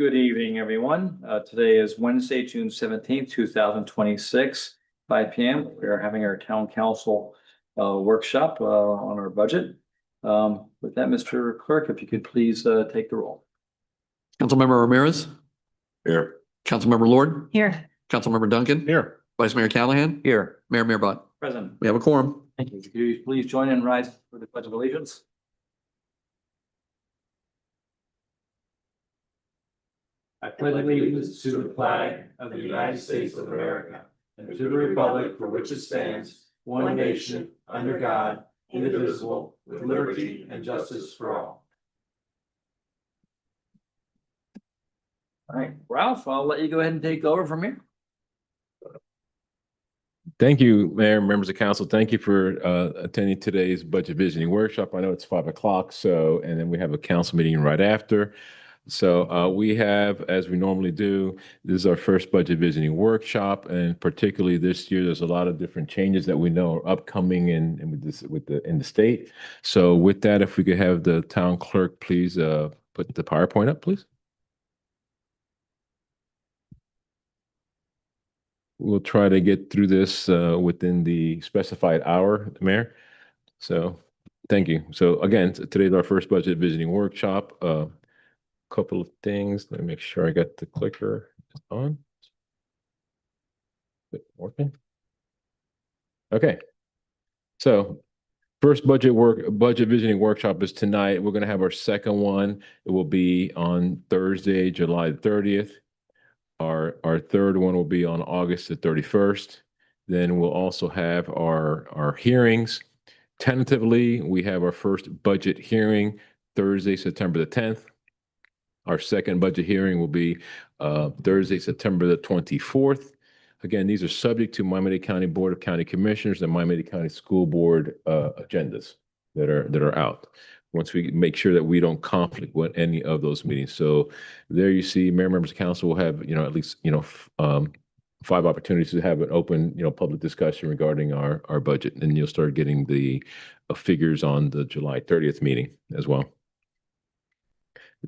Good evening, everyone. Today is Wednesday, June 17th, 2026, 5 p.m. We are having our town council workshop on our budget. With that, Mr. Clerk, if you could please take the roll. Councilmember Ramirez, Here. Councilmember Lord, Here. Councilmember Duncan, Here. Vice Mayor Callahan, Here. Mayor Butt. Present. We have a quorum. Thank you. Could you please join in and rise for the Pledge of Allegiance? I pledge allegiance to the flag of the United States of America and to the republic for which it stands, one nation, under God, indivisible, with liberty and justice for all. All right, Ralph, I'll let you go ahead and take over from here. Thank you, Mayor, members of council. Thank you for attending today's budget visioning workshop. I know it's 5 o'clock, and then we have a council meeting right after. So we have, as we normally do, this is our first budget visioning workshop, and particularly this year, there's a lot of different changes that we know are upcoming in the state. So with that, if we could have the town clerk please put the PowerPoint up, please. We'll try to get through this within the specified hour, Mayor. So thank you. So again, today's our first budget visioning workshop. Couple of things. Let me make sure I got the clicker on. Is it working? Okay. So first budget visioning workshop is tonight. We're going to have our second one. It will be on Thursday, July 30th. Our third one will be on August the 31st. Then we'll also have our hearings. Tentatively, we have our first budget hearing Thursday, September the 10th. Our second budget hearing will be Thursday, September the 24th. Again, these are subject to Miami-Dade County Board of County Commissioners and Miami-Dade County School Board agendas that are out. Once we make sure that we don't conflict with any of those meetings. So there you see, Mayor, members of council will have, at least, 5 opportunities to have an open, public discussion regarding our budget. And you'll start getting the figures on the July 30th meeting as well.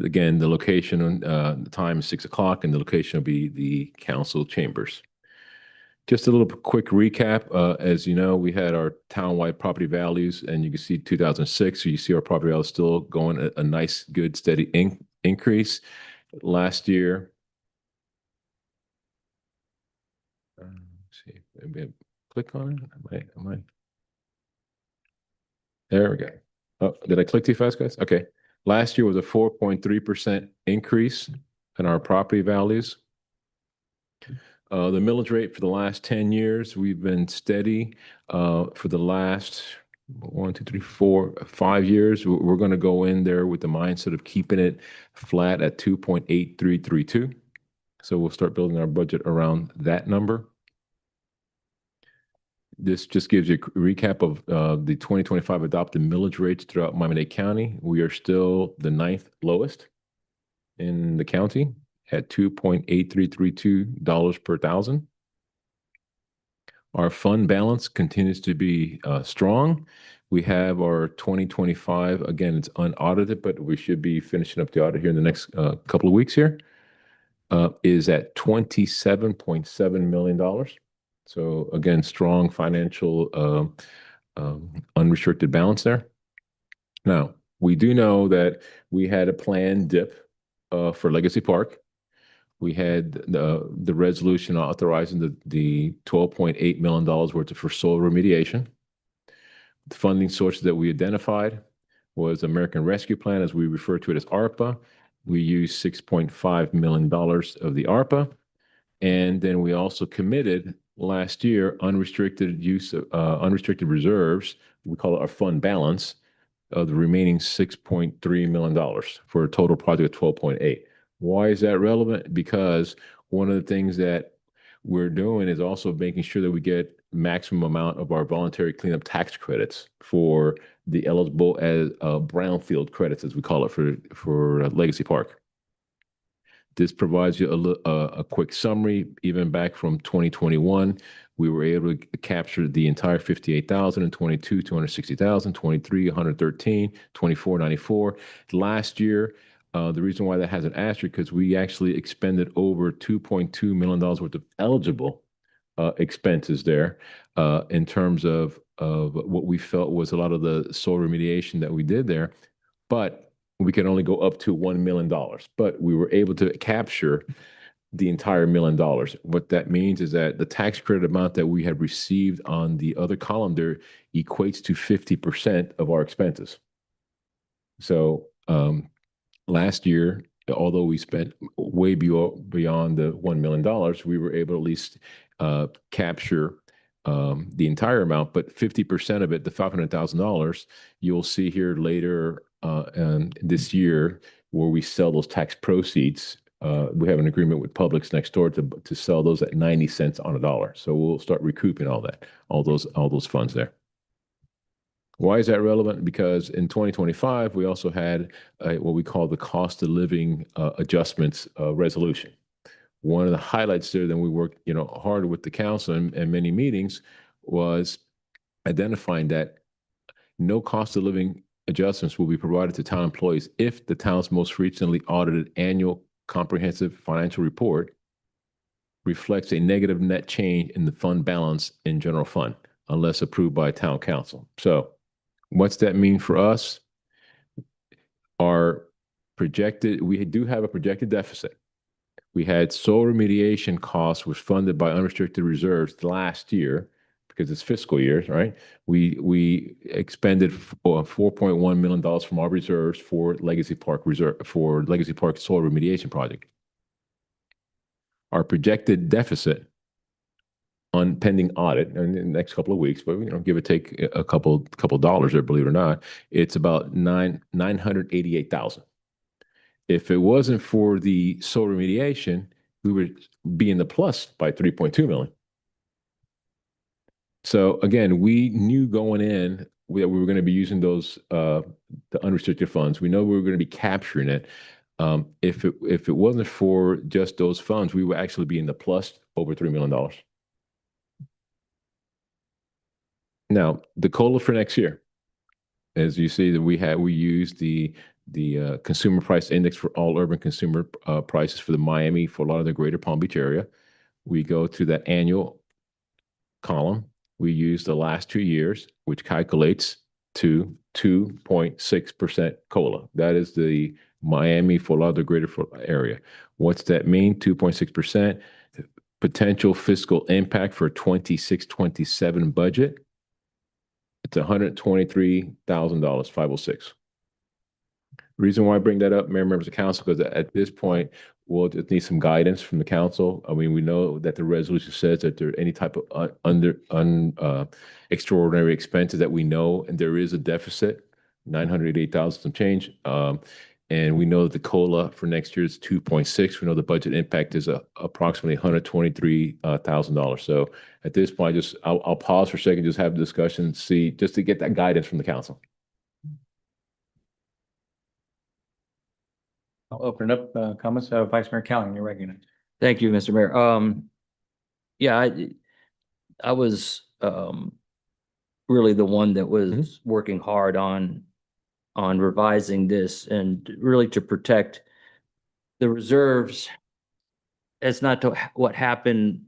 Again, the location, the time is 6 o'clock, and the location will be the council chambers. Just a little quick recap. As you know, we had our townwide property values, and you can see 2006. So you see our property values still going a nice, good, steady increase. Last year, let's see, maybe click on it. Am I? There we go. Oh, did I click too fast, guys? Okay. Last year was a 4.3% increase in our property values. The millage rate for the last 10 years, we've been steady. For the last 1, 2, 3, 4, 5 years, we're going to go in there with the mindset of keeping it flat at 2.8332. So we'll start building our budget around that number. This just gives you a recap of the 2025 adopted millage rates throughout Miami-Dade County. We are still the 9th lowest in the county at $2.8332 per thousand. Our fund balance continues to be strong. We have our 2025, again, it's unaudited, but we should be finishing up the audit here in the next couple of weeks here, is at $27.7 million. So again, strong financial unrestricted balance there. Now, we do know that we had a planned dip for Legacy Park. We had the resolution authorizing the $12.8 million worth for soil remediation. The funding sources that we identified was American Rescue Plan, as we refer to it as ARPA. We used $6.5 million of the ARPA. And then we also committed last year unrestricted unrestricted reserves. We call it our fund balance of the remaining $6.3 million for a total project of 12.8. Why is that relevant? Because one of the things that we're doing is also making sure that we get maximum amount of our voluntary cleanup tax credits for the eligible as brownfield credits, as we call it, for Legacy Park. This provides you a quick summary. Even back from 2021, we were able to capture the entire 58,000 in 22, 260,000, 23, 113, 24, 94. Last year, The reason why that has an asterisk, because we actually expended over $2.2 million worth of eligible expenses there in terms of what we felt was a lot of the soil remediation that we did there. But we could only go up to $1 million. But we were able to capture the entire $1 million. What that means is that the tax credit amount that we had received on the other column there equates to 50% of our expenses. So last year, although we spent way beyond the $1 million, we were able to at least capture the entire amount, but 50% of it, the $500,000, you'll see here later this year where we sell those tax proceeds. We have an agreement with Publix next door to sell those at 90 cents on a dollar. So we'll start recouping all those funds there. Why is that relevant? Because in 2025, we also had what we call the cost of living adjustments resolution. One of the highlights there that we worked, hard with the council and many meetings was identifying that no cost of living adjustments will be provided to town employees if the town's most recently audited annual comprehensive financial report reflects a negative net change in the fund balance in general fund, unless approved by town council. So what's that mean for us? We do have a projected deficit. We had soil remediation costs was funded by unrestricted reserves last year because it's fiscal years, right? We expended $4.1 million from our reserves for Legacy Park soil remediation project. Our projected deficit on pending audit in the next couple of weeks, but give or take a couple dollars there, believe it or not, it's about $988,000. If it wasn't for the soil remediation, we would be in the plus by $3.2 million. So again, we knew going in that we were going to be using those the unrestricted funds. We know we were going to be capturing it. If it wasn't for just those funds, we would actually be in the plus over $3 million. Now, the COLA for next year, as you see that we used the consumer price index for all urban consumer prices for the Miami, for a lot of the greater Palm Beach area. We go to that annual column. We use the last 2 years, which calculates to 2.6% COLA. That is the Miami, for a lot of the greater area. What's that mean? 2.6%. Potential fiscal impact for 26-27 budget. It's $123,000, 506. Reason why I bring that up, Mayor, members of council, because at this point, we'll just need some guidance from the council. I mean, we know that the resolution says that there are any type of extraordinary expenses that we know, and there is a deficit, $988,000 some change. And we know that the COLA for next year is 2.6. We know the budget impact is approximately $123,000. So at this point, I'll pause for a second, just have a discussion, see, just to get that guidance from the council. I'll open it up, comments. Vice Mayor Callahan, you're recognized. Thank you, Mr. Mayor. Yeah, I was really the one that was working hard on revising this and really to protect the reserves. It's not to what happened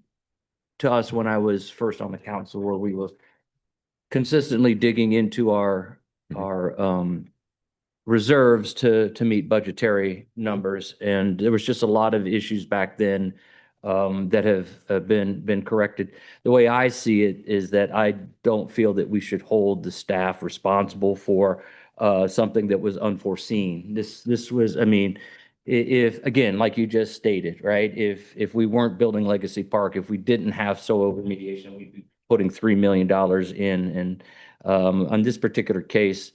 to us when I was first on the council, where we were consistently digging into our reserves to meet budgetary numbers. And there was just a lot of issues back then that have been corrected. The way I see it is that I don't feel that we should hold the staff responsible for something that was unforeseen. This was, I mean, if again, like you just stated, right? If we weren't building Legacy Park, if we didn't have soil remediation, we'd be putting $3 million in. And on this particular case,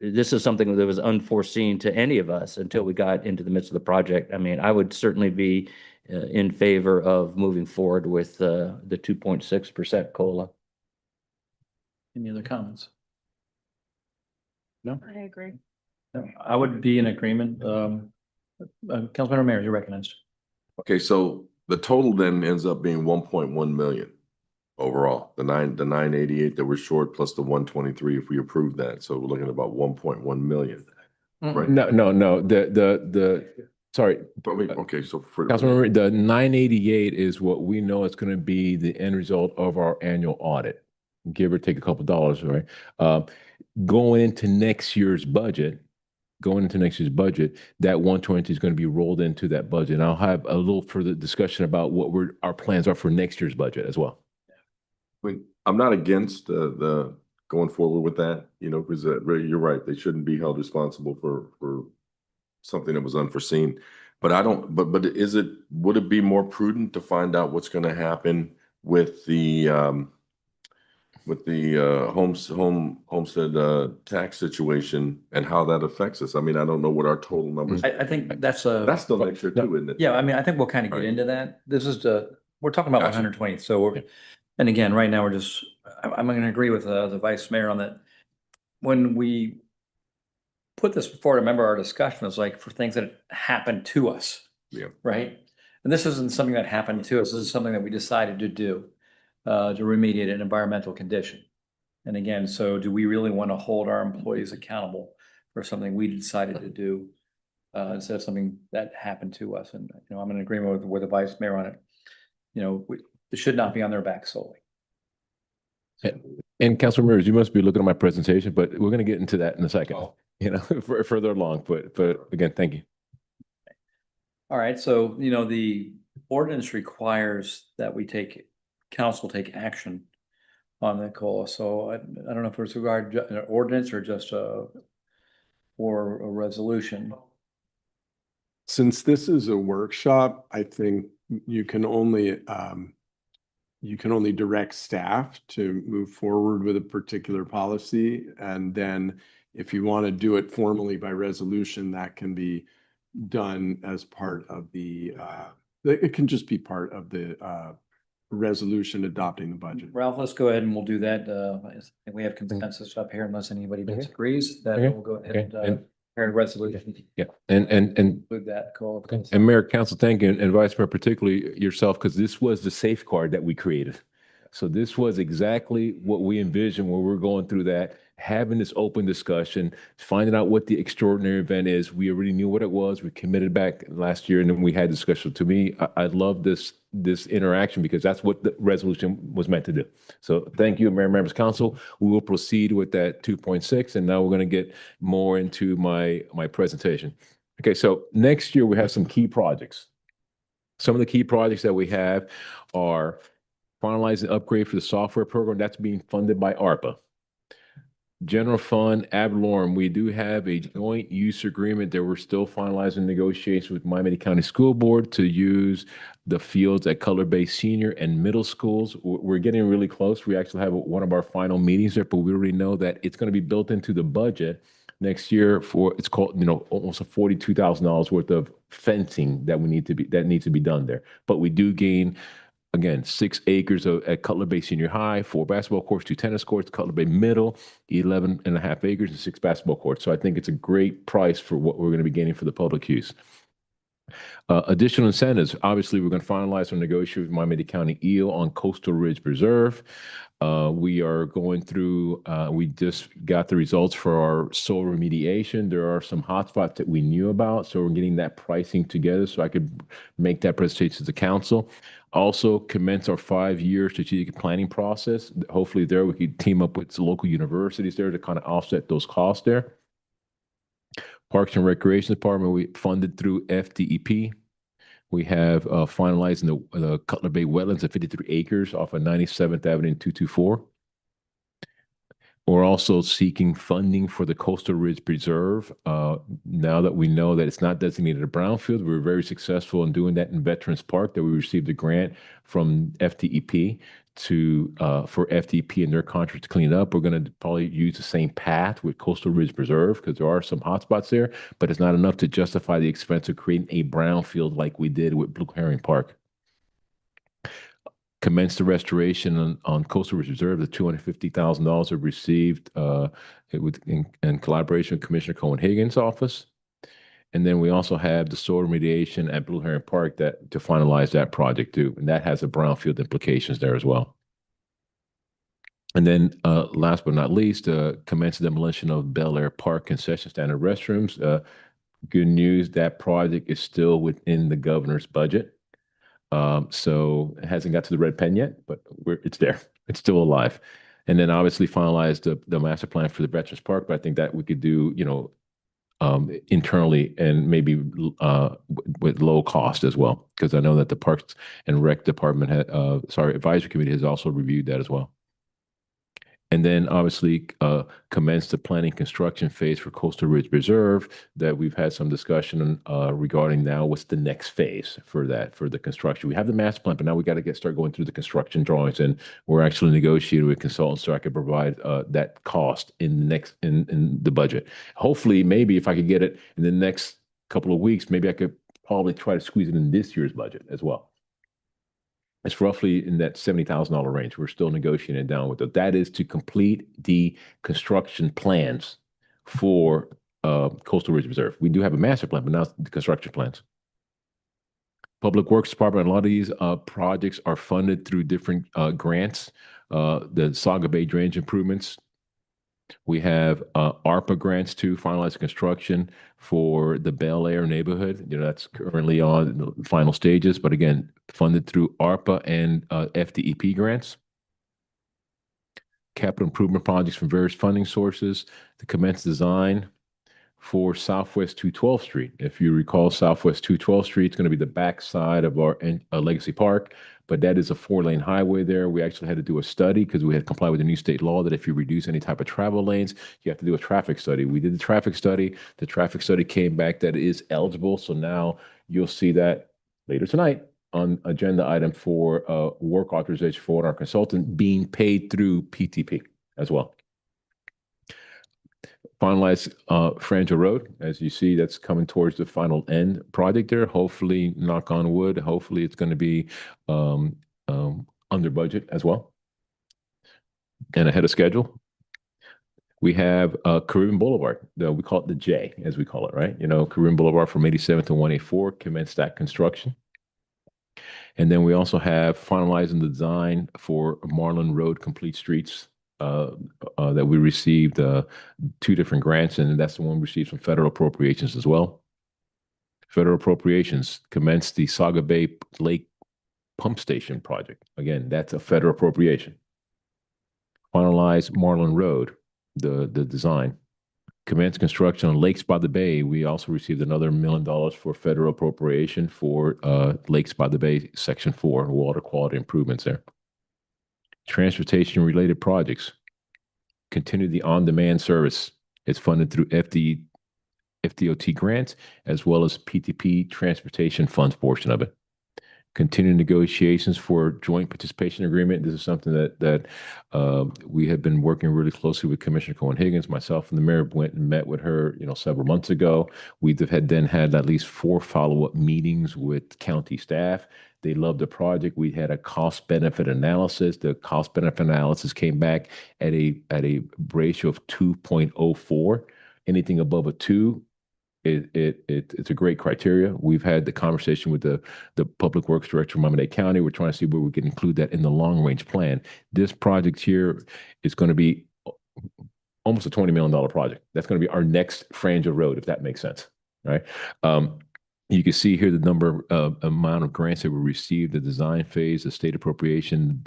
this is something that was unforeseen to any of us until we got into the midst of the project. I mean, I would certainly be in favor of moving forward with the 2.6% COLA. Any other comments? No? I agree. No, I would be in agreement. Councilmember Mayor, you're recognized. Okay, so the total then ends up being 1.1 million overall. The 988 that we're short plus the 123 if we approve that. So we're looking at about 1.1 million. Right. No, sorry, But wait, okay, so for. Councilmember, the 988 is what we know is going to be the end result of our annual audit, give or take a couple dollars, right? Going into next year's budget, that 120 is going to be rolled into that budget. And I'll have a little further discussion about what our plans are for next year's budget as well. I'm not against the going forward with that, because you're right, they shouldn't be held responsible for something that was unforeseen. But but would it be more prudent to find out what's going to happen with the homestead tax situation and how that affects us? I mean, I don't know what our total numbers. I think that's still next year too, isn't it? yeah, I mean, I think we'll kind of get Right. into that. This is we're talking about Gotcha. 120. So we're, and again, right now I'm going to agree with the vice mayor on that. When we put this forward, remember our discussion was like for things that happened to us. Yeah. Right. And this isn't something that happened to us. This is something that we decided to do to remediate an environmental condition. And again, so do we really want to hold our employees accountable for something we decided to do instead of something that happened to us? And I'm in agreement with the vice mayor on it. It should not be on their back solely. And Councilor Mears, you must be looking at my presentation, but we're going to get into that in a second, further along. But again, thank you. All right, so the ordinance requires that council take action on the COLA. So I don't know if it's regard to an ordinance or just or a resolution. Since this is a workshop, I think you can only direct staff to move forward with a particular policy. And then if you want to do it formally by resolution, that can be done as part of it can just be part of the resolution adopting the budget. Ralph, let's go ahead and we'll do that. I think we have consensus up here unless anybody disagrees that we'll go ahead and prepare a resolution. Yeah, and With that COLA. and Mayor, Council, thank you, and Vice Mayor, particularly yourself, because this was the safeguard that we created. So this was exactly what we envisioned when we were going through that, having this open discussion, finding out what the extraordinary event is. We already knew what it was. We committed back last year, and then we had discussion. To me, I love this interaction because that's what the resolution was meant to do. So thank you, Mayor, Members Council. We will proceed with that 2.6, and now we're going to get more into my presentation. Okay, so next year we have some key projects. Some of the key projects that we have are finalizing the upgrade for the software program that's being funded by ARPA. General fund ad valorem, we do have a joint use agreement that we're still finalizing negotiations with Miami-Dade County School Board to use the fields at Cutler Bay Senior and Middle Schools. We're getting really close. We actually have one of our final meetings there, but we already know that it's going to be built into the budget next year it's called, almost $42,000 worth of fencing that needs to be done there. But we do gain, again, 6 acres at Cutler Bay Senior High, 4 basketball courts, 2 tennis courts, Cutler Bay Middle, 11.5 acres and 6 basketball courts. So I think it's a great price for what we're going to be getting for the public use. Additional incentives. Obviously, we're going to finalize our negotiation with Miami-Dade County EO on Coastal Ridge Preserve. We are going through, we just got the results for our soil remediation. There are some hotspots that we knew about, so we're getting that pricing together so I could make that presentation to the council. Also commence our 5-year strategic planning process. Hopefully there we could team up with local universities there to kind of offset those costs there. Parks and Recreation Department, we funded through FDEP. We have finalizing the Cutler Bay wetlands at 53 acres off of 97th Avenue and 224. We're also seeking funding for the Coastal Ridge Preserve. Now that we know that it's not designated a brownfield, we were very successful in doing that in Veterans Park, that we received a grant from FDEP for FDP and their contract to clean it up. We're going to probably use the same path with Coastal Ridge Preserve because there are some hotspots there, but it's not enough to justify the expense of creating a brownfield like we did with Blue Herring Park. Commenced the restoration on Coastal Ridge Reserve. The $250,000 are received in collaboration with Commissioner Cohen Higgins' office. And then we also have the soil remediation at Blue Herring Park to finalize that project too. And that has a brownfield implications there as well. And then last but not least, commence demolition of Bel Air Park concession stand and restrooms. Good news, that project is still within the governor's budget. So it hasn't got to the red pen yet, but it's there. It's still alive. And then obviously finalize the master plan for the Veterans Park, but I think that we could do, internally and maybe with low cost as well, because I know that the Parks and Rec Department advisory committee has also reviewed that as well. And then obviously commence the planning construction phase for Coastal Ridge Reserve that we've had some discussion regarding now. What's the next phase for that, for the construction? We have the master plan, but now we got to start going through the construction drawings, and we're actually negotiating with consultants so I can provide that cost in the budget. Hopefully, maybe if I could get it in the next couple of weeks, maybe I could probably try to squeeze it in this year's budget as well. It's roughly in that $70,000 range. We're still negotiating it down with it. That is to complete the construction plans for Coastal Ridge Reserve. We do have a master plan, but now the construction plans. Public Works Department, a lot of these projects are funded through different grants. The Saga Bay drainage improvements. We have ARPA grants to finalize construction for the Bel Air neighborhood. That's currently on the final stages, but again, funded through ARPA and FDEP grants. Capital improvement projects from various funding sources to commence design for Southwest 212th Street. If you recall, Southwest 212th Street is going to be the backside of our Legacy Park, but that is a 4-lane highway there. We actually had to do a study because we had to comply with the new state law that if you reduce any type of travel lanes, you have to do a traffic study. We did the traffic study. The traffic study came back that it is eligible. So now you'll see that later tonight on agenda item for work authorization for our consultant being paid through PTP as well. Finalize Franjo Road. As you see, that's coming towards the final end project there. Hopefully, knock on wood, hopefully it's going to be under budget as well and ahead of schedule. We have Caribbean Boulevard. We call it the J, as we call it, right? Caribbean Boulevard from 87 to 184, commenced that construction. And then we also have finalizing the design for Marlin Road Complete Streets that we received 2 different grants, and that's the one we received from federal appropriations as well. Federal appropriations commenced the Saga Bay Lake Pump Station project. Again, that's a federal appropriation. Finalize Marlin Road, the design. Commenced construction on Lakes by the Bay. We also received another $1 million for federal appropriation for Lakes by the Bay Section 4, water quality improvements there. Transportation-related projects. Continue the on-demand service. It's funded through FDOT grants as well as PTP transportation funds portion of it. Continue negotiations for joint participation agreement. This is something that we have been working really closely with Commissioner Cohen-Higgins. Myself and the mayor went and met with her, several months ago. We had at least 4 follow-up meetings with county staff. They loved the project. We had a cost-benefit analysis. The cost-benefit analysis came back at a ratio of 2.04. Anything above a 2, it's a great criteria. We've had the conversation with the Public Works Director of Miami-Dade County. We're trying to see where we can include that in the long-range plan. This project here is going to be almost a $20 million project. That's going to be our next Franjo Road, if that makes sense, right? You can see here the amount of grants that were received, the design phase, the state appropriation,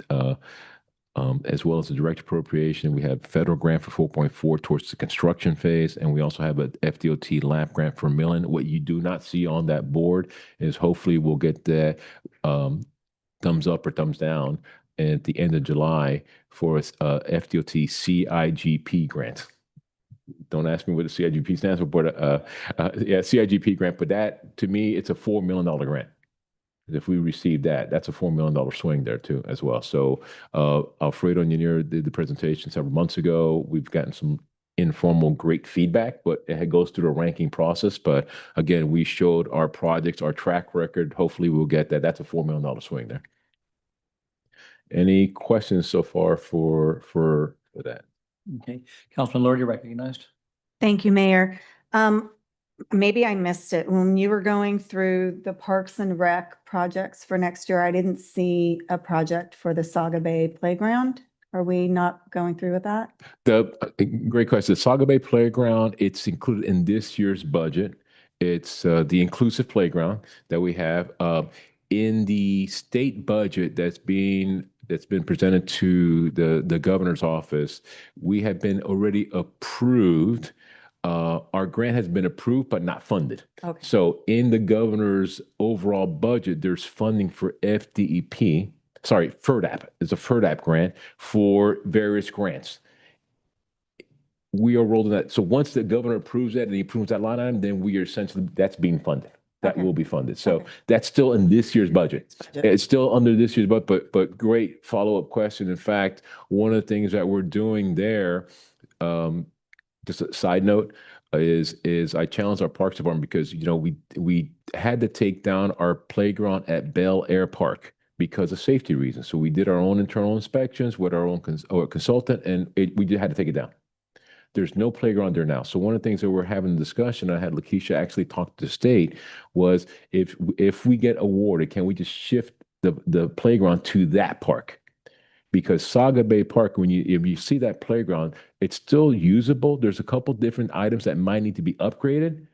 as well as the direct appropriation. We have federal grant for 4.4 towards the construction phase, and we also have a FDOT LAP grant for $1 million. What you do not see on that board is hopefully we'll get that thumbs up or thumbs down at the end of July for a FDOT CIGP grant. Don't ask me what the CIGP stands for, but CIGP grant. But that, to me, it's a $4 million grant. If we receive that, that's a $4 million swing there too, as well. So Alfredo Niño did the presentation several months ago. We've gotten some informal great feedback, but it goes through a ranking process. But again, we showed our projects, our track record. Hopefully we'll get that. That's a $4 million swing there. Any questions so far for that? Okay. Councilman Lord, you're recognized. Thank you, Mayor. Maybe I missed it. When you were going through the Parks and Rec projects for next year, I didn't see a project for the Saga Bay Playground. Are we not going through with that? Great question. The Saga Bay Playground, it's included in this year's budget. It's the inclusive playground that we have. In the state budget that's been presented to the governor's office, we have been already approved. Our grant has been approved but not funded. Okay. So in the governor's overall budget, there's funding for FDEP. Sorry, FERDAP. It's a FERDAP grant for various grants. We are rolling that. So once the governor approves that and he approves that line item, then we are essentially, that's being funded. That Okay. will be funded. So Okay. that's still in this year's budget. It's still under this year's budget, but great follow-up question. In fact, one of the things that we're doing there, just a side note, is I challenged our Parks Department because, you know, we had to take down our playground at Bel Air Park because of safety reasons. So we did our own internal inspections with our own consultant, and we had to take it down. There's no playground there now. So one of the things that we're having a discussion, I had Lakeisha actually talk to the state, was if we get awarded, can we just shift the playground to that park? Because Saga Bay Park, if you see that playground, it's still usable. There's a couple different items that might need to be upgraded,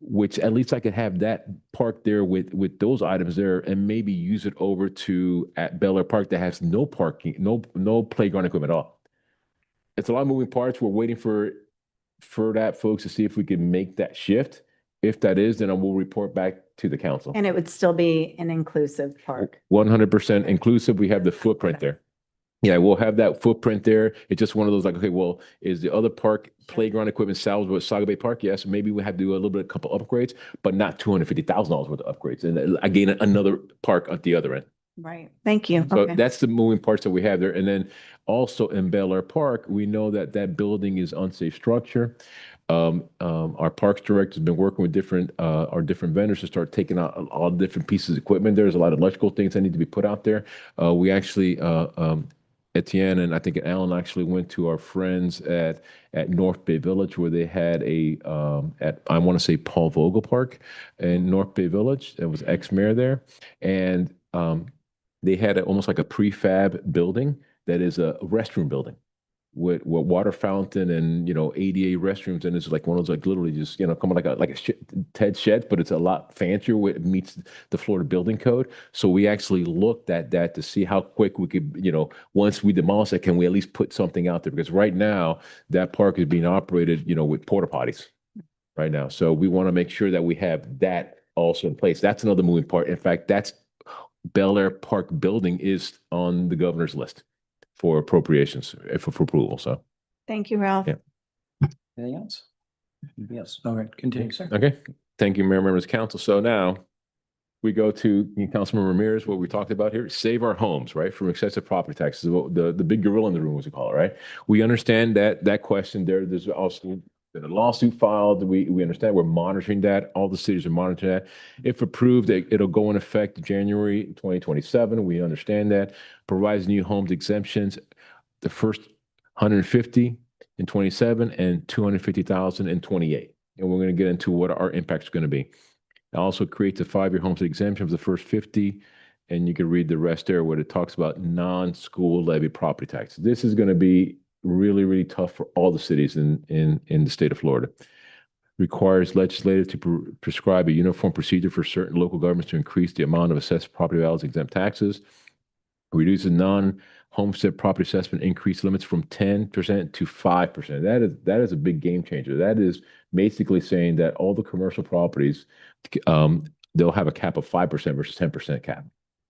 which at least I could have that park there with those items there and maybe use it over to at Bel Air Park that has no parking, no playground equipment at all. It's a lot of moving parts. We're waiting for that folks to see if we can make that shift. If that is, then I will report back to the council. And it would still be an inclusive park. 100% inclusive. We have the footprint there. Yeah, we'll have that footprint there. It's just one of those like, okay, well, is the other park playground equipment salvaged with Saga Bay Park? Yes, maybe we have to do a little bit, a couple upgrades, but not $250,000 worth of upgrades. And again, another park at the other end. Right. Thank you. So Okay. that's the moving parts that we have there. And then also in Bel Air Park, we know that that building is unsafe structure. Our parks director has been working with our different vendors to start taking out all the different pieces of equipment. There's a lot of electrical things that need to be put out there. We actually, Etienne and I think Alan actually went to our friends at North Bay Village where they had I want to say Paul Vogel Park in North Bay Village. It was ex-mayor there. And they had almost like a prefab building that is a restroom building with water fountain and, you know, ADA restrooms. And it's like one of those, like literally just, you know, come like a TED shed, but it's a lot fancier where it meets the Florida building code. So we actually looked at that to see how quick we could, you know, once we demolish it, can we at least put something out there? Because right now that park is being operated, you know, with porta potties right now. So we want to make sure that we have that also in place. That's another moving part. In fact, that's Bel Air Park building is on the governor's list for appropriations, for approval. So, Thank you, Ralph. Yeah. Anything else? Yes. All right. Continue, sir. okay. Thank you, Mayor, members of council. So now we go to Councilman Ramirez, what we talked about here, save our homes, right, from excessive property taxes, the big gorilla in the room, as we call it, right? We understand that question there. There's also been a lawsuit filed. We understand. We're monitoring that. All the cities are monitoring that. If approved, it'll go in effect January 2027. We understand that. Provides new homes exemptions, the first 150 in 27 and 250,000 in 28. And we're going to get into what our impacts are going to be. It also creates a 5-year homestead exemption for the first 50. And you can read the rest there where it talks about non-school levy property taxes. This is going to be really, really tough for all the cities in the state of Florida. Requires legislators to prescribe a uniform procedure for certain local governments to increase the amount of assessed property values exempt taxes. Reduces non-homestead property assessment increase limits from 10% to 5%. That is a big game changer. That is basically saying that all the commercial properties, they'll have a cap of 5% versus 10% cap.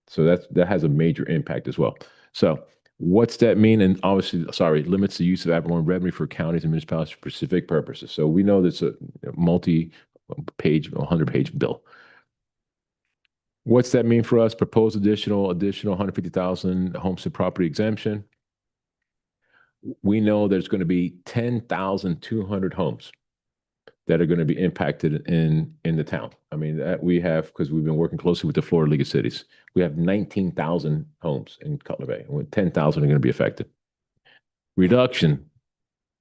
So that has a major impact as well. So what's that mean? And obviously, limits the use of ad valorem revenue for counties and municipalities for specific purposes. So we know that's a multi-page, 100-page bill. What's that mean for us? Proposed additional 150,000 homestead property exemption. We know there's going to be 10,200 homes that are going to be impacted in the town. I mean, that we have, because we've been working closely with the Florida League of Cities. We have 19,000 homes in Cutler Bay, and 10,000 are going to be affected. Reduction,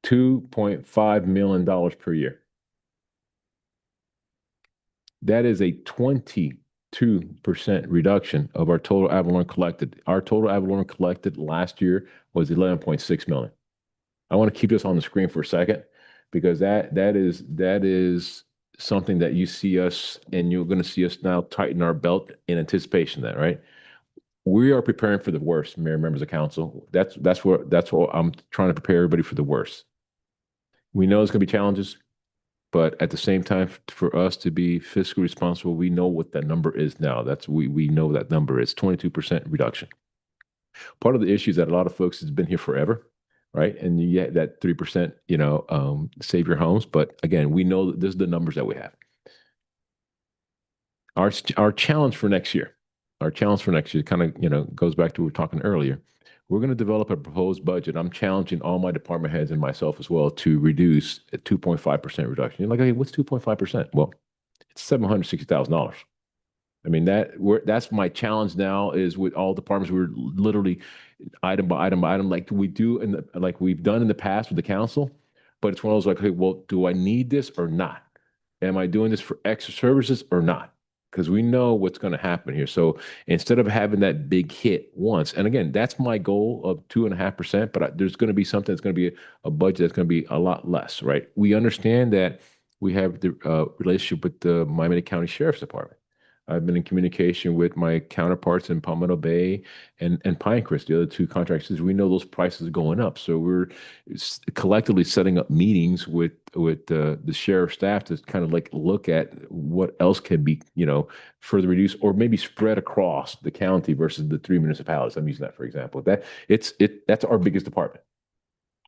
$2.5 million per year. That is a 22% 22% reduction of our total ad valorem collected. Our total ad valorem collected last year was 11.6 million. I want to keep this on the screen for a second because that is something that you see us, and you're going to see us now tighten our belt in anticipation of that, right? We are preparing for the worst, Mayor, members of council. That's what I'm trying to prepare everybody for the worst. We know there's going to be challenges, but at the same time, for us to be fiscally responsible, we know what that number is now. We know that number is 22% reduction. Part of the issue is that a lot of folks has been here forever, right? And you get that 3%, save your homes. But again, we know that this is the numbers that we have. Our challenge for next year, kind of, goes back to what we were talking earlier. We're going to develop a proposed budget. I'm challenging all my department heads and myself as well to reduce a 2.5% reduction. You're like, hey, what's 2.5%? Well, it's $760,000. I mean, that's my challenge now is with all departments. We're literally item by item by item, like we've done in the past with the council. But it's one of those like, hey, well, do I need this or not? Am I doing this for extra services or not? Because we know what's going to happen here. So instead of having that big hit once, and again, that's my goal of 2.5%, but there's going to be something that's going to be a budget that's going to be a lot less, right? We understand that we have the relationship with the Miami County Sheriff's Department. I've been in communication with my counterparts in Palmetto Bay and Pinecrest, the other two contractors. We know those prices are going up. So we're collectively setting up meetings with the sheriff staff to kind of like look at what else can be, further reduced or maybe spread across the county versus the 3 municipalities. I'm using that for example. That's our biggest department.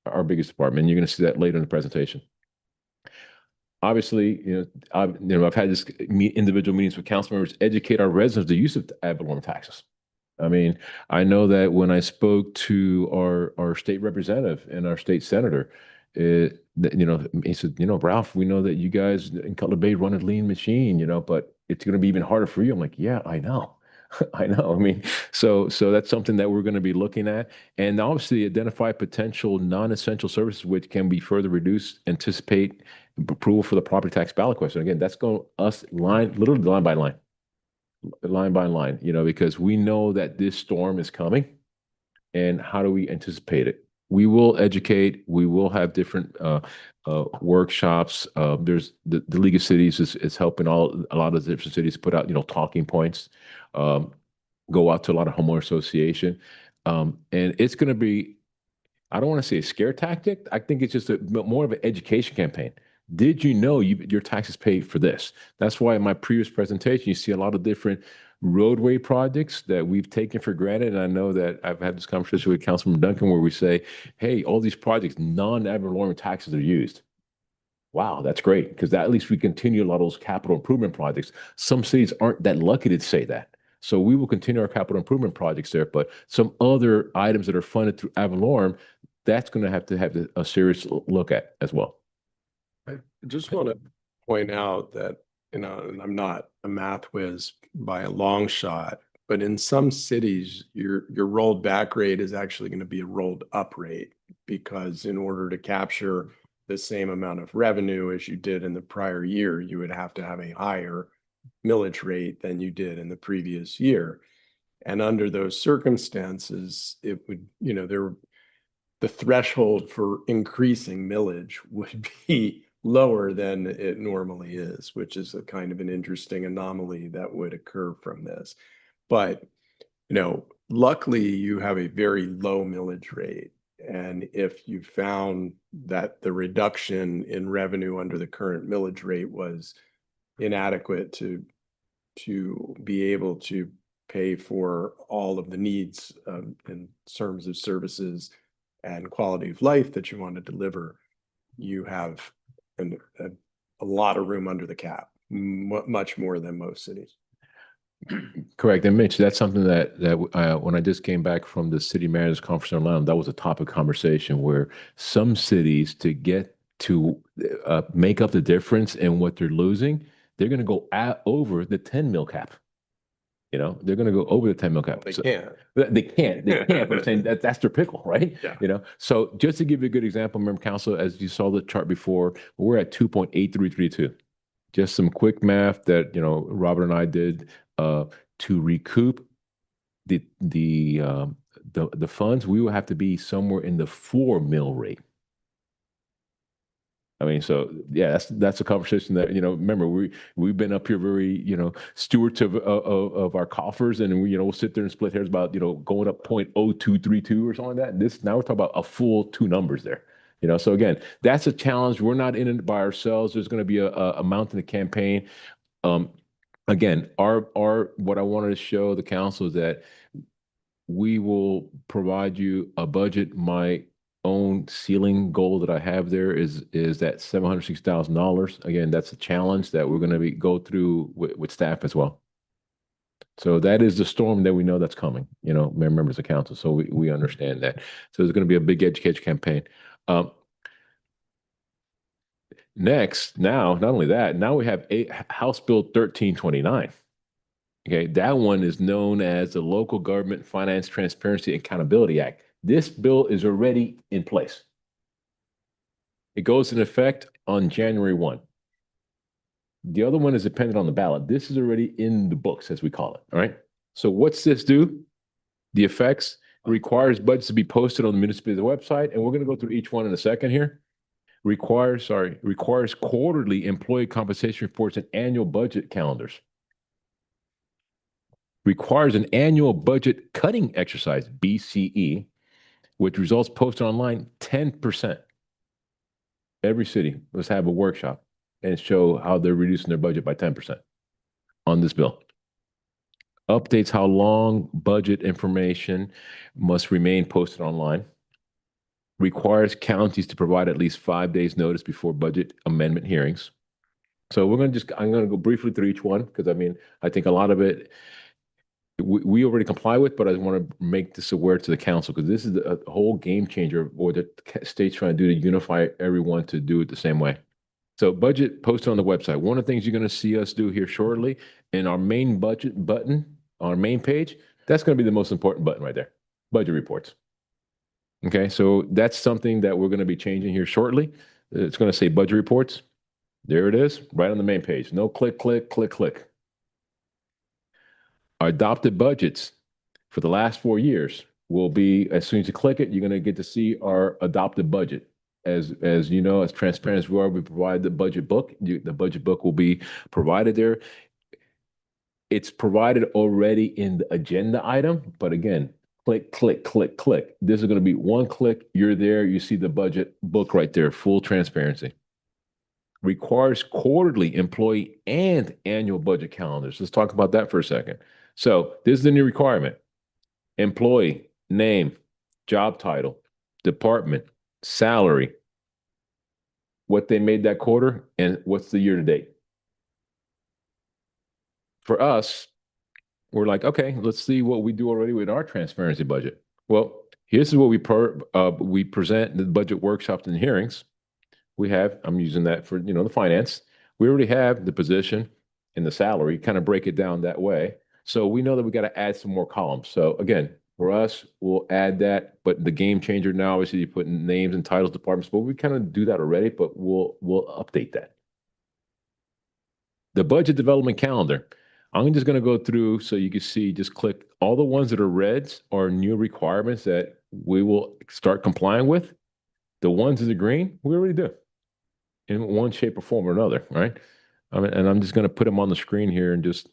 And you're going to see that later in the presentation. Obviously, I've had this individual meetings with council members, educate our residents the use of ad valorem taxes. I mean, I know that when I spoke to our state representative and our state senator, he said, Ralph, we know that you guys in Cutler Bay run a lean machine, but it's going to be even harder for you. I'm like, yeah, I know. I know. I mean, so that's something that we're going to be looking at, and obviously identify potential non-essential services which can be further reduced. Anticipate approval for the property tax ballot question. Again, that's going literally line by line, because we know that this storm is coming, and how do we anticipate it? We will educate. We will have different workshops. There's the League of Cities is helping a lot of the different cities put out talking points. Go out to a lot of homeowner association, and it's going to be, I don't want to say a scare tactic. I think it's just more of an education campaign. Did you know your taxes paid for this? That's why in my previous presentation, you see a lot of different roadway projects that we've taken for granted. And I know that I've had this conversation with Councilman Duncan where we say, hey, all these projects, non-ad valorem taxes are used. Wow, that's great, because at least we continue a lot of those capital improvement projects. Some cities aren't that lucky to say that. So we will continue our capital improvement projects there, but some other items that are funded through ad valorem, that's going to have a serious look at as well. I just want to point out that, and I'm not a math whiz by a long shot, but in some cities, your rolled back rate is actually going to be a rolled up rate, because in order to capture the same amount of revenue as you did in the prior year, you would have to have a higher millage rate than you did in the previous year. And under those circumstances, it would, the threshold for increasing millage would be lower than it normally is, which is a kind of an interesting anomaly that would occur from this. But, luckily you have a very low millage rate. And if you found that the reduction in revenue under the current millage rate was inadequate to be able to pay for all of the needs in terms of services and quality of life that you want to deliver, you have a lot of room under the cap, much more than most cities. Correct. And Mitch, that's something that when I just came back from the city managers conference in Orlando, that was a topic of conversation where some cities, to get to make up the difference in what they're losing, they're going to go over the 10 mil cap. They're going to go over the 10 mil cap. They can't. They can't. But I'm saying that's their pickle, right? Yeah. So just to give you a good example, member council, as you saw the chart before, we're at 2.8332. just some quick math that, Robert and I did, to recoup the funds, we will have to be somewhere in the 4 mill rate. I mean, so yeah, that's a conversation that, remember, we've been up here very, stewards of our coffers, and we'll sit there and split hairs about, going up 0.0232 or something like that. Now we're talking about a full 2 numbers there. So again, that's a challenge. We're not in it by ourselves. There's going to be a mountain of campaign. Again, what I wanted to show the council is that we will provide you a budget. My own ceiling goal that I have there is that $760,000. Again, that's a challenge that we're going to go through with staff as well. So that is the storm that we know that's coming, members of council. So we understand that. So there's going to be a big education campaign. Next, not only that, now we have House Bill 1329. Okay, that one is known as the Local Government Finance Transparency and Accountability Act. This bill is already in place. It goes in effect on January 1. The other one is dependent on the ballot. This is already in the books, as we call it. All right. So what's this do? The effects requires budgets to be posted on the municipality website, and we're going to go through each one in a second here. Requires quarterly employee compensation reports and annual budget calendars. Requires an annual budget cutting exercise, BCE, which results posted online 10%. Every city must have a workshop and show how they're reducing their budget by 10% on this bill. Updates how long budget information must remain posted online. Requires counties to provide at least 5 days notice before budget amendment hearings. So I'm going to go briefly through each one because I think a lot of it we already comply with, but I want to make this aware to the council because this is a whole game changer of what the state's trying to do to unify everyone to do it the same way. So budget posted on the website. One of the things you're going to see us do here shortly in our main budget button, on our main page, that's going to be the most important button right there, budget reports. Okay, so that's something that we're going to be changing here shortly. It's going to say budget reports. There it is, right on the main page. No click, click, click, click. Our adopted budgets for the last 4 years will be, as soon as you click it, you're going to get to see our adopted budget. As you know, as transparent as we are, we provide the budget book. The budget book will be provided there. It's provided already in the agenda item, but again, click, click, click, click. This is going to be one click. You're there. You see the budget book right there, full transparency. Requires quarterly employee and annual budget calendars. Let's talk about that for a second. So this is the new requirement. Employee, name, job title, department, salary, what they made that quarter, and what's the year to date. For us, we're like, okay, let's see what we do already with our transparency budget. Well, here's what we present the budget workshops and hearings. We have, I'm using that for, the finance. We already have the position and the salary, kind of break it down that way. So we know that we got to add some more columns. So again, for us, we'll add that, but the game changer now, obviously you put in names and titles, departments, but we kind of do that already, but we'll update that. The budget development calendar. I'm just going to go through so you can see, just click all the ones that are reds are new requirements that we will start complying with. The ones that are green, we already do in one shape or form or another, right? And I'm just going to put them on the screen here and just,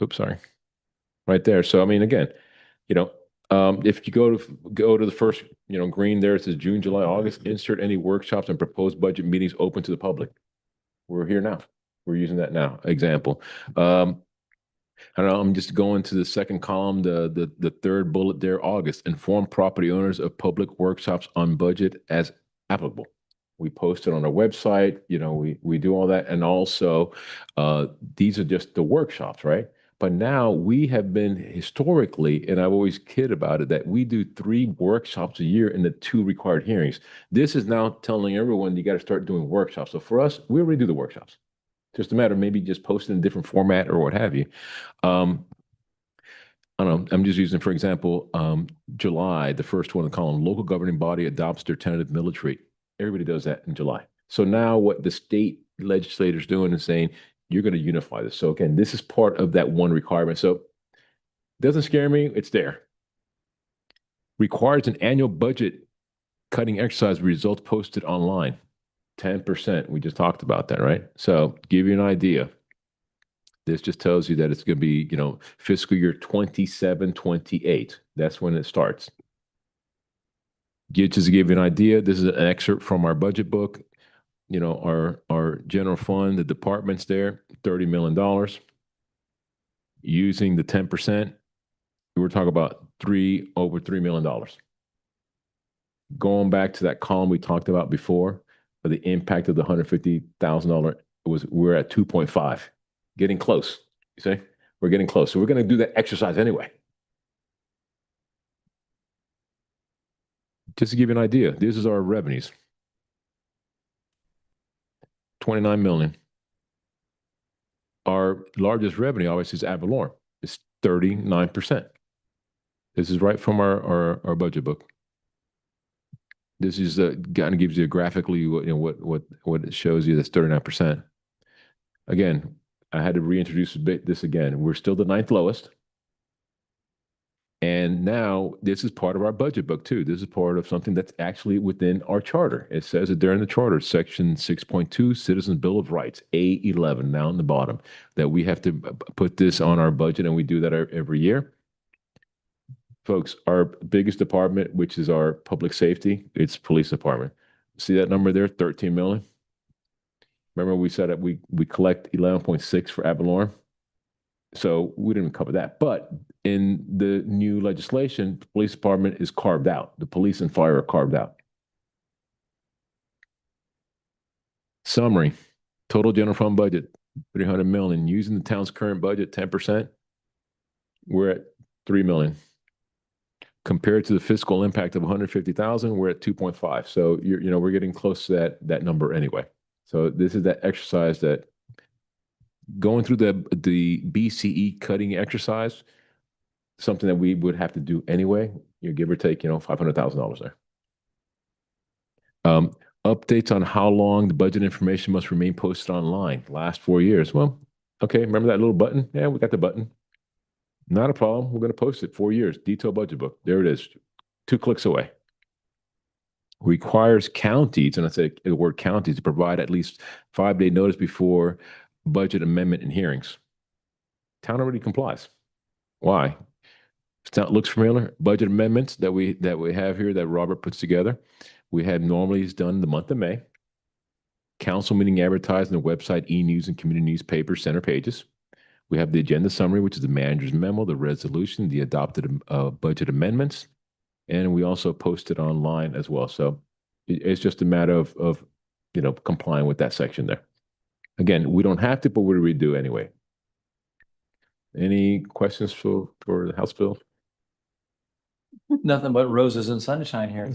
oops, sorry, right there. So, again, if you go to the first, green there, it says June, July, August, insert any workshops and proposed budget meetings open to the public. We're here now. We're using that now. Example. I don't know. I'm just going to the second column, the third bullet there, August. Inform property owners of public workshops on budget as applicable. We post it on our website. We do all that. And also, these are just the workshops, right? But now we have been historically, and I've always kid about it, that we do 3 workshops a year in the 2 required hearings. This is now telling everyone you got to start doing workshops. So for us, we already do the workshops. Just a matter of maybe just posting in a different format or what have you. I don't know. I'm just using, for example, July, the first one in the column, local governing body adopts their tentative millage rate. Everybody does that in July. So now what the state legislators doing is saying, you're going to unify this. So again, this is part of that one requirement. So it doesn't scare me. It's there. Requires an annual budget cutting exercise results posted online. 10%. We just talked about that, right? So give you an idea. This just tells you that it's going to be, fiscal year 27, 28. That's when it starts. Just to give you an idea, this is an excerpt from our budget book. Our general fund, the departments there, $30 million. Using the 10%, we're talking about over $3 million. Going back to that column we talked about before, for the impact of the $150,000 we're at 2.5, getting close. You see, we're getting close. So we're going to do that exercise anyway. Just to give you an idea, this is our revenues. 29 million. Our largest revenue obviously is ad valorem. It's 39%. This is right from our budget book. This is kind of gives you graphically what it shows you. That's 39%. Again, I had to reintroduce this again. We're still the 9th lowest. And now this is part of our budget book too. This is part of something that's actually within our charter. It says it there in the charter, section 6.2, Citizens Bill of Rights, A11, down in the bottom, that we have to put this on our budget, and we do that every year. Folks, our biggest department, which is our public safety, it's police department. See that number there, 13 million? Remember we said that we collect 11.6 for ad valorem? So we didn't even cover that. But in the new legislation, the police department is carved out. The police and fire are carved out. Summary, total general fund budget, 300 million. Using the town's current budget, 10%, we're at 3 million. Compared to the fiscal impact of 150,000, we're at 2.5. So we're getting close to that number anyway. So this is that exercise that going through the BCE cutting exercise, something that we would have to do anyway. You give or take, $500,000 there. Updates on how long the budget information must remain posted online. Last 4 years. Well, okay. Remember that little button? Yeah, we got the button. Not a problem. We're going to post it 4 years. Detailed budget book. There it is. 2 clicks away. Requires counties, and I say the word counties, to provide at least 5-day notice before budget amendment and hearings. Town already complies. Why? Looks familiar. Budget amendments that we have here that Robert puts together. We have normally done in the month of May. Council meeting advertised on the website, e-news, and community newspapers center pages. We have the agenda summary, which is the manager's memo, the resolution, the adopted budget amendments, and we also post it online as well. So it's just a matter of complying with that section there. Again, we don't have to, but what do we do anyway? Any questions for the House bill? Nothing but roses and sunshine here.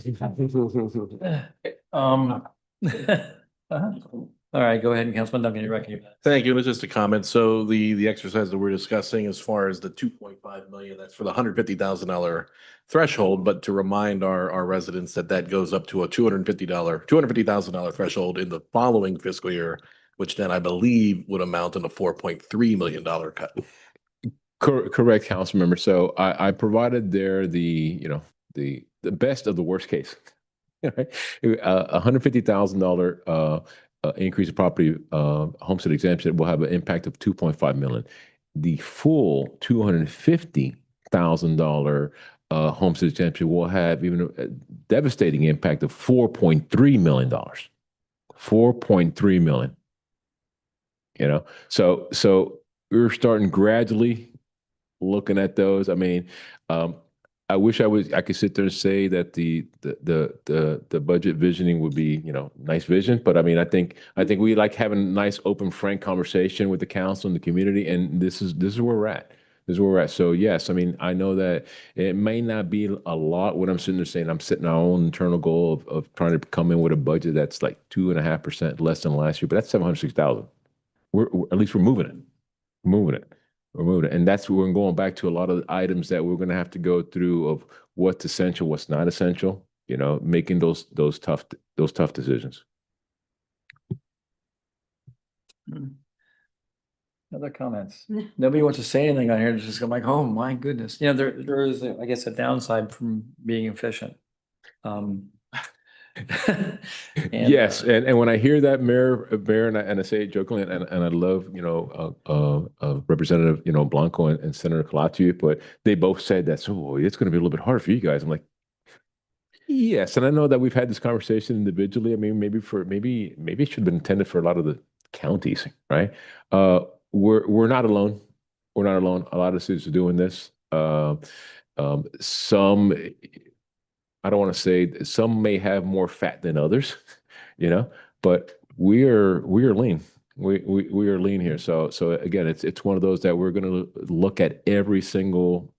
All right, go ahead, Councilman Duncan, you're recognized. Thank you. It's just a comment. So the exercise that we're discussing as far as the 2.5 million, that's for the $150,000 threshold, but to remind our residents that goes up to a $250,000 threshold in the following fiscal year, which then I believe would amount to a $4.3 million cut. Correct, council member. So I provided there the best of the worst case. $150,000 increase in property homestead exemption will have an impact of 2.5 million. The full $250,000 homestead exemption will have even a devastating impact of $4.3 million. 4.3 million. So we're starting gradually looking at those. I mean, I wish I could sit there and say that the budget visioning would be, nice vision. But I mean, I think we like having a nice, open, frank conversation with the council and the community. And this is where we're at. This is where we're at. So yes, I mean, I know that it may not be a lot when I'm sitting there saying I'm setting our own internal goal of trying to come in with a budget that's like 2.5% less than last year, but that's 706,000. We're at least we're moving it. We're moving it. And that's where we're going back to a lot of the items that we're going to have to go through of what's essential, what's not essential, making those tough decisions. Other comments? Nobody wants to say anything on here. It's just go like, oh my goodness. You know, there is, I guess, a downside from being efficient. And, Yes, and when I hear that, Mayor, and I say it jokingly, and I love, Representative, Blanco and Senator Colacci, but they both said that, so it's going to be a little bit hard for you guys. I'm like, yes, and I know that we've had this conversation individually. I mean, maybe it should have been intended for a lot of the counties, right? We're not alone. We're not alone. A lot of cities are doing this. Some, I don't want to say some may have more fat than others, but we are lean. We are lean here. So again, it's one of those that we're going to look at every single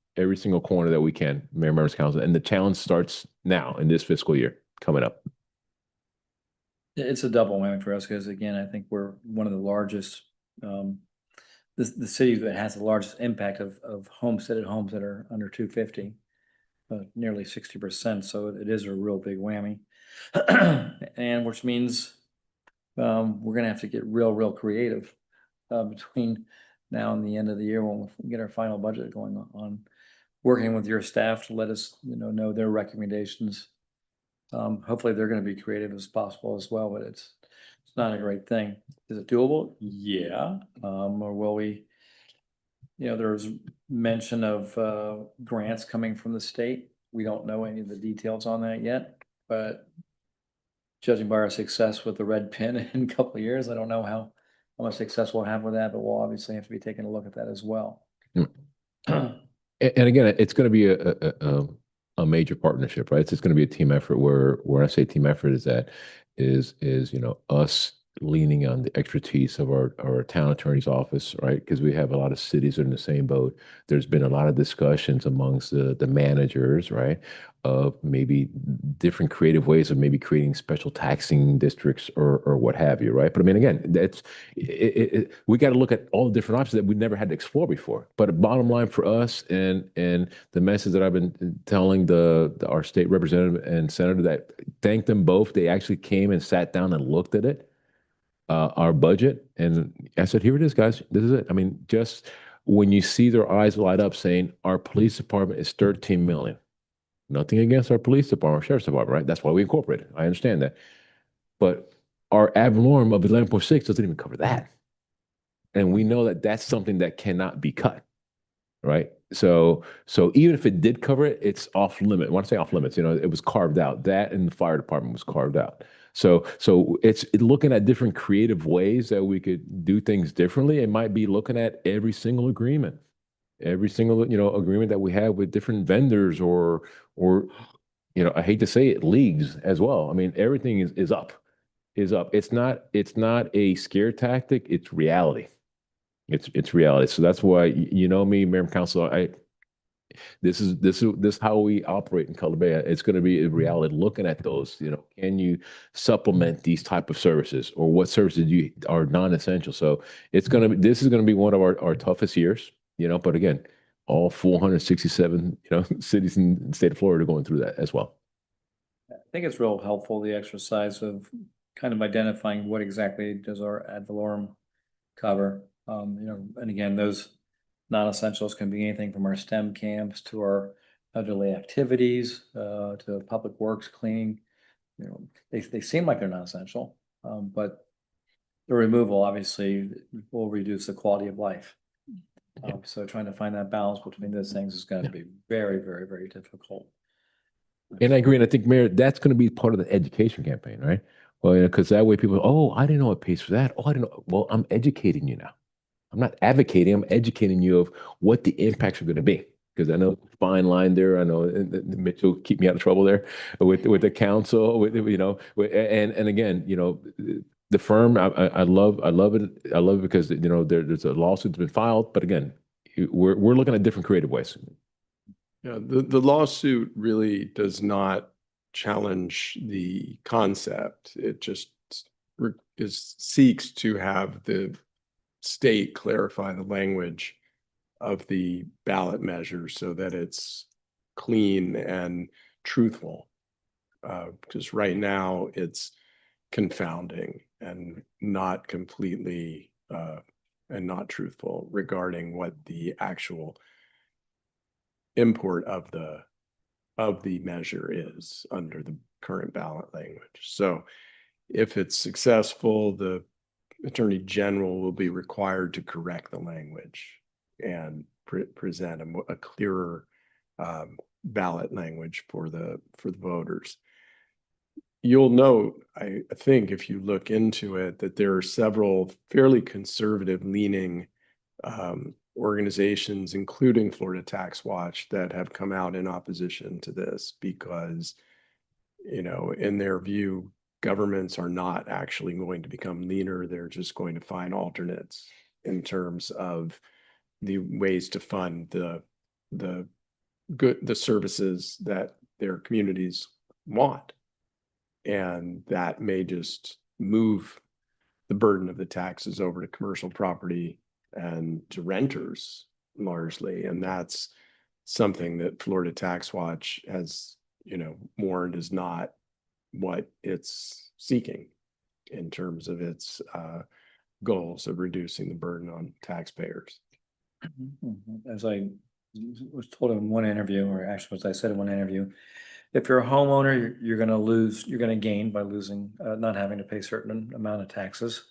corner that we can, Mayor, Members Council, and the challenge starts now in this fiscal year coming up. it's a double whammy for us because again, I think we're one of the largest, the city that has the largest impact of homesteaded homes that are under 250, nearly 60%. So it is a real big whammy, and which means we're gonna have to get real creative between now and the end of the year when we get our final budget going on working with your staff to let us know their recommendations. Hopefully they're going to be creative as possible as well, but it's not a great thing. Is it doable? Yeah. Or will we, there's mention of grants coming from the state. We don't know any of the details on that yet, but judging by our success with the red pin in a couple of years, I don't know how much success we'll have with that, but we'll obviously have to be taking a look at that as well. And again, it's going to be a major partnership, right? It's going to be a team effort. Where I say team effort is that is us leaning on the expertise of our town attorney's office, right? Because we have a lot of cities that are in the same boat. There's been a lot of discussions amongst the managers, right, of maybe different creative ways of maybe creating special taxing districts or what have you, right? But I mean, again, we got to look at all the different options that we never had to explore before. But the bottom line for us and the message that I've been telling our state representative and senator, that thank them both. They actually came and sat down and looked at it. Our budget. And I said, here it is, guys. This is it. I mean, just when you see their eyes light up saying our police department is 13 million. Nothing against our police department, our sheriff's department, right? That's why we incorporated. I understand that. But our ad valorem of 11.6 doesn't even cover that. And we know that that's something that cannot be cut, right? So even if it did cover it, it's off limit. When I say off limits, it was carved out. That and the fire department was carved out. So it's looking at different creative ways that we could do things differently. It might be looking at every single agreement that we have with different vendors or I hate to say it, leagues as well. I mean, everything is up. It's not a scare tactic. It's reality. It's reality. So that's why me, Mayor and Council, this is how we operate in Cutler Bay. It's going to be a reality. Looking at those, can you supplement these type of services, or what services are non-essential? So this is going to be one of our toughest years, but again, all 467, cities in the state of Florida are going through that as well. I think it's real helpful, the exercise of kind of identifying what exactly does our ad valorem cover. And again, those non-essentials can be anything from our STEM camps to our elderly activities, to public works cleaning. They seem like they're non-essential, but the removal obviously will reduce the quality of life. So trying to find that balance between those things is going to be very, very, very difficult. And I agree. And I think, Mayor, that's going to be part of the education campaign, right? Well, because that way people, oh, I didn't know it pays for that. Oh, I didn't know. Well, I'm educating you now. I'm not advocating. I'm educating you of what the impacts are going to be. Because I know fine line there. I know Mitchell keep me out of trouble there with the council. And again, the firm. I love it. I love it because there's a lawsuit that's been filed. But again, we're looking at different creative ways. Yeah, the lawsuit really does not challenge the concept. It just seeks to have the state clarify the language of the ballot measure so that it's clean and truthful. Because right now it's confounding and not completely and not truthful regarding what the actual import of the measure is under the current ballot language. So if it's successful, the Attorney General will be required to correct the language and present a clearer ballot language for the voters. You'll note, I think, if you look into it, that there are several fairly conservative leaning organizations, including Florida Tax Watch, that have come out in opposition to this because, in their view, governments are not actually going to become leaner. They're just going to find alternates in terms of the ways to fund the services that their communities want. And that may just move the burden of the taxes over to commercial property and to renters largely. And that's something that Florida Tax Watch has, warned is not what it's seeking in terms of its goals of reducing the burden on taxpayers. As I was told in one interview, or actually as I said in one interview, if you're a homeowner, you're going to lose, you're going to gain by losing, not having to pay a certain amount of taxes.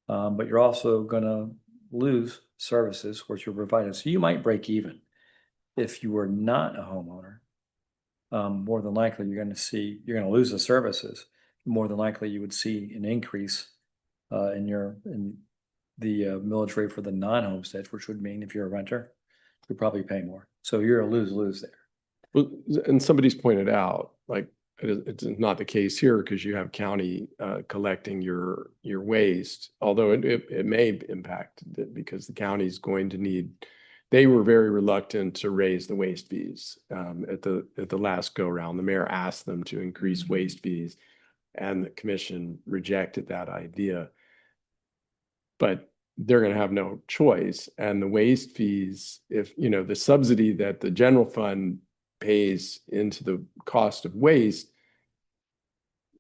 But you're also going to lose services which you're provided. So you might break even. If you were not a homeowner, more than likely you're going to lose the services. More than likely you would see an increase in the millage rate for the non-homesteads, which would mean if you're a renter, you'll probably pay more. So you're a lose-lose there. Well, and somebody's pointed out, like, it's not the case here because you have county collecting your waste, although it may impact it because the county's going to need. They were very reluctant to raise the waste fees at the last go round. The mayor asked them to increase waste fees, and the commission rejected that idea. But they're going to have no choice, and the waste fees, if the subsidy that the general fund pays into the cost of waste,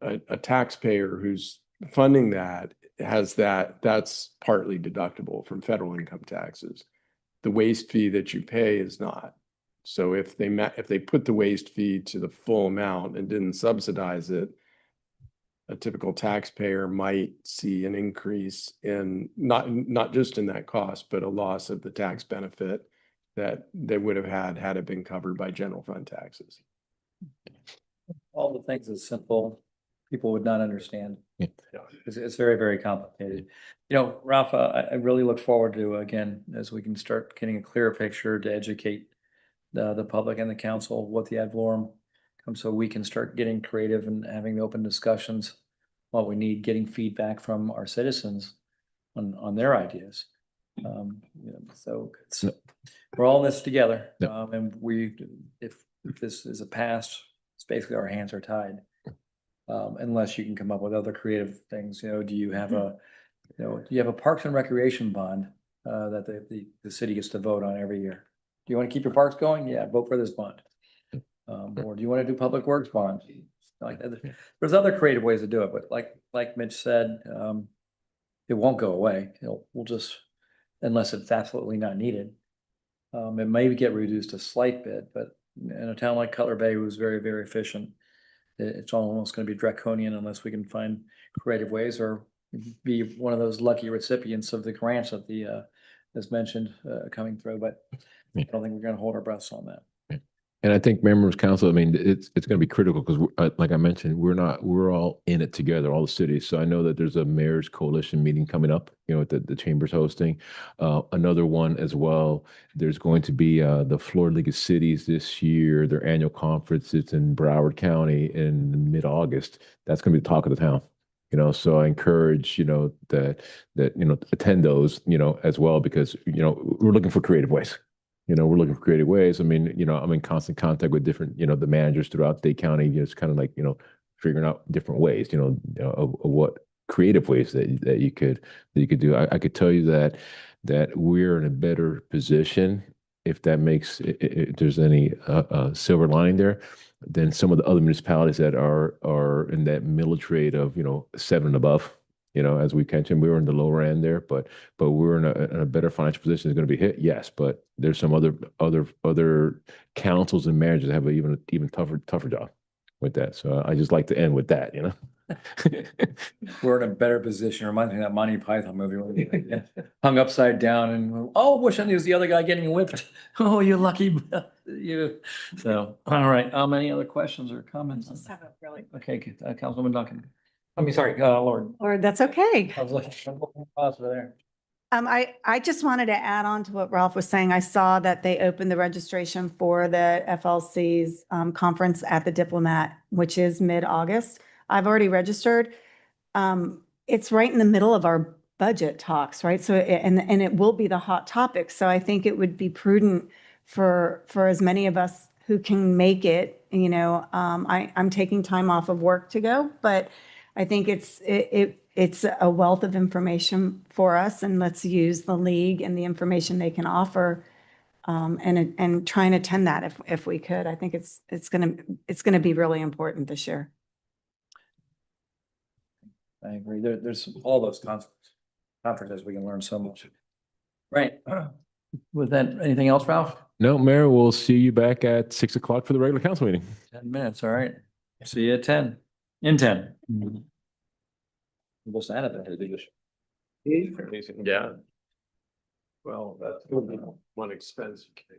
a taxpayer who's funding that that's partly deductible from federal income taxes. The waste fee that you pay is not. So if they put the waste fee to the full amount and didn't subsidize it, a typical taxpayer might see an increase in not just in that cost, but a loss of the tax benefit that they would have had it been covered by general fund taxes. All the things that's simple, people would not understand. Yeah. It's very, very complicated. Rafa, I really look forward to, again, as we can start getting a clearer picture to educate the public and the council what the ad valorem comes, so we can start getting creative and having the open discussions, what we need, getting feedback from our citizens on their ideas. So we're all in this together. Yep. And if this is a pass, it's basically our hands are tied. Unless you can come up with other creative things. Do you have a Parks and Recreation bond that the city gets to vote on every year? Do you want to keep your parks going? Yeah, vote for this bond. Or do you want to do public works bonds? There's other creative ways to do it, but like Mitch said, it won't go away. We'll just, unless it's absolutely not needed. It may get reduced a slight bit, but in a town like Cutler Bay, who's very, very efficient, it's almost going to be draconian unless we can find creative ways or be one of those lucky recipients of the grants that as mentioned, coming through. But I don't think we're going to hold our breaths on that. And I think members council, I mean, it's going to be critical because like I mentioned, we're all in it together, all the cities. So I know that there's a mayor's coalition meeting coming up, the chamber's hosting, another one as well. There's going to be the Florida League of Cities this year, their annual conference. It's in Broward County in mid-August. That's going to be the talk of the town. So I encourage, that attend those, as well, because, we're looking for creative ways. We're looking for creative ways. I mean, I'm in constant contact with different, the managers throughout Dade County. It's kind of like, figuring out different ways, of what creative ways that you could do. I could tell you that we're in a better position, if that makes, if there's any silver lining there, than some of the other municipalities that are in that millage rate of, 7 and above. You know, as we mentioned, we were in the lower end there, but we're in a better financial position. Is going to be hit, yes, but there's some other councils and managers that have an even tougher job with that. So I just like to end with that, you know. We're in a better position. Reminds me of that Monty Python movie where he hung upside down and, oh, wish I knew it was the other guy getting whipped. Oh, you lucky you. So, all right. Any other questions or comments? Just have a really- Okay, Councilwoman Duncan. I mean, sorry, Lord. Or that's okay. I was looking pause over there. I just wanted to add on to what Ralph was saying. I saw that they opened the registration for the FLC's conference at the Diplomat, which is mid-August. I've already registered. It's right in the middle of our budget talks, right? So, and it will be the hot topic. So I think it would be prudent for as many of us who can make it, you know, I'm taking time off of work to go, but I think it's a wealth of information for us, and let's use the league and the information they can offer, and try and attend that if we could. I think it's gonna be really important this year. I agree. There's all those conferences, we can learn so much. Right. With that, anything else, Ralph? No, Mayor, we'll see you back at 6 o'clock for the regular council meeting. 10 minutes, all right. See you at 10, in 10. We'll stand at that. Yeah. Well, that's one expense you can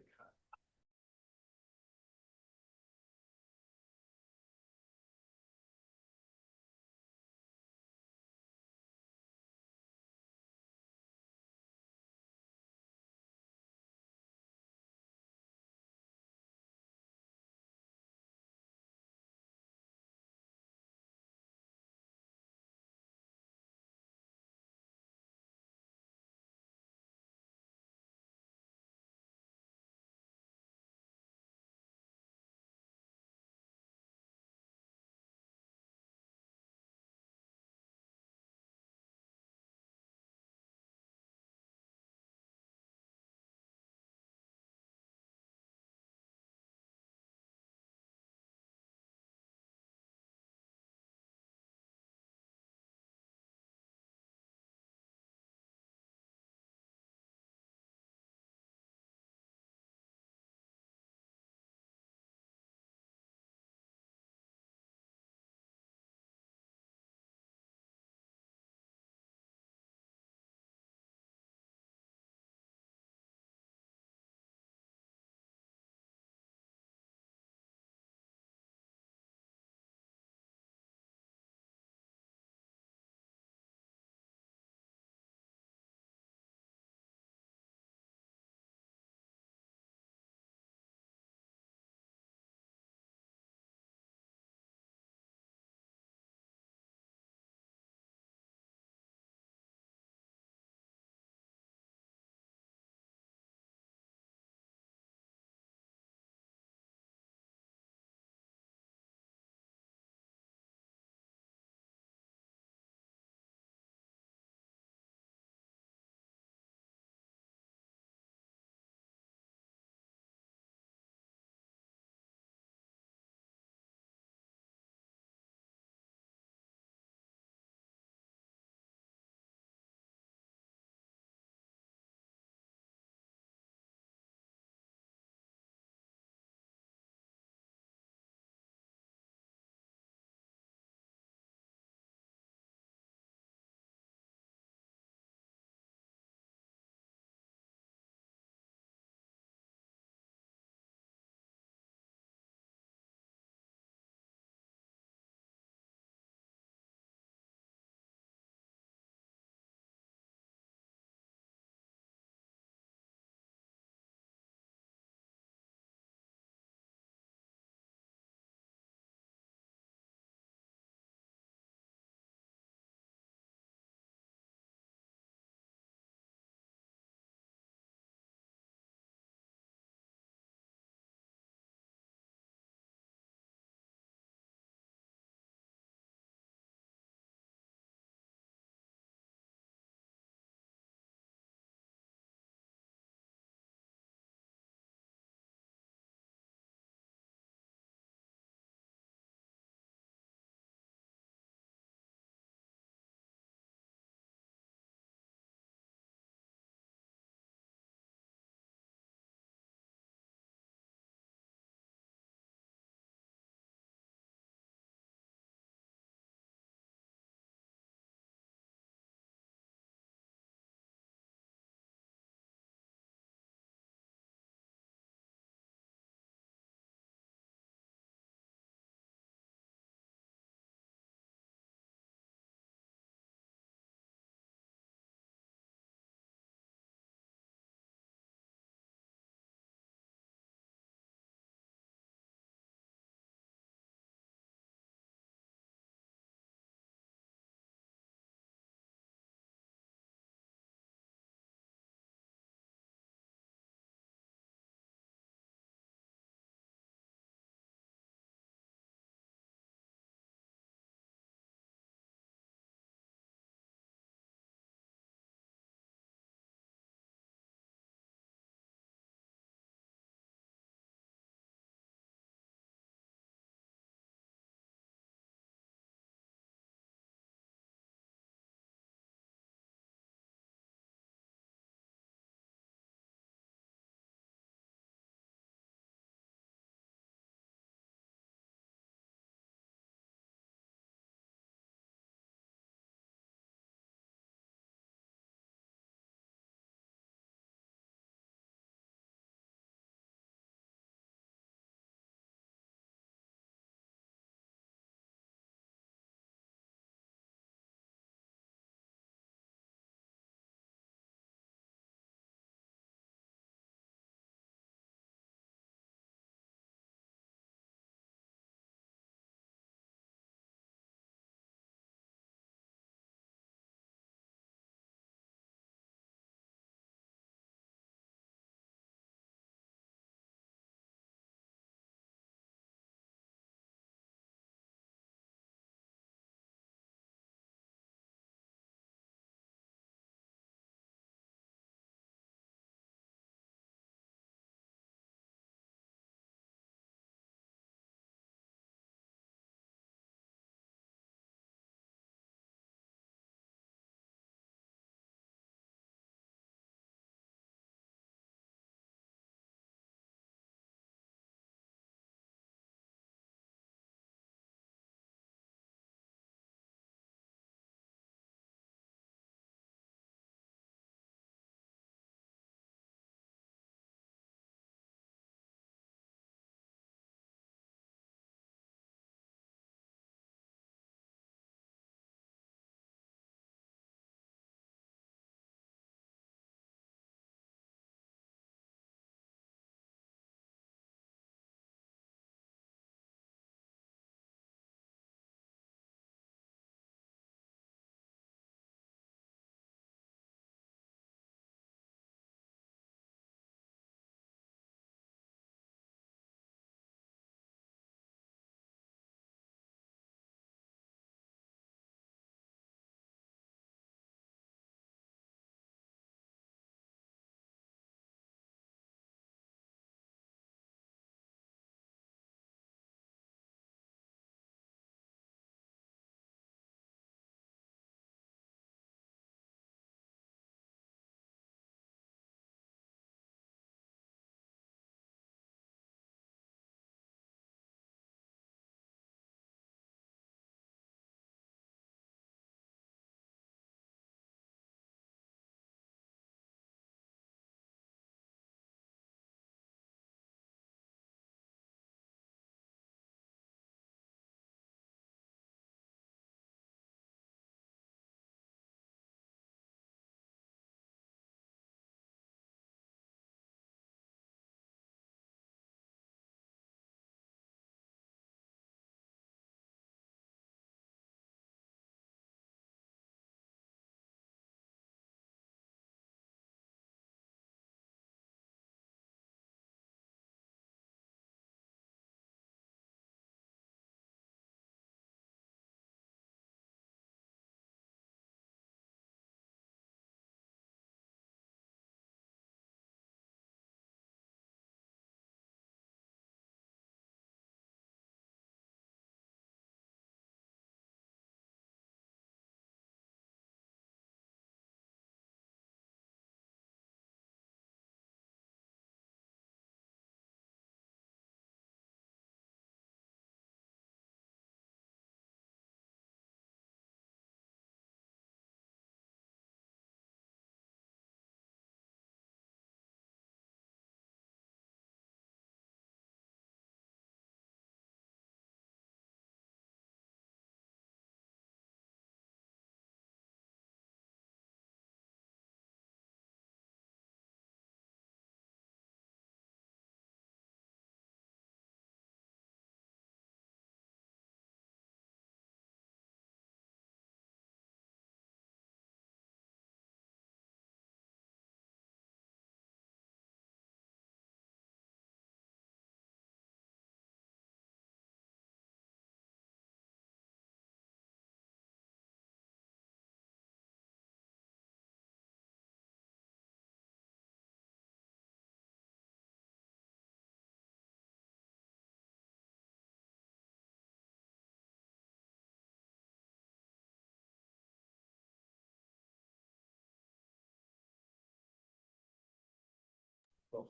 Good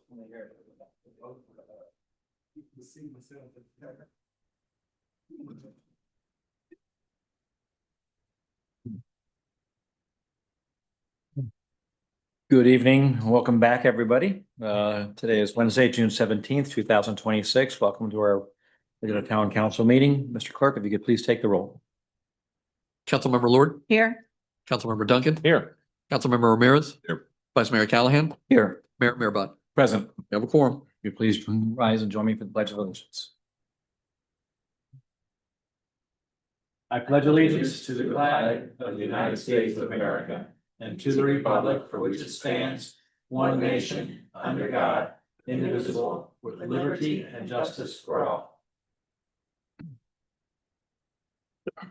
evening. Welcome back, everybody. Today is Wednesday, June 17th, 2026. Welcome to our regular town council meeting. Mr. Clerk, if you could please take the roll. Councilmember Lord, Here. Councilmember Duncan, Here. Councilmember Ramirez. Here. Vice Mayor Callahan, Here. Mayor Butt. Present. We have a quorum. Will you please rise and join me for the pledge of allegiance. I pledge allegiance to the flag of the United States of America and to the republic for which it stands, one nation, under God, indivisible, with liberty and justice for all. I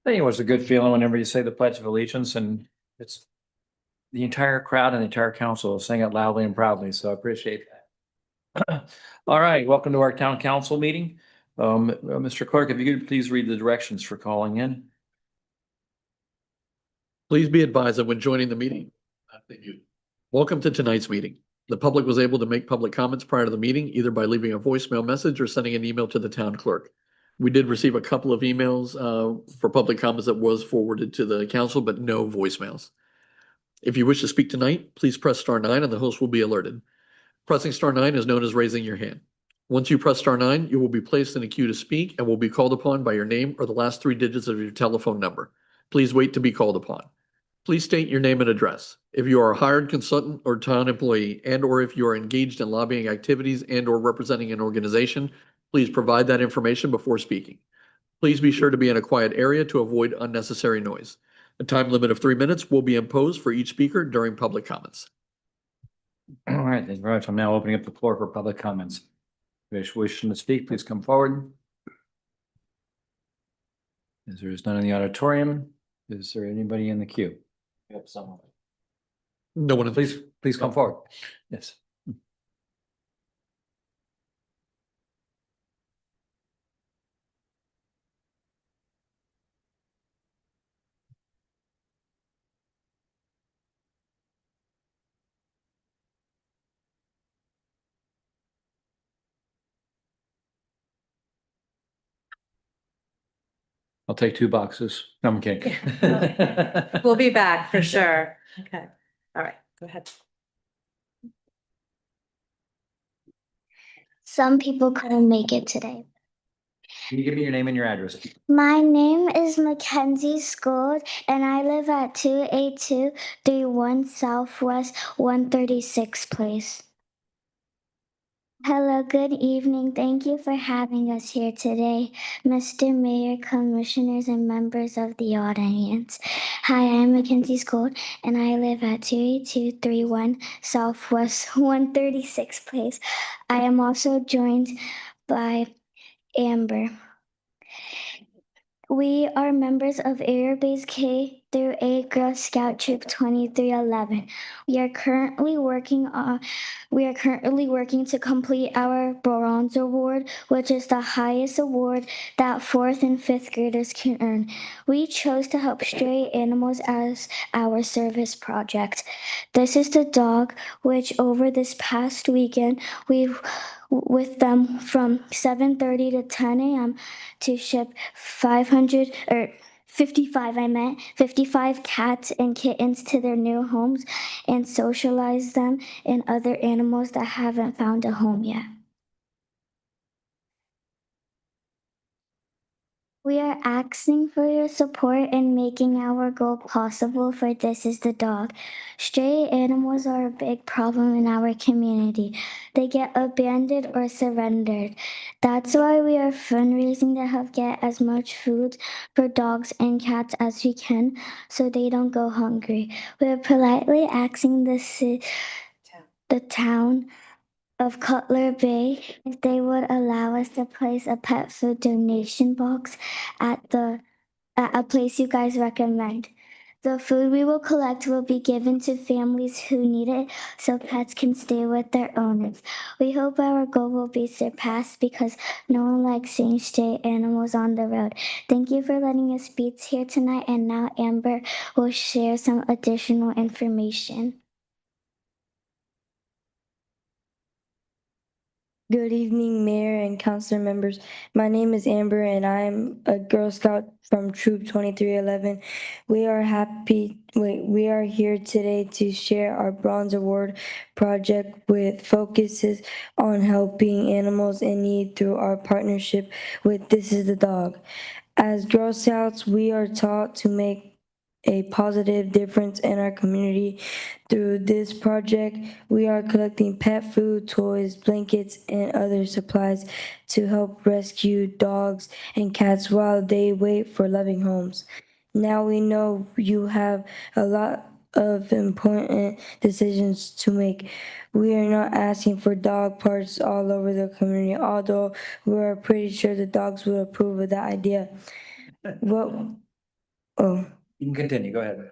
think it was a good feeling whenever you say the pledge of allegiance, and it's the entire crowd and the entire council saying it loudly and proudly, so I appreciate that. All right, welcome to our town council meeting. Mr. Clerk, if you could please read the directions for calling in. Please be advised that when joining the meeting, welcome to tonight's meeting. The public was able to make public comments prior to the meeting, either by leaving a voicemail message or sending an email to the town clerk. We did receive a couple of emails for public comments that was forwarded to the council, but no voicemails. If you wish to speak tonight, please press *9 and the host will be alerted. Pressing *9 is known as raising your hand. Once you press *9, you will be placed in a queue to speak and will be called upon by your name or the last 3 digits of your telephone number. Please wait to be called upon. Please state your name and address. If you are a hired consultant or town employee and/or if you are engaged in lobbying activities and/or representing an organization, please provide that information before speaking. Please be sure to be in a quiet area to avoid unnecessary noise. A time limit of 3 minutes will be imposed for each speaker during public comments. All right, thank you very much. I'm now opening up the floor for public comments. If you wish to speak, please come forward. As there is none in the auditorium, is there anybody in the queue? We have someone. No one, Please come forward. Yes. I'll take 2 boxes. No, I'm kidding. We'll be back for sure. Okay. All right, go ahead. Some people couldn't make it today. Can you give me your name and your address? My name is Mackenzie Scold, and I live at 28231 Southwest 136 Place. Hello, good evening. Thank you for having us here today, Mr. Mayor, commissioners, and members of the audience. Hi, I'm Mackenzie Scold, and I live at 28231 Southwest 136 Place. I am also joined by Amber. We are members of Air Base K through 8 Girl Scout Troop 2311. We are currently working to complete our Bronze Award, which is the highest award that 4th and 5th graders can earn. We chose to help stray animals as our service project. This is the dog, which over this past weekend, we've with them from 7:30 to 10 a.m. to ship 55 cats and kittens to their new homes and socialize them and other animals that haven't found a home yet. We are asking for your support in making our goal possible for This Is the Dog. Stray animals are a big problem in our community. They get abandoned or surrendered. That's why we are fundraising to help get as much food for dogs and cats as we can so they don't go hungry. We are politely asking the town of Cutler Bay if they would allow us to place a pet food donation box at a place you guys recommend. The food we will collect will be given to families who need it so pets can stay with their owners. We hope our goal will be surpassed because no one likes seeing stray animals on the road. Thank you for letting us speak here tonight, and now Amber will share some additional information. Good evening, Mayor and Council members. My name is Amber, and I'm a Girl Scout from Troop 2311. We are here today to share our Bronze Award project with focuses on helping animals in need through our partnership with This Is the Dog. As Girl Scouts, we are taught to make a positive difference in our community. Through this project, we are collecting pet food, toys, blankets, and other supplies to help rescue dogs and cats while they wait for loving homes. Now we know you have a lot of important decisions to make. We are not asking for dog parks all over the community, although we are pretty sure the dogs will approve of that idea. You can continue, go ahead.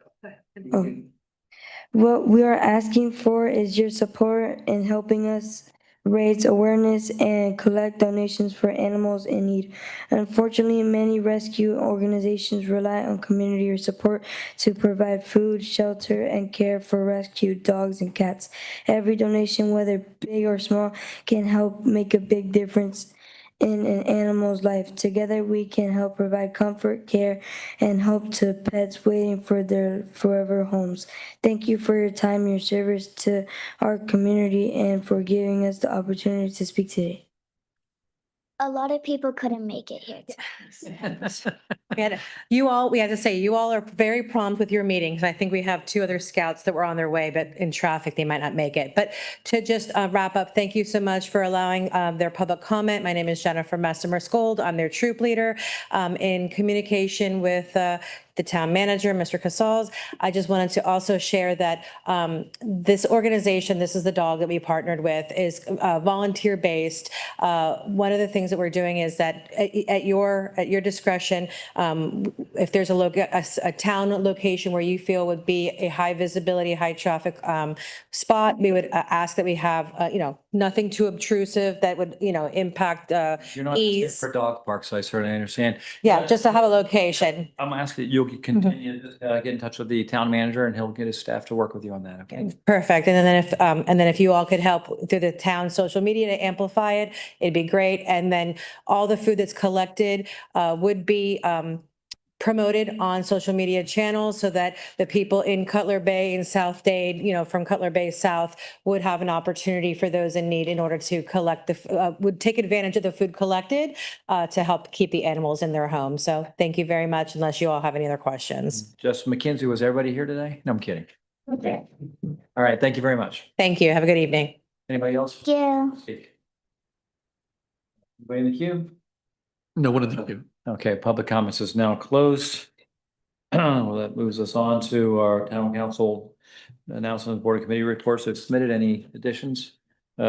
What we are asking for is your support in helping us raise awareness and collect donations for animals in need. Unfortunately, many rescue organizations rely on community support to provide food, shelter, and care for rescued dogs and cats. Every donation, whether big or small, can help make a big difference in an animal's life. Together, we can help provide comfort, care, and hope to pets waiting for their forever homes. Thank you for your time, your service to our community, and for giving us the opportunity to speak today. A lot of people couldn't make it here today. We had to say, you all are very prompt with your meetings. I think we have 2 other scouts that were on their way, but in traffic, they might not make it. But to just wrap up, thank you so much for allowing their public comment. My name is Jennifer Messimer-Skold. I'm their troop leader in communication with the town manager, Mr. Casals. I just wanted to also share that this organization, This Is the Dog, that we partnered with is volunteer-based. One of the things that we're doing is that at your discretion, if there's a town location where you feel would be a high visibility, high traffic spot, we would ask that we have, nothing too obtrusive that would, impact You're not ease. for dog parks, I certainly understand. Yeah, just to have a location. I'm asking that you'll continue to get in touch with the town manager and he'll get his staff to work with you on that, okay? Perfect. And then if you all could help through the town social media to amplify it, it'd be great. And then all the food that's collected would be promoted on social media channels so that the people in Cutler Bay and South Dade, from Cutler Bay South would have an opportunity for those in need in order to collect would take advantage of the food collected to help keep the animals in their home. So thank you very much, unless you all have any other questions. Justin McKenzie, was everybody here today? No, I'm kidding. Okay. All right, thank you very much. Thank you. Have a good evening. Anybody else? Yeah. Speak. Anybody in the queue? No one in the queue. Okay, public comments is now closed. Well, that moves us on to our town council announcements, board and committee reports. Have submitted any additions?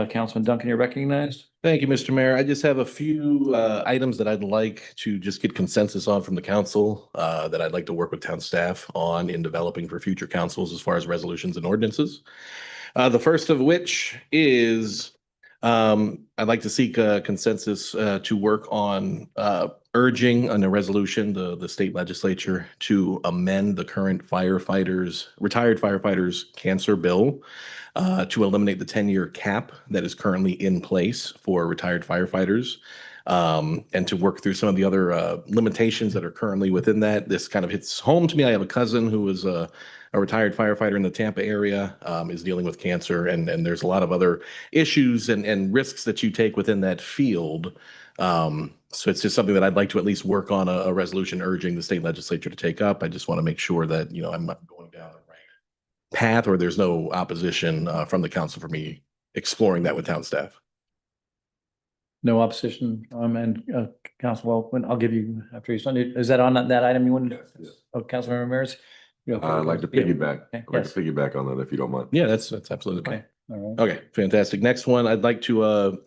Councilman Duncan, you're recognized. Thank you, Mr. Mayor. I just have a few items that I'd like to just get consensus on from the council that I'd like to work with town staff on in developing for future councils as far as resolutions and ordinances. The first of which is I'd like to seek a consensus to work on urging on a resolution, the state legislature to amend the current retired firefighters cancer bill to eliminate the 10-year cap that is currently in place for retired firefighters, and to work through some of the other limitations that are currently within that. This kind of hits home to me. I have a cousin who is a retired firefighter in the Tampa area, is dealing with cancer, and there's a lot of other issues and risks that you take within that field. So it's just something that I'd like to at least work on a resolution urging the state legislature to take up. I just want to make sure that, I'm not going down the right path, or there's no opposition from the council for me exploring that with town staff. No opposition, and Council, well, I'll give you after he's done. Is that on that item you wanted? Yes. Oh, Councilmember Ramirez? I'd like to piggyback. Okay, I'd like yes. to piggyback on that if you don't mind. Yeah, that's absolutely fine. Okay, all right. Okay, fantastic. Next one, I'd like to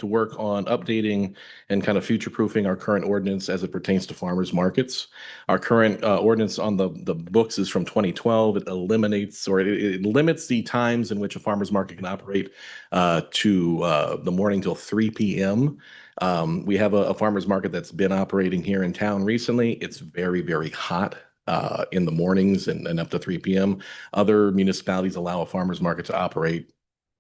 work on updating and kind of future-proofing our current ordinance as it pertains to farmers markets. Our current ordinance on the books is from 2012. It eliminates, or it limits the times in which a farmer's market can operate to the morning till 3 p.m. We have a farmer's market that's been operating here in town recently. It's very, very hot in the mornings and up to 3 p.m. Other municipalities allow a farmer's market to operate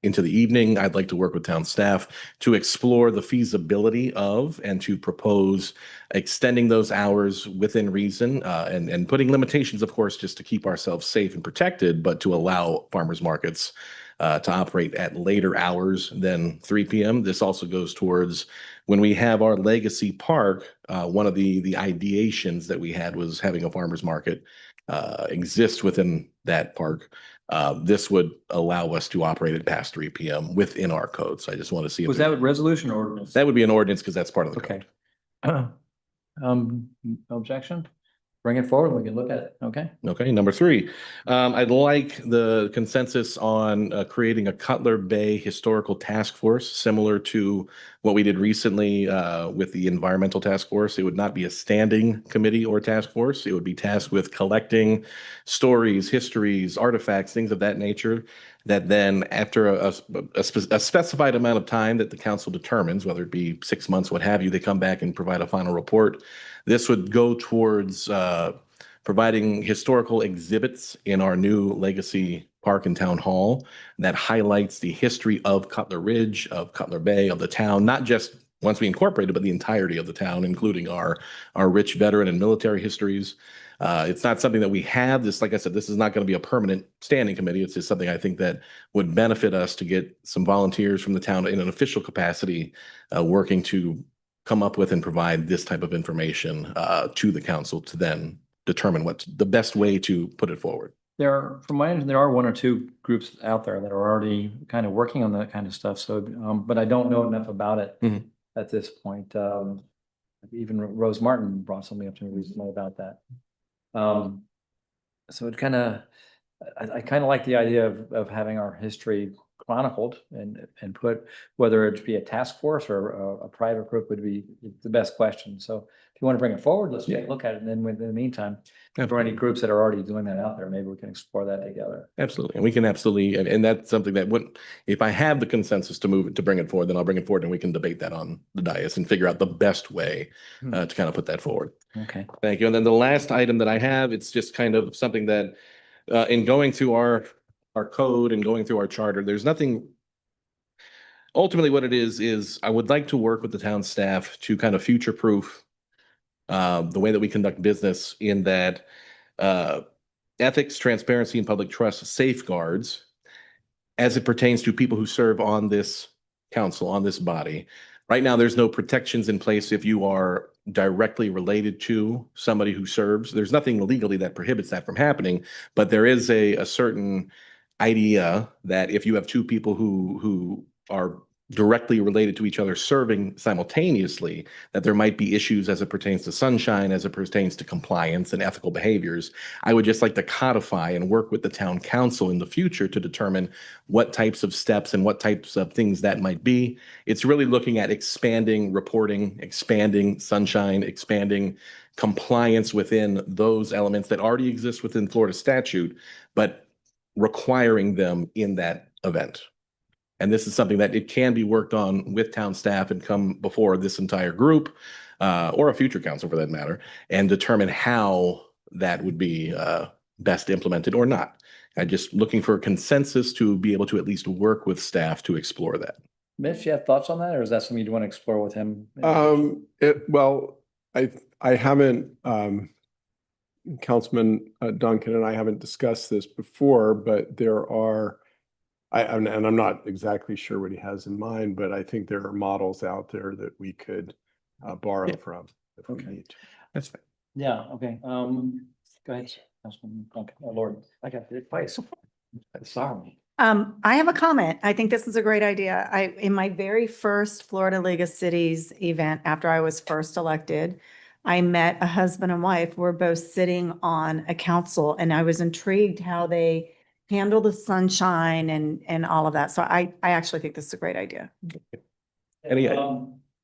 into the evening. I'd like to work with town staff to explore the feasibility of and to propose extending those hours within reason, and putting limitations, of course, just to keep ourselves safe and protected, but to allow farmers markets to operate at later hours than 3 p.m. This also goes towards when we have our legacy park. One of the ideations that we had was having a farmers market exist within that park. This would allow us to operate it past 3 p.m. within our code. So I just want to see. if Was there's- that a resolution or ordinance? That would be an ordinance because that's part of the Okay. code. No objection? Bring it forward, we can look at it, okay? Okay, number 3, I'd like the consensus on creating a Cutler Bay Historical Task Force, similar to what we did recently with the Environmental Task Force. It would not be a standing committee or task force. It would be tasked with collecting stories, histories, artifacts, things of that nature, that then after a specified amount of time that the council determines, whether it be 6 months, what have you, they come back and provide a final report. This would go towards providing historical exhibits in our new Legacy Park and Town Hall that highlights the history of Cutler Ridge, of Cutler Bay, of the town, not just once we incorporated, but the entirety of the town, including our rich veteran and military histories. It's not something that we have. This, like I said, this is not going to be a permanent standing committee. It's just something I think that would benefit us to get some volunteers from the town in an official capacity, working to come up with and provide this type of information to the council to then determine what's the best way to put it forward. There are, from my understanding, there are 1 or 2 groups out there that are already kind of working on that kind of stuff. So, but I don't know enough about it Mhm. at this point. Even Rose Martin brought something up to me recently about that. So it kind of, I kind of like the idea of having our history chronicled and put, whether it be a task force or a private group would be the best question. So if you want to bring it forward, let's take a look at it. And then in the meantime, if there are any groups that are already doing that out there, maybe we can explore that together. Absolutely. And we can absolutely, and that's something that wouldn't, if I have the consensus to move it, to bring it forward, then I'll bring it forward and we can debate that on the dais and figure out the best way to kind of put that forward. Okay. Thank you. And then the last item that I have, it's just kind of something that in going through our code and going through our charter, there's nothing. Ultimately, what it is I would like to work with the town staff to kind of future-proof the way that we conduct business, in that ethics, transparency, and public trust safeguards as it pertains to people who serve on this council, on this body. Right now, there's no protections in place if you are directly related to somebody who serves. There's nothing legally that prohibits that from happening, but there is a certain idea that if you have 2 people who are directly related to each other serving simultaneously, that there might be issues as it pertains to sunshine, as it pertains to compliance and ethical behaviors. I would just like to codify and work with the town council in the future to determine what types of steps and what types of things that might be. It's really looking at expanding reporting, expanding sunshine, expanding compliance within those elements that already exist within Florida statute, but requiring them in that event. And this is something that it can be worked on with town staff and come before this entire group, or a future council for that matter, and determine how that would be best implemented or not. I'm just looking for a consensus to be able to at least work with staff to explore that. Mitch, you have thoughts on that, or is that something you'd want to explore with him? Well, I haven't, Councilman Duncan and I haven't discussed this before, but there are, and I'm not exactly sure what he has in mind, but I think there are models out there that we could borrow from if we need to. That's fine. Yeah, okay. Go ahead, Councilman Duncan. Oh, Lord, I got the advice. Sorry. I have a comment. I think this is a great idea. In my very first Florida League of Cities event, after I was first elected, I met a husband and wife who were both sitting on a council, and I was intrigued how they handle the sunshine and all of that. So I actually think this is a great idea. Any-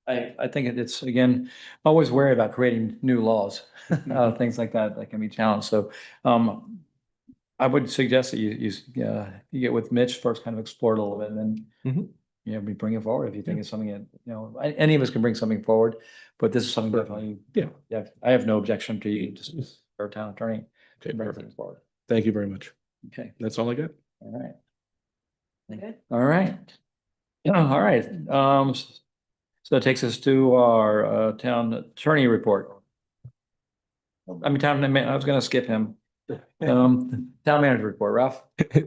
I think it's, again, always wary about creating new laws, things like that can be challenged. So, I would suggest that you get with Mitch first, kind of explore it a little bit, and then, we bring it forward if you think it's something that, any of us can bring something forward, but this is something definitely, I have no objection to you, just our town attorney. Okay, bring perfect. things forward. Thank you very much. Okay, That's all I got. all right. All right. All right. So that takes us to our town attorney report. I mean, I was gonna skip him. Town manager report, Ralph.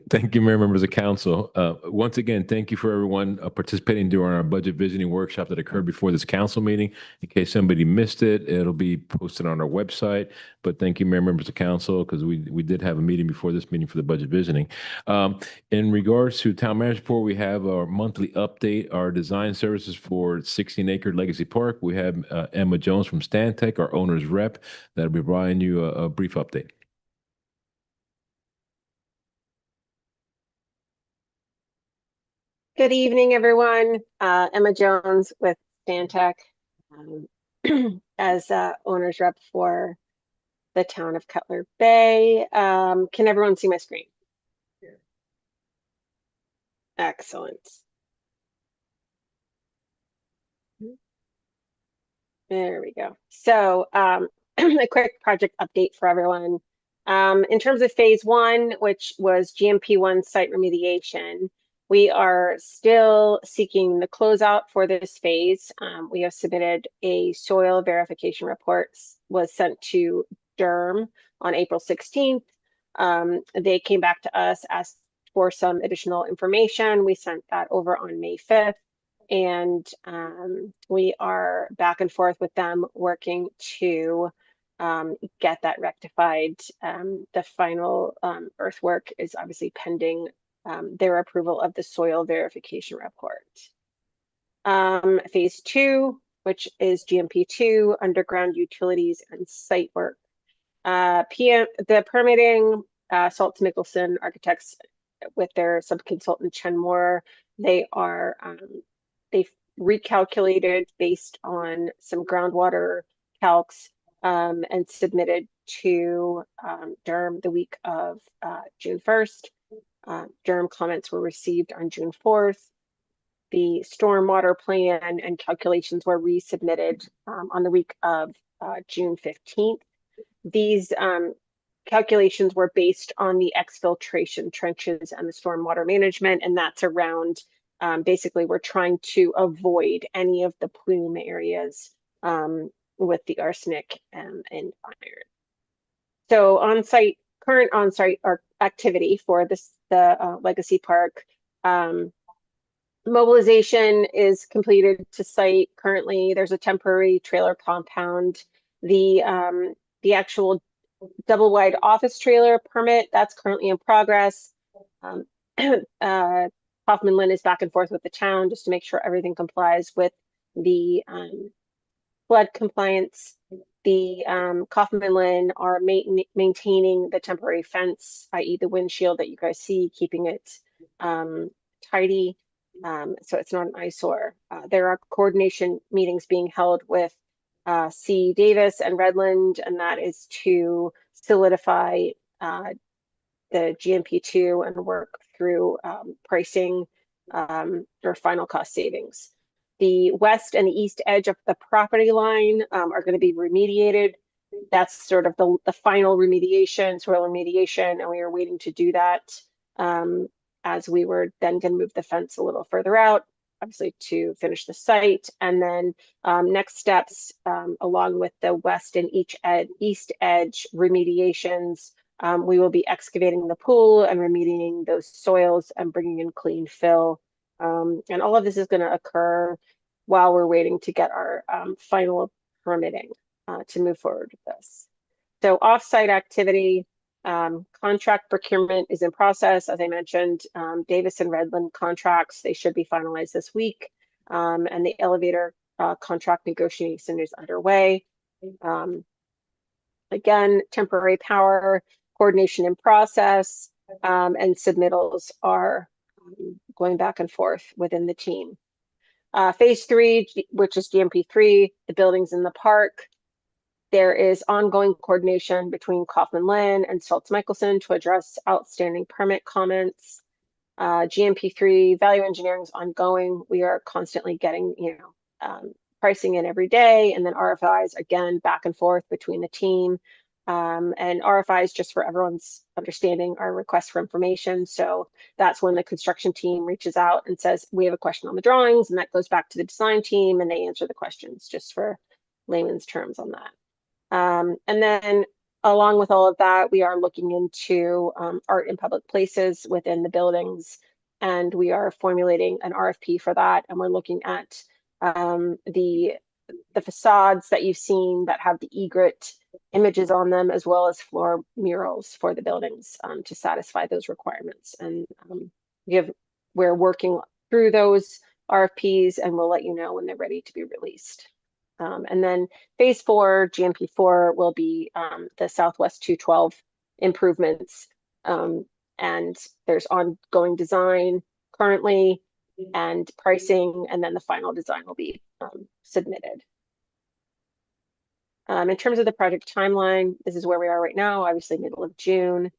Thank you, Mayor, members of council. Once again, thank you for everyone participating during our budget visioning workshop that occurred before this council meeting. In case somebody missed it, it'll be posted on our website. But thank you, Mayor, members of council, because we did have a meeting before this meeting for the budget visioning. In regards to town manager report, we have our monthly update, our design services for 16-acre Legacy Park. We have Emma Jones from Stantec, our owner's rep, that'll be providing you a brief update. Good evening, everyone. Emma Jones with Stantec as owner's rep for the town of Cutler Bay. Can everyone see my screen? Excellent. There we go. So a quick project update for everyone. In terms of phase 1, which was GMP1 site remediation, we are still seeking the closeout for this phase. We have submitted a soil verification report, was sent to DERM on April 16th. They came back to us, asked for some additional information. We sent that over on May 5th. And we are back and forth with them working to get that rectified. The final earthwork is obviously pending their approval of the soil verification report. Phase 2, which is GMP2, underground utilities and site work. The permitting, Salt Mickelson Architects with their subconsultant Chen Moore, they've recalculated based on some groundwater calcs and submitted to DERM the week of June 1st. DERM comments were received on June 4th. The stormwater plan and calculations were resubmitted on the week of June 15th. These calculations were based on the exfiltration trenches and the stormwater management, and that's around, basically we're trying to avoid any of the plume areas with the arsenic and iron. So current on-site activity for the Legacy Park. Mobilization is completed to site. Currently, there's a temporary trailer compound. The actual double wide office trailer permit, that's currently in progress. Kaufman Lynn is back and forth with the town just to make sure everything complies with the flood compliance. The Kaufman Lynn are maintaining the temporary fence, i.e. the windshield that you guys see, keeping it tidy so it's not an eyesore. There are coordination meetings being held with C. Davis and Redland, and that is to solidify the GMP2 and work through pricing or final cost savings. The west and the east edge of the property line are going to be remediated. That's sort of the final remediation, soil remediation, and we are waiting to do that as we were then going to move the fence a little further out, obviously to finish the site. And then next steps along with the west and east edge remediations, we will be excavating the pool and remediating those soils and bringing in clean fill. And all of this is going to occur while we're waiting to get our final permitting to move forward with this. So off-site activity, contract procurement is in process. As I mentioned, Davis and Redland contracts, they should be finalized this week. And the elevator contract negotiation is underway. Again, temporary power coordination in process, and submittals are going back and forth within the team. Phase 3, which is GMP3, the buildings in the park. There is ongoing coordination between Kaufman Lynn and Stoltz Michelson to address outstanding permit comments. GMP3 value engineering is ongoing. We are constantly getting, pricing in every day, and then RFIs again back and forth between the team. And RFIs, just for everyone's understanding, are requests for information. So that's when the construction team reaches out and says, we have a question on the drawings, and that goes back to the design team and they answer the questions, just for layman's terms on that. And then along with all of that, we are looking into art in public places within the buildings, and we are formulating an RFP for that. And we're looking at the facades that you've seen that have the egret images on them, as well as floor murals for the buildings to satisfy those requirements. And we're working through those RFPs, and we'll let you know when they're ready to be released. And then phase 4, GMP 4, will be the Southwest 212 improvements. And there's ongoing design currently and pricing, and then the final design will be submitted. In terms of the project timeline, this is where we are right now, obviously middle of June.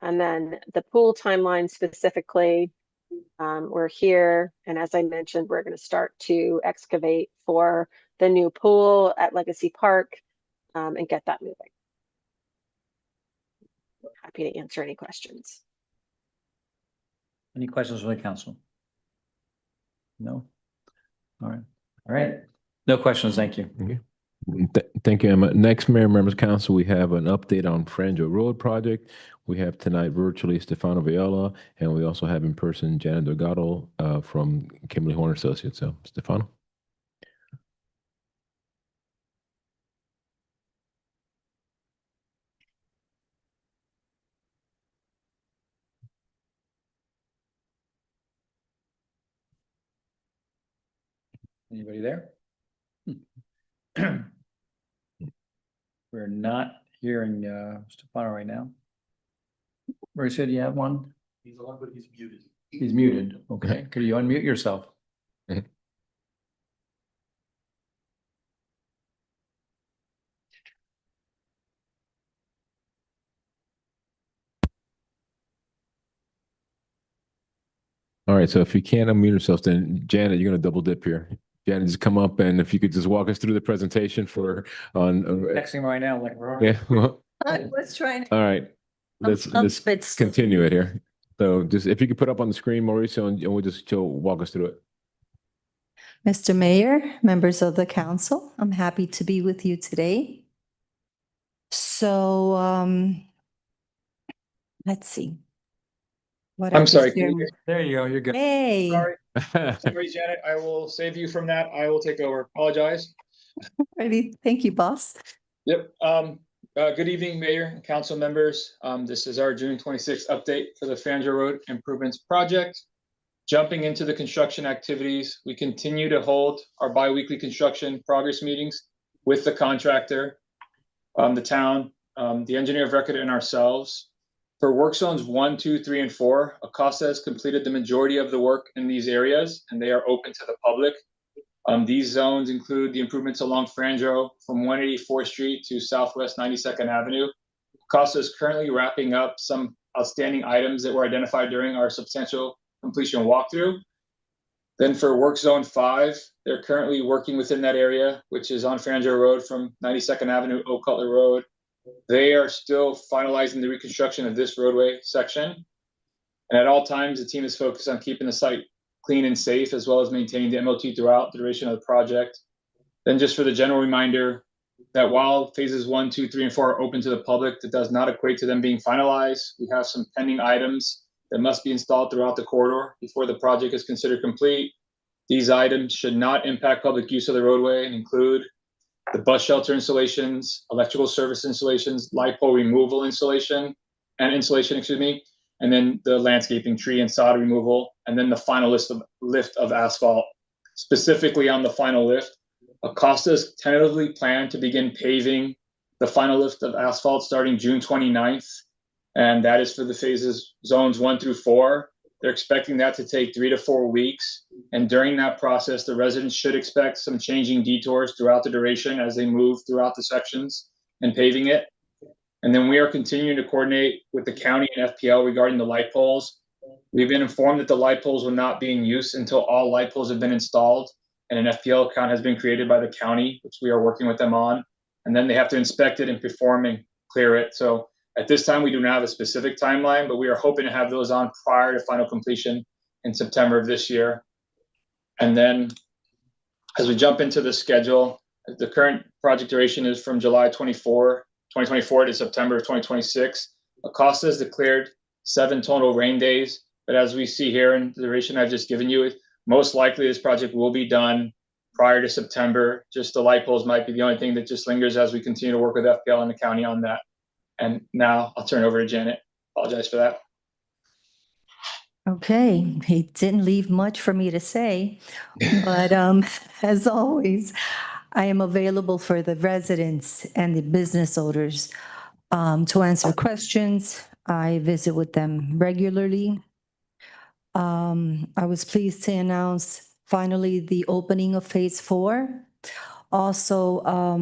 And then the pool timeline specifically, we're here, and as I mentioned, we're going to start to excavate for the new pool at Legacy Park and get that moving. Happy to answer any questions. Any questions from the council? No? All right. All right. No questions. Thank you. Okay. Thank you, Emma. Next, Mayor, members of council, we have an update on Franjo Road project. We have tonight virtually Stefano Viola, and we also have in person Janet Delgado from Kimley-Horn Associates. So, Stefano. Anybody there? We're not hearing Stefano right now. Mauricio, do you have one? He's on, but he's muted. He's muted. Okay. Could you unmute yourself? All right. So if you can't unmute yourself, then Janet, you're going to double dip here. Janet, just come up, and if you could just walk us through the presentation for on. Texting right now, like we're Yeah. Well, Let's try. all right. Let's continue it here. So just if you could put up on the screen, Mauricio, and we'll just walk us through it. Mr. Mayor, members of the council, I'm happy to be with you today. So, let's see. What I'm are sorry. we There you go. You're good. Hey, Sorry, Janet. I will save you from that. I will take over. Apologize. ready? Thank you, boss. Yep. Good evening, Mayor and council members. This is our June 26th update for the Franjo Road Improvements Project. Jumping into the construction activities, we continue to hold our bi-weekly construction progress meetings with the contractor, the town, the engineer of record, and ourselves. For work zones 1, 2, 3, and 4, Acosta has completed the majority of the work in these areas, and they are open to the public. These zones include the improvements along Franjo from 184th Street to Southwest 92nd Avenue. Acosta is currently wrapping up some outstanding items that were identified during our substantial completion walkthrough. Then for work zone 5, they're currently working within that area, which is on Franjo Road from 92nd Avenue, Cutler Road. They are still finalizing the reconstruction of this roadway section. And at all times, the team is focused on keeping the site clean and safe, as well as maintaining the MOT throughout the duration of the project. Then just for the general reminder that while phases 1, 2, 3, and 4 are open to the public, that does not equate to them being finalized. We have some pending items that must be installed throughout the corridor before the project is considered complete. These items should not impact public use of the roadway and include the bus shelter installations, electrical service installations, light pole removal installation, and then the landscaping, tree and sod removal, and then the final lift of asphalt. Specifically on the final lift, Acosta's tentatively planned to begin paving the final lift of asphalt starting June 29th, and that is for the phases zones 1 through 4. They're expecting that to take 3 to 4 weeks. And during that process, the residents should expect some changing detours throughout the duration as they move throughout the sections and paving it. And then we are continuing to coordinate with the county and FPL regarding the light poles. We've been informed that the light poles will not be in use until all light poles have been installed and an FPL account has been created by the county, which we are working with them on. and then they have to inspect it and perform and clear it. So at this time, we do not have a specific timeline, but we are hoping to have those on prior to final completion in September of this year. And then as we jump into the schedule, the current project duration is from July 2024 to September of 2026. Acosta has declared 7 total rain days, but as we see here in the duration I've just given you, most likely this project will be done prior to September. Just the light poles might be the only thing that just lingers as we continue to work with FPL and the county on that. And now I'll turn it over to Janet. Apologize for that. Okay, he didn't leave much for me to say, but as always, I am available for the residents and the business owners to answer questions. I visit with them regularly. I was pleased to announce finally the opening of Phase 4. Also,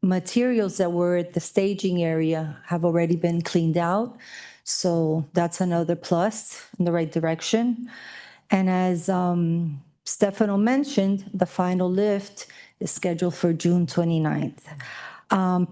materials that were at the staging area have already been cleaned out. So that's another plus in the right direction. And as Stefano mentioned, the final lift is scheduled for June 29th.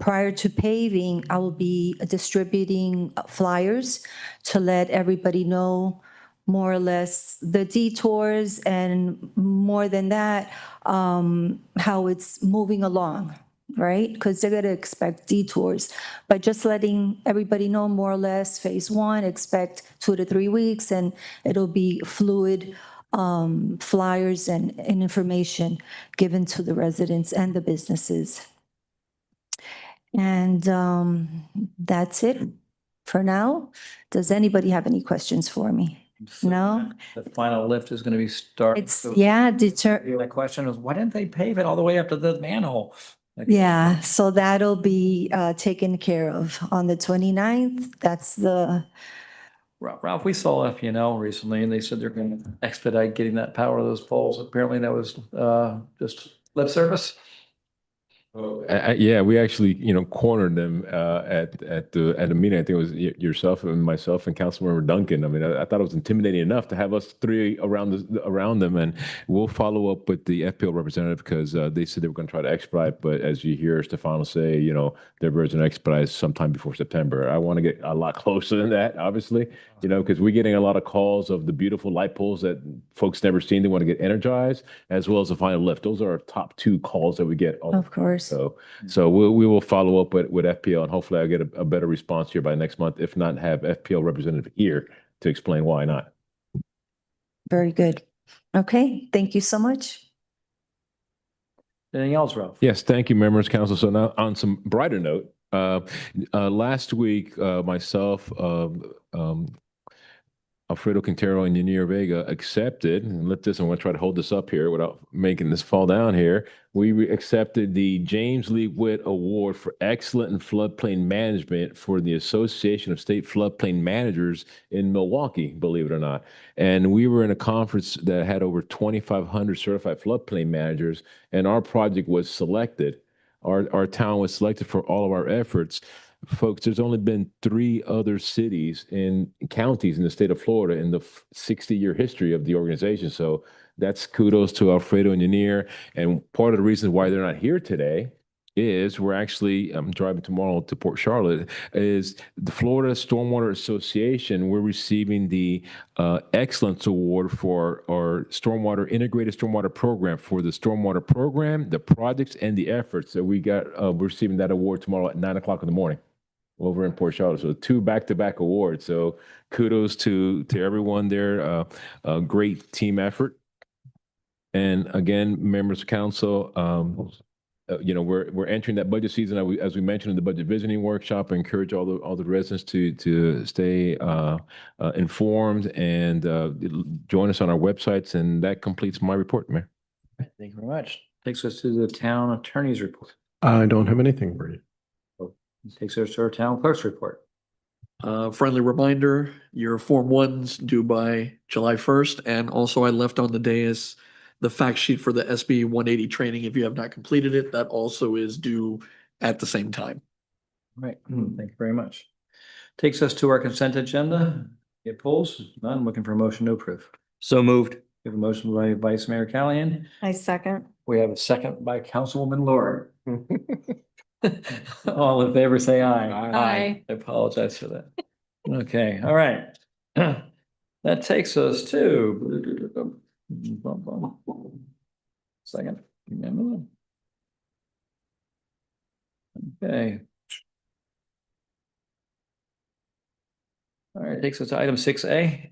Prior to paving, I will be distributing flyers to let everybody know more or less the detours and more than that, how it's moving along, right? Because they're going to expect detours, but just letting everybody know more or less Phase 1, expect 2 to 3 weeks, and it'll be fluid flyers and information given to the residents and the businesses. And that's it for now. Does anybody have any questions for me? No? The final lift is going to be started. It's, yeah, My question is, why didn't they pave it all the way up to the manhole? yeah, so that'll be taken care of on the 29th. That's the, Ralph, we saw FPL recently and they said they're going to expedite getting that power to those poles. Apparently that was just lip service. Yeah, we actually, cornered them at a meeting. I think it was yourself and myself and Councilmember Duncan. I mean, I thought it was intimidating enough to have us 3 around them, and we'll follow up with the FPL representative because they said they were going to try to expedite. But as you hear Stefano say, their version of expedite is sometime before September. I want to get a lot closer than that, obviously, because we're getting a lot of calls of the beautiful light poles that folks never seen. They want to get energized, as well as the final lift. Those are our top 2 calls that we get. of course. So we will follow up with FPL, and hopefully I'll get a better response here by next month. If not, have FPL representative here to explain why not. Very good. Okay, thank you so much. Anything else, Ralph? Yes, thank you, members of council. So now on some brighter note, last week, myself, Alfredo Quintero and Yanir Vega accepted, and I'm going to try to hold this up here without making this fall down here. We accepted the James Lee Witt Award for Excellent in Floodplain Management for the Association of State Floodplain Managers in Milwaukee, believe it or not. And we were in a conference that had over 2,500 certified floodplain managers, and our project was selected. Our town was selected for all of our efforts. Folks, there's only been 3 other cities and counties in the state of Florida in the 60-year history of the organization. So that's kudos to Alfredo and Yanir. And part of the reason why they're not here today is I'm driving tomorrow to Port Charlotte, is the Florida Stormwater Association. We're receiving the Excellence Award for our integrated stormwater program, for the stormwater program, the projects, and the efforts. So we're receiving that award tomorrow at 9:00 in the morning over in Port Charlotte. So 2 back-to-back awards. So kudos to everyone there. A great team effort. And again, members of council, we're entering that budget season. As we mentioned in the budget visioning workshop, I encourage all the residents to stay informed and join us on our websites. And that completes my report, Mayor. Thank you very much. Takes us to the town attorney's report. I don't have anything for you. Takes us to our town clerk's report. Friendly reminder, your Form 1's due by July 1st. And also I left on the dais the fact sheet for the SB 180 training. If you have not completed it, that also is due at the same time. All right. Thank you very much. Takes us to our consent agenda. Get polls? None. Looking for a motion to approve. So moved. We have a motion by Vice Mayor Callahan. I second. We have a second by Councilwoman Laura. All in favor, say aye. Aye. I apologize for that. Okay, all right. That takes us to. Second. Okay. All right, takes us to item 6A.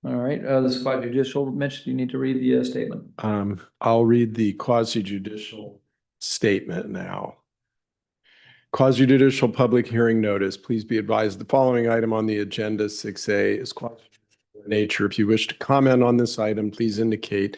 All right, this quasi judicial mention, you need to read the statement. I'll read the quasi judicial statement now. Quasi judicial public hearing notice. Please be advised the following item on the agenda 6A is quasi judicial in nature. If you wish to comment on this item, please indicate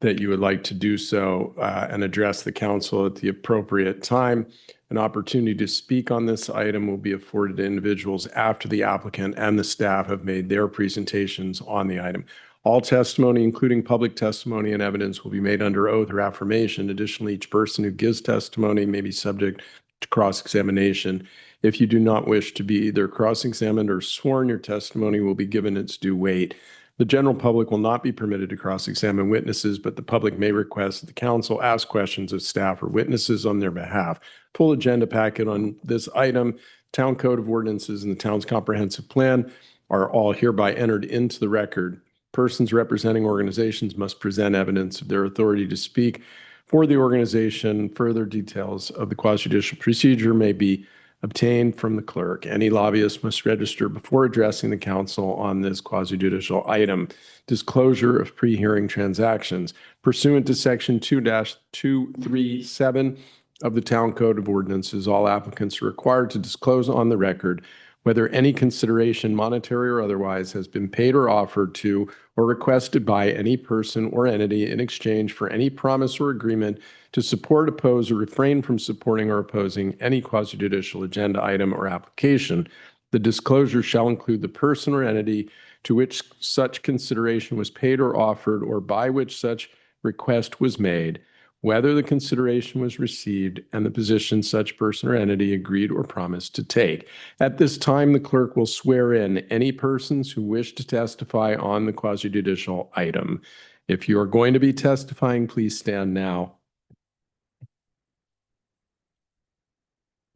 that you would like to do so and address the council at the appropriate time. An opportunity to speak on this item will be afforded to individuals after the applicant and the staff have made their presentations on the item. All testimony, including public testimony and evidence, will be made under oath or affirmation. Additionally, each person who gives testimony may be subject to cross-examination. If you do not wish to be either cross-examined or sworn, your testimony will be given its due weight. The general public will not be permitted to cross-examine witnesses, but the public may request that the council ask questions of staff or witnesses on their behalf. Full agenda packet on this item, Town Code of Ordinances, and the town's comprehensive plan are all hereby entered into the record. Persons representing organizations must present evidence of their authority to speak for the organization. Further details of the quasi-judicial procedure may be obtained from the clerk. Any lobbyist must register before addressing the council on this quasi-judicial item. Disclosure of pre-hearing transactions. Pursuant to section 2-237 of the Town Code of Ordinances, all applicants are required to disclose on the record whether any consideration, monetary or otherwise, has been paid or offered to or requested by any person or entity in exchange for any promise or agreement to support, oppose, or refrain from supporting or opposing any quasi-judicial agenda item or application. The disclosure shall include the person or entity to which such consideration was paid or offered, or by which such request was made, whether the consideration was received, and the position such person or entity agreed or promised to take. At this time, the clerk will swear in any persons who wish to testify on the quasi-judicial item. If you are going to be testifying, please stand now.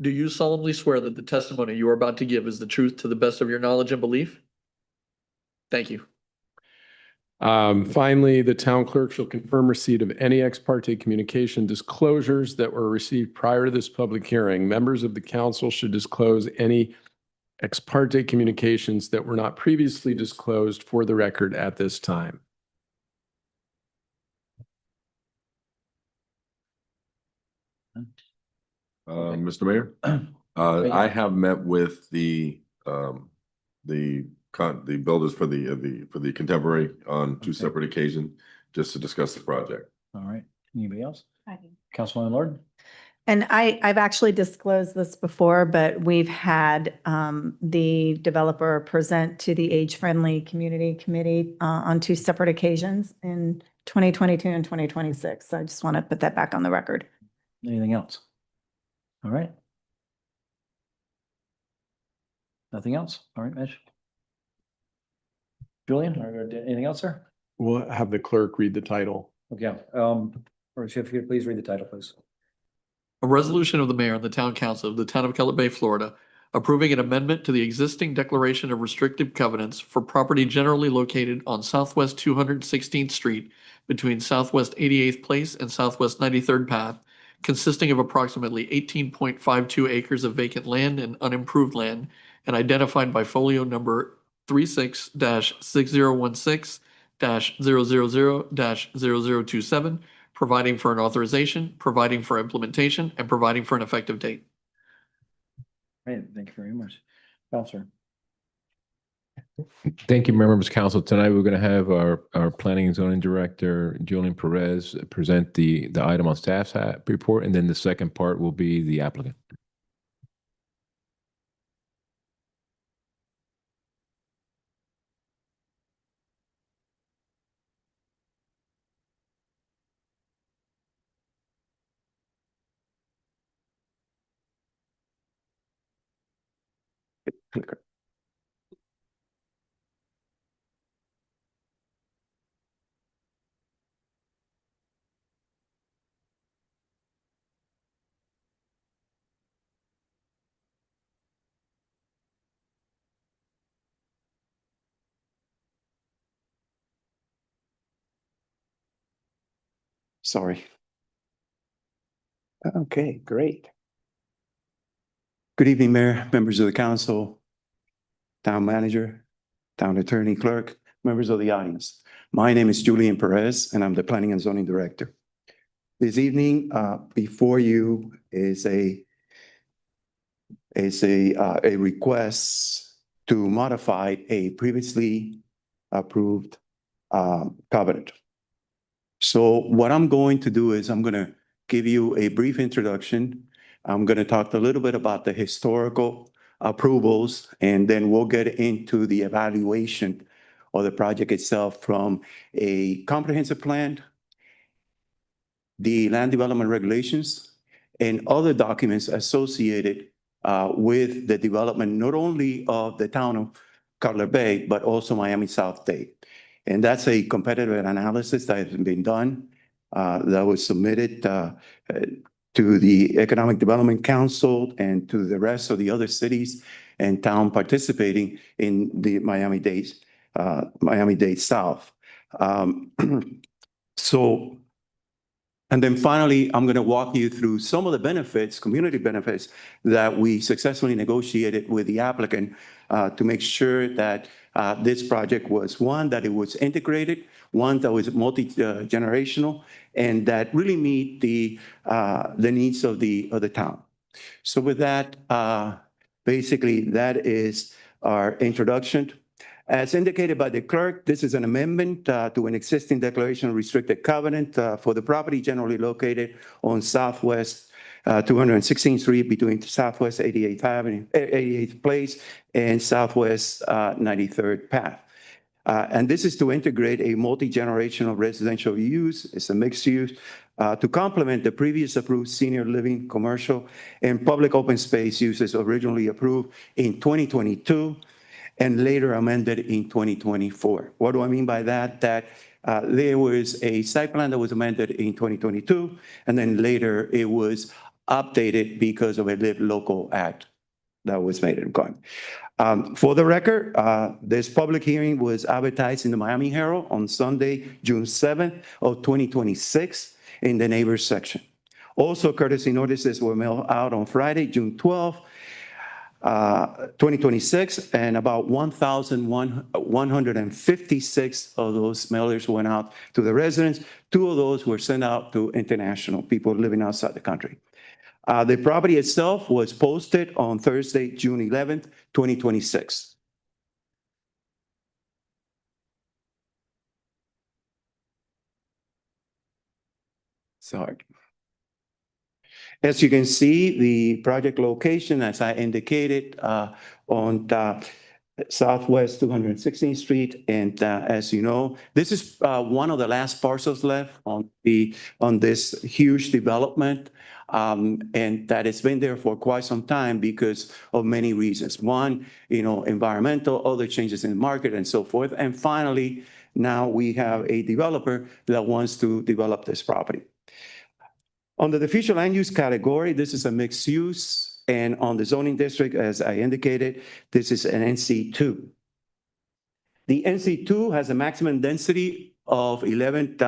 Do you solemnly swear that the testimony you are about to give is the truth to the best of your knowledge and belief? Thank you. Finally, the town clerk shall confirm receipt of any ex parte communication disclosures that were received prior to this public hearing. Members of the council should disclose any ex parte communications that were not previously disclosed for the record at this time. Mr. Mayor, I have met with the builders for the Contemporary on two separate occasions just to discuss the project. All right, anybody else? I do. Councilwoman Lord? And I've actually disclosed this before, but we've had the developer present to the Age-Friendly Community Committee on two separate occasions in 2022 and 2026. So I just want to put that back on the record. Anything else? All right. Nothing else? All right, Mitch. Julian, anything else, sir? We'll have the clerk read the title. Okay, or if you could please read the title, please. A resolution of the mayor and the town council of the town of Cutler Bay, Florida, approving an amendment to the existing declaration of restrictive covenants for property generally located on Southwest 216th Street between Southwest 88th Place and Southwest 93rd Path, consisting of approximately 18.52 acres of vacant land and unimproved land, and identified by folio number 36-60160-000-0027, providing for an authorization, providing for implementation, and providing for an effective date. Great, thank you very much. Counselor. Thank you, members of council. Tonight, we're going to have our planning and zoning director, Julian Perez, present the item on staff's report, and then the second part will be the applicant. Sorry. Okay, great. Good evening, Mayor, members of the council, town manager, town attorney, clerk, members of the audience. My name is Julian Perez, and I'm the Planning and Zoning Director. This evening, before you is a request to modify a previously approved covenant. So what I'm going to do is I'm going to give you a brief introduction. I'm going to talk a little bit about the historical approvals, and then we'll get into the evaluation of the project itself from a comprehensive plan, the land development regulations, and other documents associated with the development, not only of the town of Cutler Bay, but also Miami South Dade. And that's a competitive analysis that has been done, that was submitted to the Economic Development Council and to the rest of the other cities and town participating in the Miami-Dade South. And then finally, I'm going to walk you through some of the benefits, community benefits, that we successfully negotiated with the applicant to make sure that this project was one, that it was integrated, one that was multi-generational, and that really meet the needs of the town. So with that, basically, that is our introduction. As indicated by the clerk, this is an amendment to an existing declaration of restricted covenant for the property generally located on Southwest 216th Street between Southwest 88th Place and Southwest 93rd Path. And this is to integrate a multi-generational residential use. It's a mixed use to complement the previous approved senior living, commercial, and public open space uses originally approved in 2022. And later amended in 2024. What do I mean by that? That there was a site plan that was amended in 2022, and then later it was updated because of a Live Local Act that was made in Gone. For the record, this public hearing was advertised in the Miami Herald on Sunday, June 7th of 2026 in the neighbors section. Also, courtesy notices were mailed out on Friday, June 12th, 2026, and about 1,156 of those mailers went out to the residents. 2 of those were sent out to international people living outside the country. The property itself was posted on Thursday, June 11th, 2026. Sorry. As you can see, the project location, as I indicated, on Southwest 216th Street. And as you know, this is one of the last parcels left on this huge development. And that it's been there for quite some time because of many reasons. One, environmental, other changes in the market and so forth. And finally, now we have a developer that wants to develop this property. Under the future land use category, this is a mixed use, and on the zoning district, as I indicated, this is an NC2. The NC2 has a maximum density of 11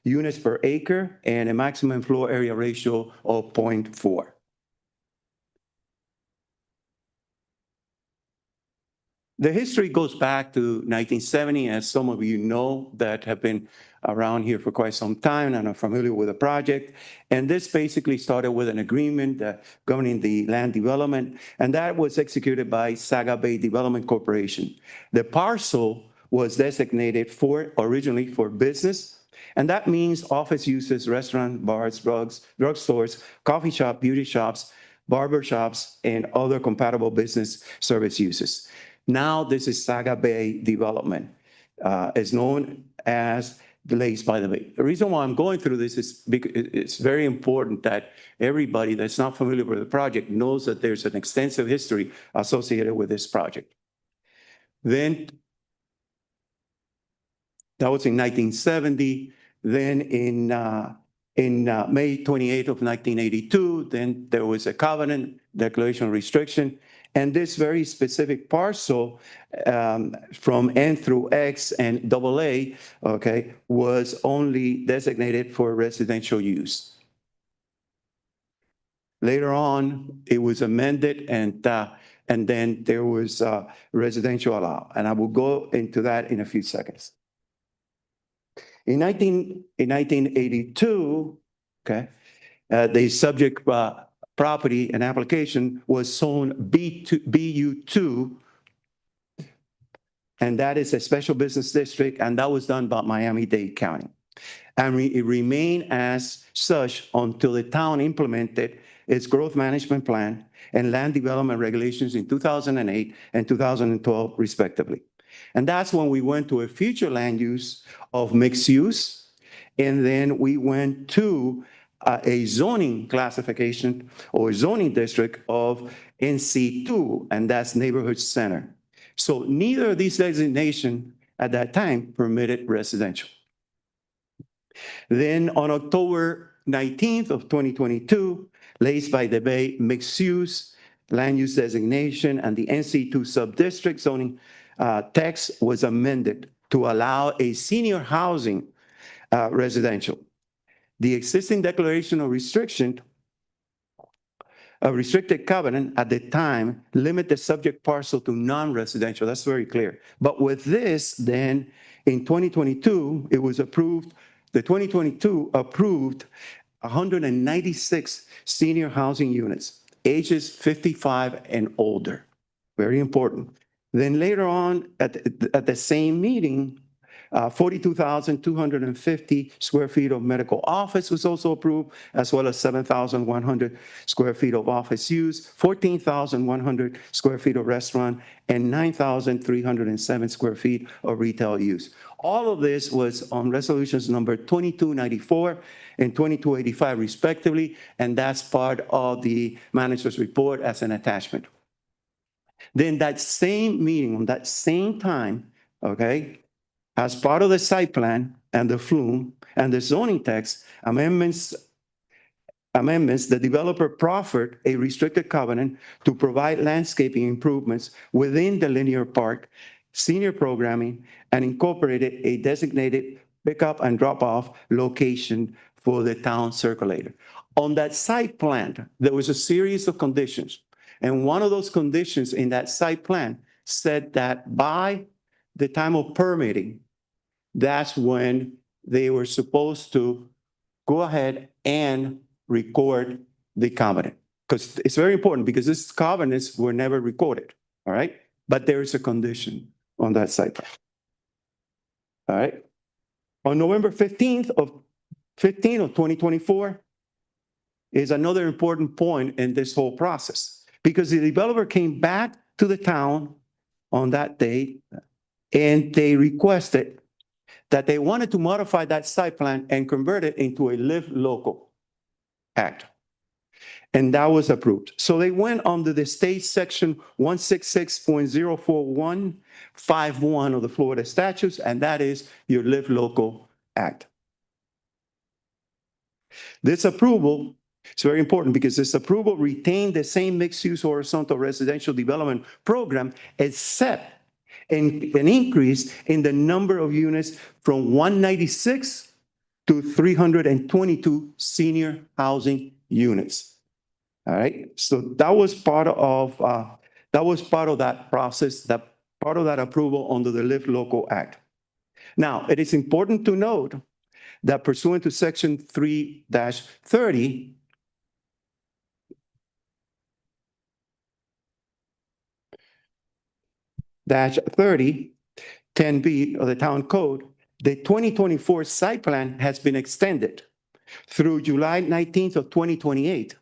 units per acre and a maximum floor area ratio of 0.4. The history goes back to 1970, as some of you know that have been around here for quite some time and are familiar with the project. And this basically started with an agreement governing the land development, and that was executed by Saga Bay Development Corporation. The parcel was designated originally for business, and that means office uses, restaurant, bars, drugstores, coffee shop, beauty shops, barber shops, and other compatible business service uses. Now this is Saga Bay Development. It's known as the Lakes by the Bay. The reason why I'm going through this is because it's very important that everybody that's not familiar with the project knows that there's an extensive history associated with this project. Then, that was in 1970. Then in In May 28th of 1982, then there was a covenant declaration of restriction. And this very specific parcel from N through X and AA, okay, was only designated for residential use. Later on, it was amended and then there was residential allowed. And I will go into that in a few seconds. In 1982, okay, the subject property and application was zoned BU2, and that is a special business district, and that was done by Miami-Dade County. And it remained as such until the town implemented its growth management plan and land development regulations in 2008 and 2012 respectively. And that's when we went to a future land use of mixed use. And then we went to a zoning classification or zoning district of NC2, and that's neighborhood center. So neither of these designations at that time permitted residential. Then on October 19th of 2022, Lace by the Bay mixed use, land use designation, and the NC2 sub-district zoning text was amended to allow a senior housing residential. The existing declaration of restriction, a restricted covenant at the time, limit the subject parcel to non-residential. That's very clear. But with this, then in 2022, it was approved. The 2022 approved 196 senior housing units, ages 55 and older. Very important. Then later on at the same meeting, 42,250 square feet of medical office was also approved, as well as 7,100 square feet of office use, 14,100 square feet of restaurant, and 9,307 square feet of retail use. All of this was on resolutions number 2294 and 2285 respectively, and that's part of the manager's report as an attachment. Then that same meeting, on that same time, okay, as part of the site plan and the flume and the zoning text amendments, the developer proffered a restricted covenant to provide landscaping improvements within the linear park, senior programming, and incorporated a designated pickup and drop-off location for the town circulator. On that site plan, there was a series of conditions. And one of those conditions in that site plan said that by the time of permitting, that's when they were supposed to go ahead and record the covenant. Because it's very important, because these covenants were never recorded, all right? But there is a condition on that site plan. All right? On November 15th of 2024 is another important point in this whole process, because the developer came back to the town on that date and they requested that they wanted to modify that site plan and convert it into a Live Local Act. And that was approved. So they went under the state section 166.04151 of the Florida statutes, and that is your Live Local Act. This approval is very important because this approval retained the same mixed-use horizontal residential development program, except an increase in the number of units from 196 to 322 senior housing units. All right, so that was part of that process, that part of that approval under the Live Local Act. Now, it is important to note that pursuant to Section 3-30, -30, 10B of the Town Code, the 2024 site plan has been extended through July 19th of 2028,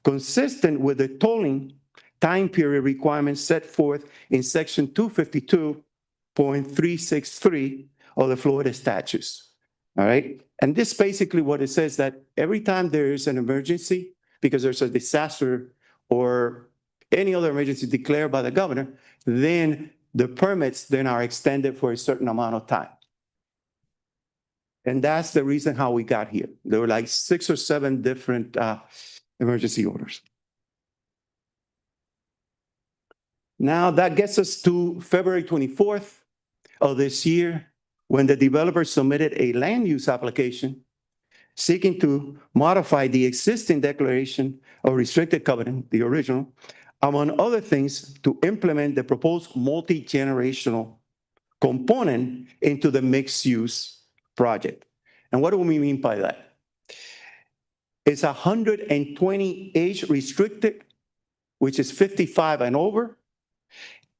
consistent with the tolling time period requirements set forth in Section 252.363 of the Florida statutes. All right. And this basically what it says, that every time there is an emergency, because there's a disaster or any other emergency declared by the governor, then the permits then are extended for a certain amount of time. And that's the reason how we got here. There were like 6 or 7 different emergency orders. Now that gets us to February 24th of this year, when the developer submitted a land use application seeking to modify the existing declaration of restricted covenant, the original, among other things, to implement the proposed multi-generational component into the mixed-use project. And what do we mean by that? It's 120 age restricted, which is 55 and over,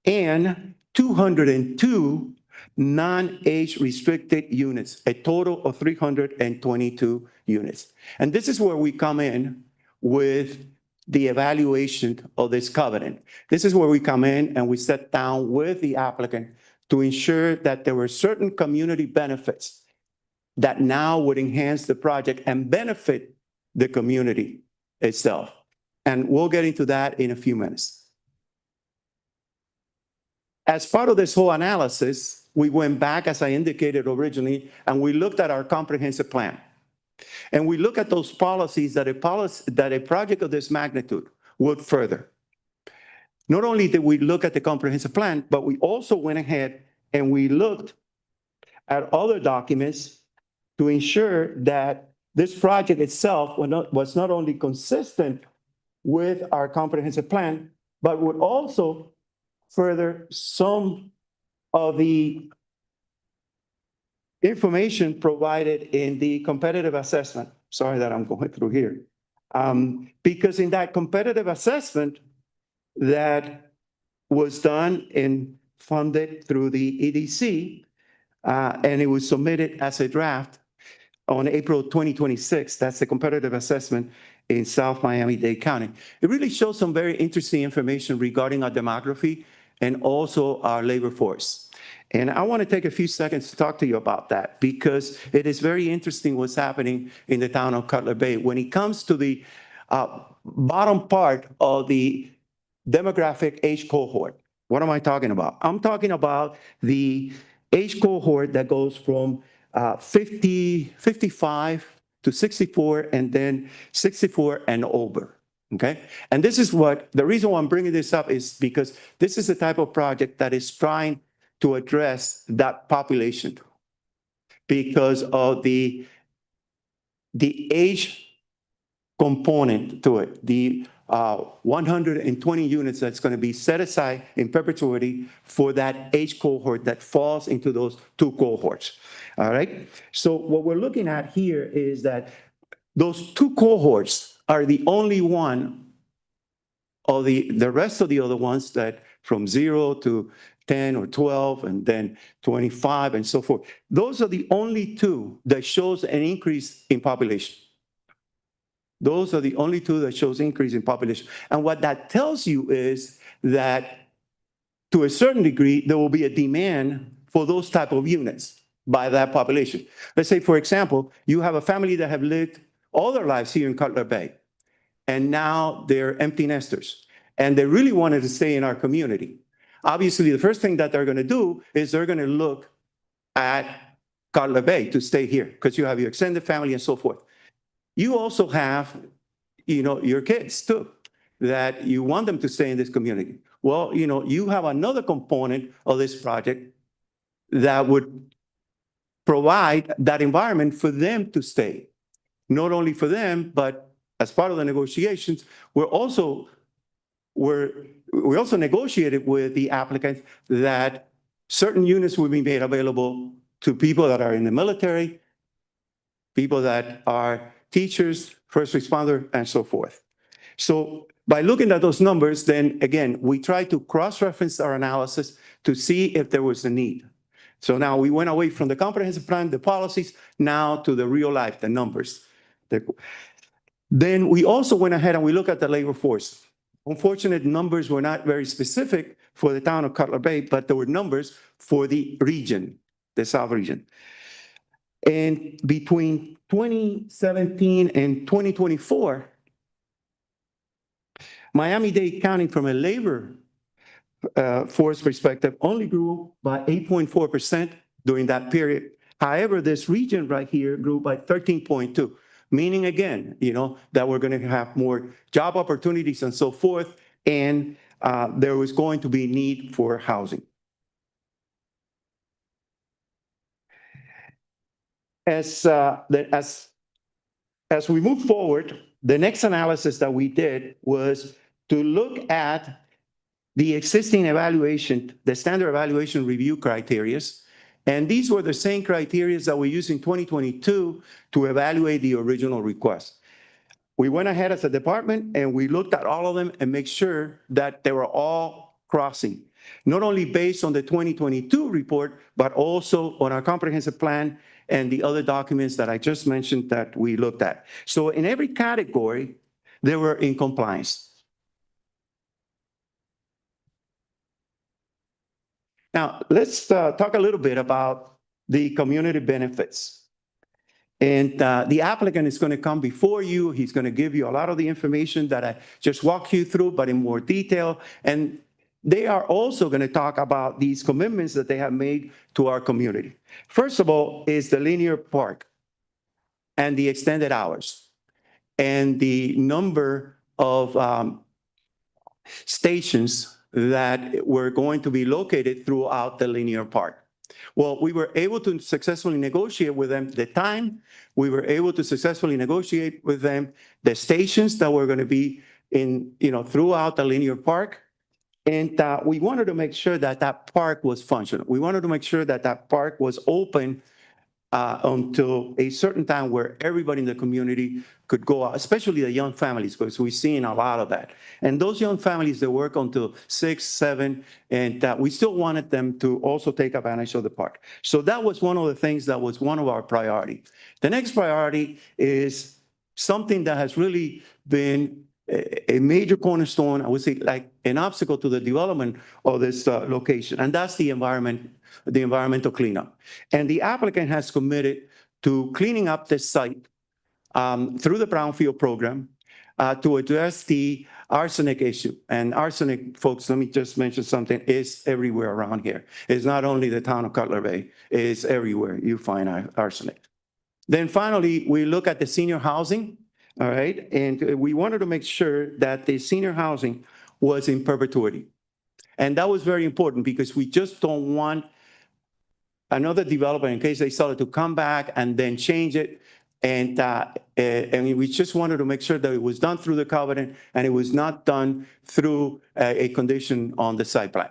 and 202 non-age restricted units, a total of 322 units. And this is where we come in with the evaluation of this covenant. This is where we come in and we sit down with the applicant to ensure that there were certain community benefits that now would enhance the project and benefit the community itself. And we'll get into that in a few minutes. As part of this whole analysis, we went back, as I indicated originally, and we looked at our comprehensive plan. And we look at those policies that a project of this magnitude would further. Not only did we look at the comprehensive plan, but we also went ahead and we looked at other documents to ensure that this project itself was not only consistent with our comprehensive plan, but would also further some of the information provided in the competitive assessment. Sorry that I'm going through here. Because in that competitive assessment that was done and funded through the EDC, and it was submitted as a draft on April 2026, that's the competitive assessment in South Miami-Dade County. It really shows some very interesting information regarding our demography and also our labor force. And I want to take a few seconds to talk to you about that because it is very interesting what's happening in the town of Cutler Bay. When it comes to the bottom part of the demographic age cohort, what am I talking about? I'm talking about the age cohort that goes from 55 to 64 and then 64 and over. Okay. And this is the reason why I'm bringing this up is because this is the type of project that is trying to address that population because of the age component to it, the 120 units that's going to be set aside in perpetuity for that age cohort that falls into those 2 cohorts. All right. So what we're looking at here is that those 2 cohorts are the only one of the rest of the other ones that from 0 to 10 or 12 and then 25 and so forth. Those are the only 2 that shows an increase in population. Those are the only 2 that shows increase in population. And what that tells you is that to a certain degree, there will be a demand for those type of units by that population. Let's say, for example, you have a family that have lived all their lives here in Cutler Bay, and now they're empty nesters, and they really wanted to stay in our community. Obviously, the first thing that they're going to do is they're going to look at Cutler Bay to stay here because you have your extended family and so forth. You also have, your kids too, that you want them to stay in this community. Well, you have another component of this project that would provide that environment for them to stay. Not only for them, but as part of the negotiations, we also negotiated with the applicant that certain units will be made available to people that are in the military, people that are teachers, first responder, and so forth. So by looking at those numbers, then again, we try to cross-reference our analysis to see if there was a need. So now we went away from the comprehensive plan, the policies, now to the real life, the numbers. Then we also went ahead and we looked at the labor force. Unfortunate numbers were not very specific for the town of Cutler Bay, but there were numbers for the region, the South region. And between 2017 and 2024, Miami-Dade County from a labor force perspective only grew by 8.4% during that period. However, this region right here grew by 13.2, meaning again, that we're going to have more job opportunities and so forth, and there was going to be need for housing. As we move forward, the next analysis that we did was to look at the existing evaluation, the standard evaluation review criteria. And these were the same criteria that we used in 2022 to evaluate the original request. We went ahead as a department and we looked at all of them and make sure that they were all crossing, not only based on the 2022 report, but also on our comprehensive plan and the other documents that I just mentioned that we looked at. So in every category, they were in compliance. Now, let's talk a little bit about the community benefits. And the applicant is going to come before you. He's going to give you a lot of the information that I just walked you through, but in more detail. And they are also going to talk about these commitments that they have made to our community. First of all is the linear park and the extended hours and the number of stations that were going to be located throughout the linear park. Well, we were able to successfully negotiate with them the time. We were able to successfully negotiate with them the stations that were going to be in, throughout the linear park. And we wanted to make sure that that park was functional. We wanted to make sure that that park was open until a certain time where everybody in the community could go out, especially the young families, because we've seen a lot of that. And those young families, they work until 6, 7, and we still wanted them to also take advantage of the park. So that was one of the things that was one of our priority. The next priority is something that has really been a major cornerstone, I would say, like an obstacle to the development of this location, and that's the environmental cleanup. And the applicant has committed to cleaning up this site through the brownfield program to address the arsenic issue. And arsenic, folks, let me just mention something, is everywhere around here. It's not only the town of Cutler Bay, it's everywhere you find arsenic. Then finally, we look at the senior housing, all right? And we wanted to make sure that the senior housing was in perpetuity. And that was very important because we just don't want another developer, in case they started to come back and then change it. And we just wanted to make sure that it was done through the covenant and it was not done through a condition on the site plan.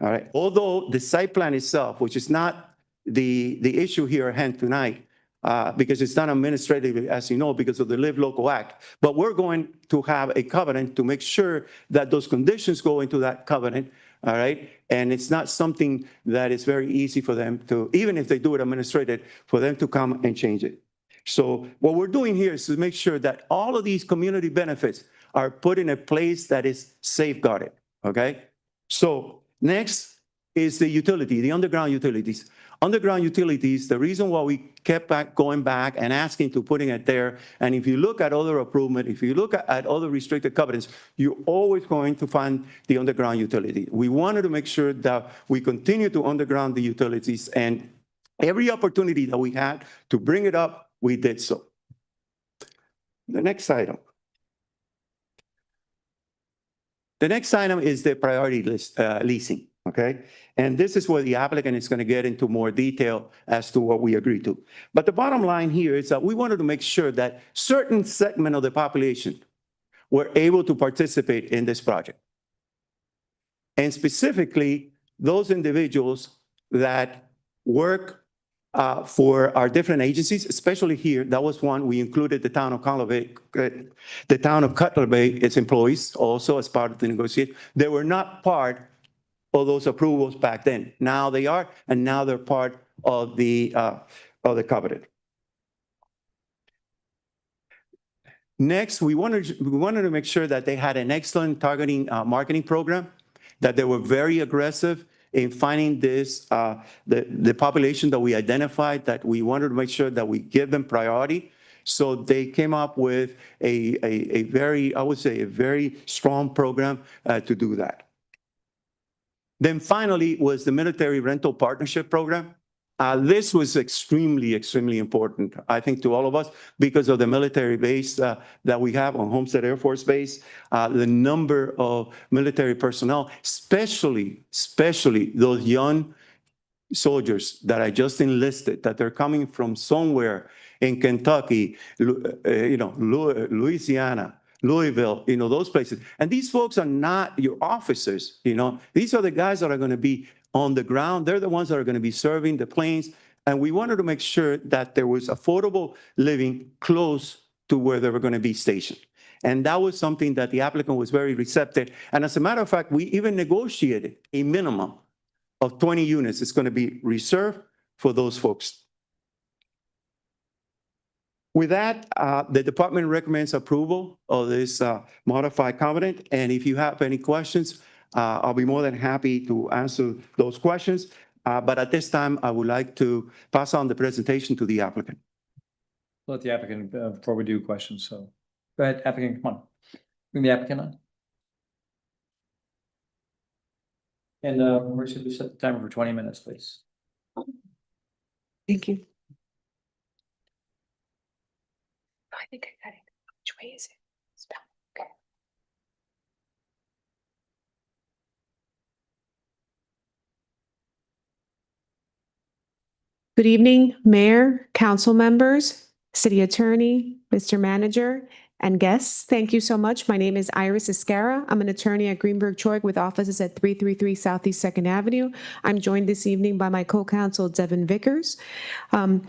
All right. Although the site plan itself, which is not the issue here at hand tonight, because it's done administratively, as you know, because of the Live Local Act. But we're going to have a covenant to make sure that those conditions go into that covenant, all right? And it's not something that is very easy for them to, even if they do it administrative, for them to come and change it. So what we're doing here is to make sure that all of these community benefits are put in a place that is safeguarded, okay? So next is the utility, the underground utilities. Underground utilities, the reason why we kept going back and asking to putting it there, and if you look at other improvement, if you look at other restricted covenants, you're always going to find the underground utility. We wanted to make sure that we continue to underground the utilities, and every opportunity that we had to bring it up, we did so. The next item. The next item is the priority list, leasing. Okay, and this is where the applicant is going to get into more detail as to what we agreed to. But the bottom line here is that we wanted to make sure that certain segment of the population were able to participate in this project. And specifically, those individuals that work for our different agencies, especially here, that was one, we included the town of Cutler Bay, its employees also as part of the negotiation. They were not part of those approvals back then. Now they are, and now they're part of the covenant. Next, we wanted to make sure that they had an excellent targeting marketing program, that they were very aggressive in finding this, the population that we identified, that we wanted to make sure that we give them priority. So they came up with a very, I would say, a very strong program to do that. Then finally was the military rental partnership program. This was extremely, extremely important, I think, to all of us because of the military base that we have on Homestead Air Force Base, the number of military personnel, especially those young soldiers that I just enlisted, that they're coming from somewhere in Kentucky, Louisiana, Louisville, those places. And these folks are not your officers, These are the guys that are going to be on the ground. They're the ones that are going to be serving the planes. And we wanted to make sure that there was affordable living close to where they were going to be stationed. And that was something that the applicant was very receptive. And as a matter of fact, we even negotiated a minimum of 20 units. It's going to be reserved for those folks. With that, the department recommends approval of this modified covenant. And if you have any questions, I'll be more than happy to answer those questions. But at this time, I would like to pass on the presentation to the applicant. Let the applicant, before we do questions, so go ahead, applicant, come on. Bring the applicant on. And we should set the timer for 20 minutes, please. Thank you. I think I got it. Which way is it? Okay. Good evening, Mayor, council members, City Attorney, Mr. Manager, and guests. Thank you so much. My name is Iris Escara. I'm an attorney at Greenberg Choick with offices at 333 Southeast 2nd Avenue. I'm joined this evening by my co-counsel, Devin Vickers. And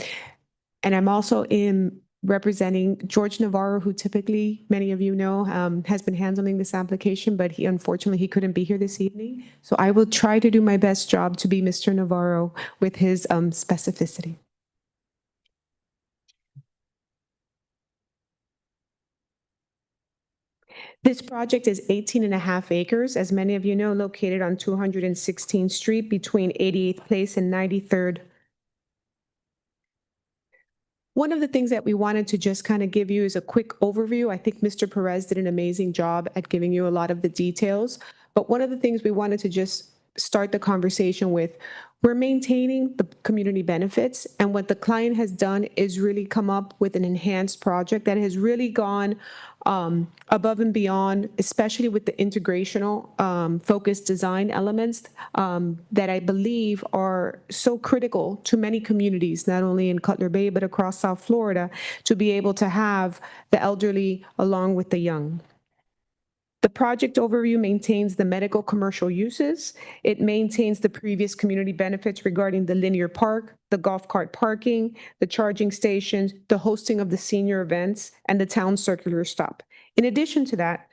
I'm also representing George Navarro, who typically, many of you know, has been handling this application, but unfortunately, he couldn't be here this evening. So I will try to do my best job to be Mr. Navarro with his specificity. This project is 18.5 acres, as many of you know, located on 216th Street between 88th Place and 93rd. One of the things that we wanted to just kind of give you is a quick overview. I think Mr. Perez did an amazing job at giving you a lot of the details. But one of the things we wanted to just start the conversation with, we're maintaining the community benefits. And what the client has done is really come up with an enhanced project that has really gone above and beyond, especially with the integrational focused design elements that I believe are so critical to many communities, not only in Cutler Bay, but across South Florida, to be able to have the elderly along with the young. The project overview maintains the medical commercial uses. It maintains the previous community benefits regarding the linear park, the golf cart parking, the charging stations, the hosting of the senior events, and the town circular stop. In addition to that,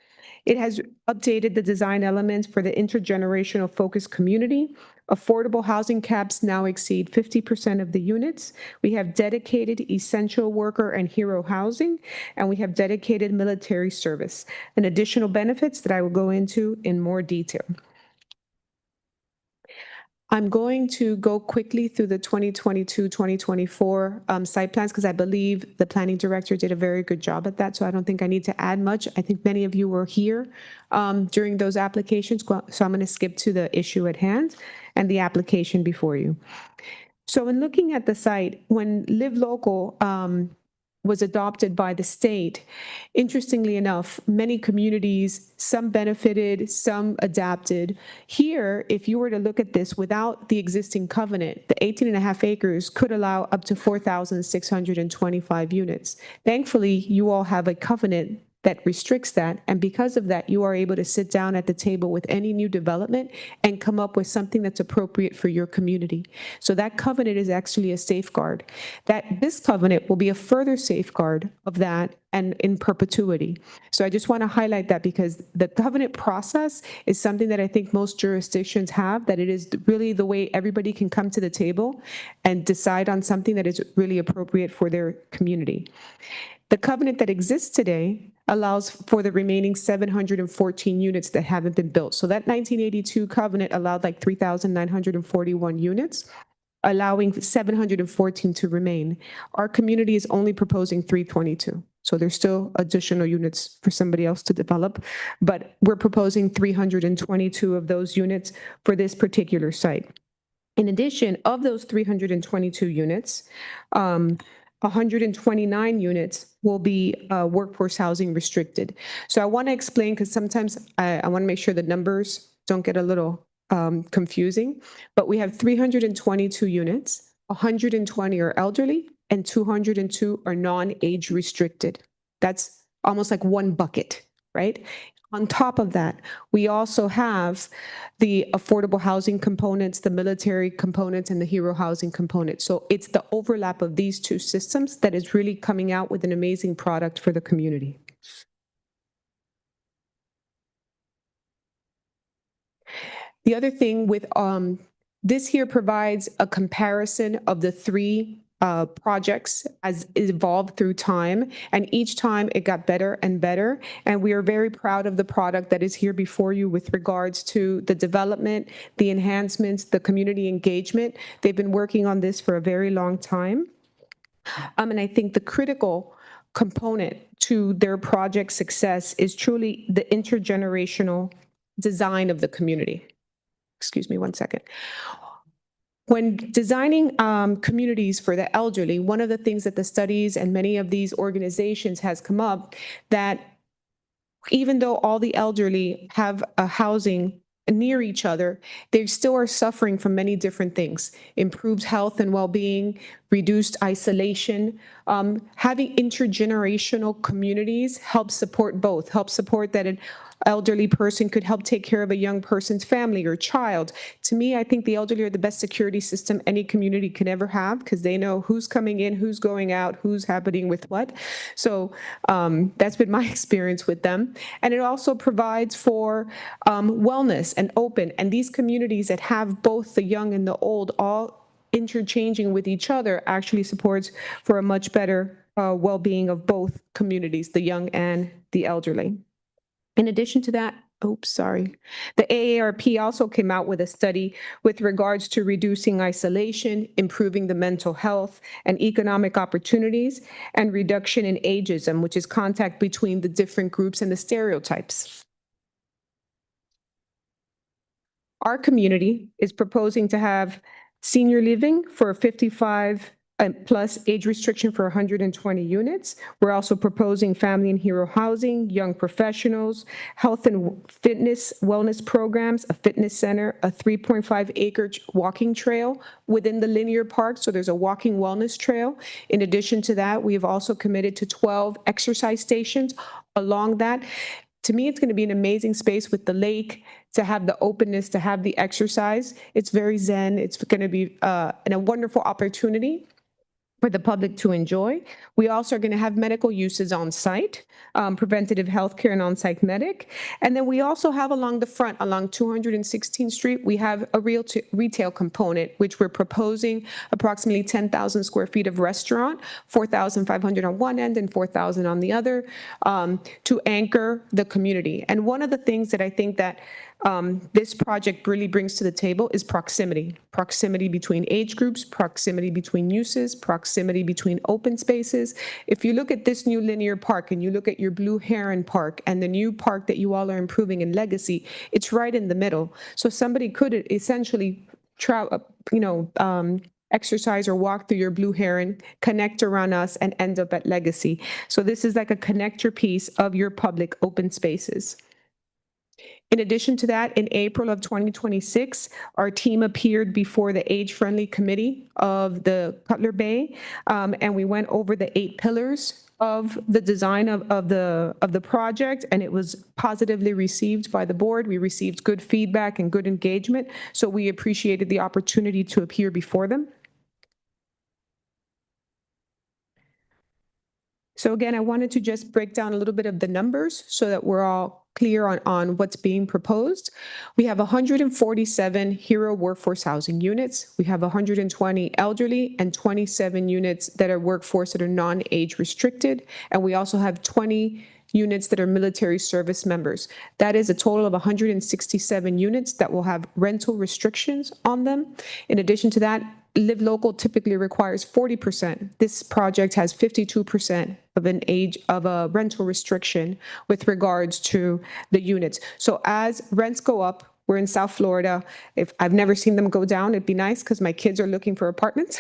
it has updated the design elements for the intergenerational focused community. Affordable housing caps now exceed 50% of the units. We have dedicated essential worker and hero housing, and we have dedicated military service and additional benefits that I will go into in more detail. I'm going to go quickly through the 2022-2024 site plans because I believe the planning director did a very good job at that. So I don't think I need to add much. I think many of you were here during those applications. So I'm going to skip to the issue at hand and the application before you. So in looking at the site, when Live Local was adopted by the state, interestingly enough, many communities, some benefited, some adapted. Here, if you were to look at this without the existing covenant, the 18.5 acres could allow up to 4,625 units. Thankfully, you all have a covenant that restricts that. And because of that, you are able to sit down at the table with any new development and come up with something that's appropriate for your community. So that covenant is actually a safeguard. This covenant will be a further safeguard of that and in perpetuity. So I just want to highlight that because the covenant process is something that I think most jurisdictions have, that it is really the way everybody can come to the table and decide on something that is really appropriate for their community. The covenant that exists today allows for the remaining 714 units that haven't been built. So that 1982 covenant allowed like 3,941 units, allowing 714 to remain. Our community is only proposing 322. So there's still additional units for somebody else to develop, but we're proposing 322 of those units for this particular site. In addition, of those 322 units, 129 units will be workforce housing restricted. So I want to explain, because sometimes I want to make sure the numbers don't get a little confusing, but we have 322 units, 120 are elderly, and 202 are non-age restricted. That's almost like one bucket, right? On top of that, we also have the affordable housing components, the military components, and the hero housing component. So it's the overlap of these two systems that is really coming out with an amazing product for the community. The other thing with this here provides a comparison of the three projects as it evolved through time, and each time it got better and better, and we are very proud of the product that is here before you with regards to the development, the enhancements, the community engagement. They've been working on this for a very long time, and I think the critical component to their project success is truly the intergenerational design of the community. Excuse me one second. When designing communities for the elderly, one of the things that the studies and many of these organizations has come up that even though all the elderly have a housing near each other, they still are suffering from many different things: improved health and well-being, reduced isolation. Having intergenerational communities helps support both, helps support that an elderly person could help take care of a young person's family or child. To me, I think the elderly are the best security system any community can ever have, because they know who's coming in, who's going out, who's happening with what. So that's been my experience with them. And it also provides for wellness and open. And these communities that have both the young and the old all interchanging with each other actually supports for a much better well-being of both communities, the young and the elderly. In addition to that, the AARP also came out with a study with regards to reducing isolation, improving the mental health and economic opportunities, and reduction in ageism, which is contact between the different groups and the stereotypes. Our community is proposing to have senior living for 55 plus age restriction for 120 units. We're also proposing family and hero housing, young professionals, health and fitness wellness programs, a fitness center, a 3.5 acre walking trail within the linear park. So there's a walking wellness trail. In addition to that, we have also committed to 12 exercise stations along that. To me, it's going to be an amazing space with the lake, to have the openness, to have the exercise. It's very zen. It's going to be a wonderful opportunity for the public to enjoy. We also are going to have medical uses on site, preventative healthcare and on-site medic. And then we also have along the front, along 216th Street, we have a retail component, which we're proposing approximately 10,000 square feet of restaurant, 4,500 on one end and 4,000 on the other, to anchor the community. And one of the things that I think that this project really brings to the table is proximity. Proximity between age groups, proximity between uses, proximity between open spaces. If you look at this new linear park and you look at your Blue Heron Park and the new park that you all are improving in Legacy, it's right in the middle. So somebody could essentially exercise or walk through your Blue Heron, connect around us, and end up at Legacy. So this is like a connector piece of your public open spaces. In addition to that, in April of 2026, our team appeared before the Age-Friendly Committee of the Cutler Bay, and we went over the 8 pillars of the design of the project, and it was positively received by the board. We received good feedback and good engagement, so we appreciated the opportunity to appear before them. So again, I wanted to just break down a little bit of the numbers so that we're all clear on what's being proposed. We have 147 hero workforce housing units. We have 120 elderly and 27 units that are workforce that are non-age restricted. And we also have 20 units that are military service members. That is a total of 167 units that will have rental restrictions on them. In addition to that, Live Local typically requires 40%. This project has 52% of a rental restriction with regards to the units. So as rents go up, We're in South Florida. If I've never seen them go down, it'd be nice because my kids are looking for apartments.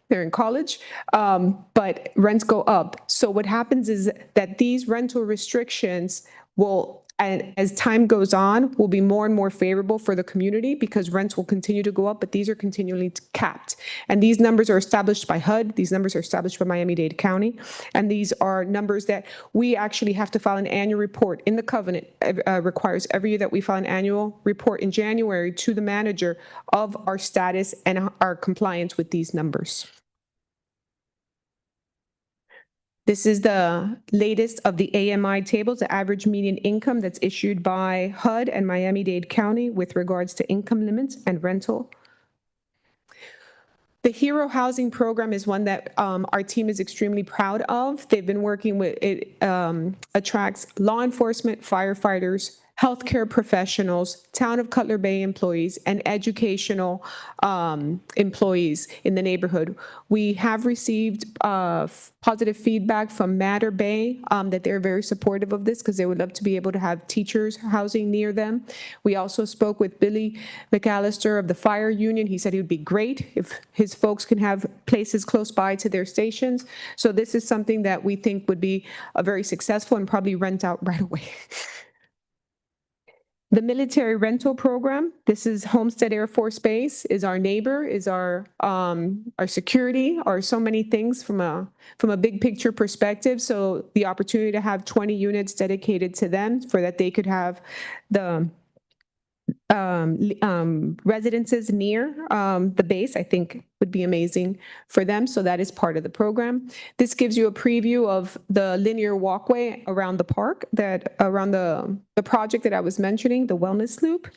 They're in college, but rents go up. So what happens is that these rental restrictions will, and as time goes on, will be more and more favorable for the community because rents will continue to go up, but these are continually capped. And these numbers are established by HUD. These numbers are established by Miami-Dade County. And these are numbers that we actually have to file an annual report in the covenant. Requires every year that we file an annual report in January to the manager of our status and our compliance with these numbers. This is the latest of the AMI tables, the average median income that's issued by HUD and Miami-Dade County with regards to income limits and rental. The Hero Housing Program is one that our team is extremely proud of. They've been working with, it attracts law enforcement, firefighters, healthcare professionals, Town of Cutler Bay employees, and educational employees in the neighborhood. We have received positive feedback from Mater Bay that they're very supportive of this because they would love to be able to have teachers housing near them. We also spoke with Billy McAllister of the fire union. He said it would be great if his folks can have places close by to their stations. So this is something that we think would be very successful and probably rent out right away. The military rental program, this is Homestead Air Force Base, is our neighbor, is our security, are so many things from a big picture perspective. So the opportunity to have 20 units dedicated to them for that they could have the residences near the base, I think would be amazing for them. So that is part of the program. This gives you a preview of the linear walkway around the park, that around the project that I was mentioning, the wellness loop.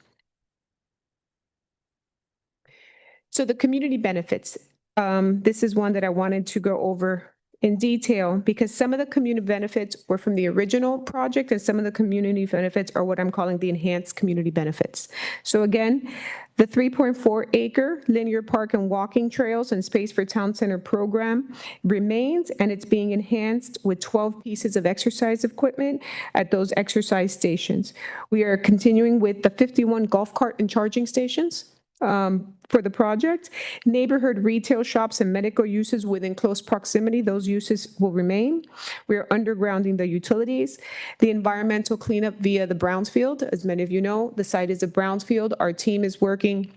So the community benefits. This is one that I wanted to go over in detail because some of the community benefits were from the original project and some of the community benefits are what I'm calling the enhanced community benefits. So again, the 3.4 acre linear park and walking trails and space for town center program remains, and it's being enhanced with 12 pieces of exercise equipment at those exercise stations. We are continuing with the 51 golf cart and charging stations for the project. Neighborhood retail shops and medical uses within close proximity, those uses will remain. We are undergrounding the utilities. The environmental cleanup via the Brownsfield. As many of you know, the site is a Brownsfield. Our team is working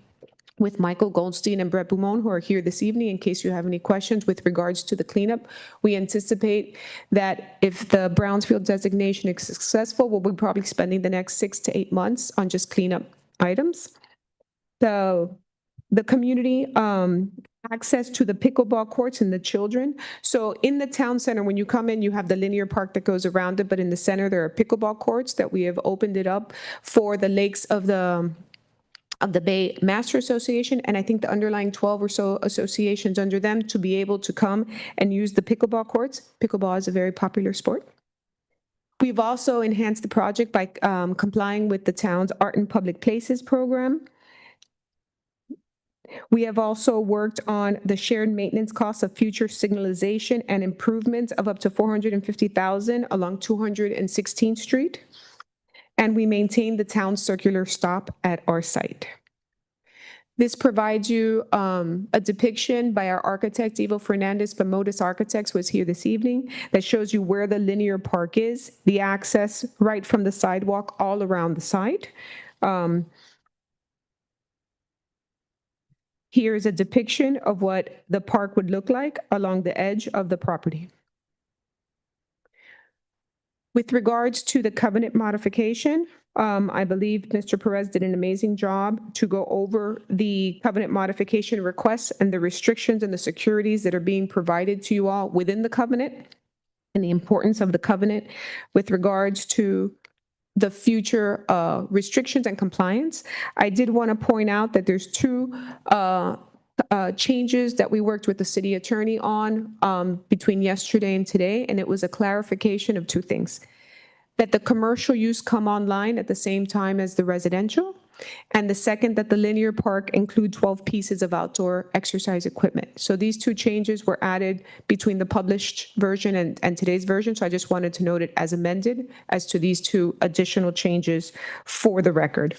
with Michael Goldstein and Brett Boumon, who are here this evening, in case you have any questions with regards to the cleanup. We anticipate that if the Brownsfield designation is successful, we'll be probably spending the next 6 to 8 months on just cleanup items. The community access to the pickleball courts and the children. So in the town center, when you come in, you have the linear park that goes around it, but in the center, there are pickleball courts that we have opened it up for the lakes of the Bay Master Association, and I think the underlying 12 or so associations under them to be able to come and use the pickleball courts. Pickleball is a very popular sport. We've also enhanced the project by complying with the town's Art in Public Places program. We have also worked on the shared maintenance costs of future signalization and improvements of up to $450,000 along 216th Street. And we maintain the town's circular stop at our site. This provides you a depiction by our architect, Ivo Fernandez from Modus Architects, who is here this evening, that shows you where the linear park is, the access right from the sidewalk all around the site. Here is a depiction of what the park would look like along the edge of the property. With regards to the covenant modification, I believe Mr. Perez did an amazing job to go over the covenant modification requests and the restrictions and the securities that are being provided to you all within the covenant and the importance of the covenant with regards to the future restrictions and compliance. I did want to point out that there's two changes that we worked with the city attorney on between yesterday and today, and it was a clarification of two things. That the commercial use come online at the same time as the residential, and the second, that the linear park include 12 pieces of outdoor exercise equipment. So these two changes were added between the published version and today's version, so I just wanted to note it as amended as to these two additional changes for the record.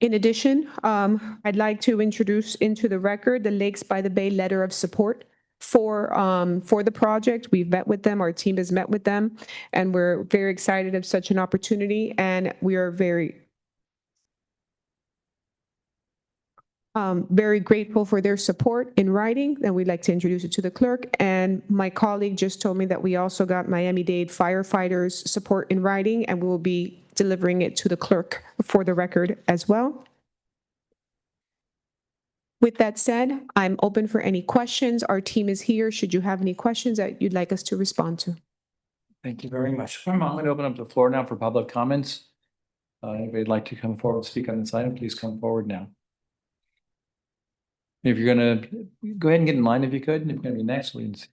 In addition, I'd like to introduce into the record the Lakes by the Bay letter of support for the project. We've met with them, our team has met with them, and we're very excited of such an opportunity, and we are very grateful for their support in writing, and we'd like to introduce it to the clerk. And my colleague just told me that we also got Miami-Dade firefighters support in writing, and we will be delivering it to the clerk for the record as well. With that said, I'm open for any questions. Our team is here. Should you have any questions that you'd like us to respond to? Thank you very much. I'm going to open up the floor now for public comments. Anybody would like to come forward and speak on this item, please come forward now. If you're going to go ahead and get in line, if you could, and if you're going to be next, we can see.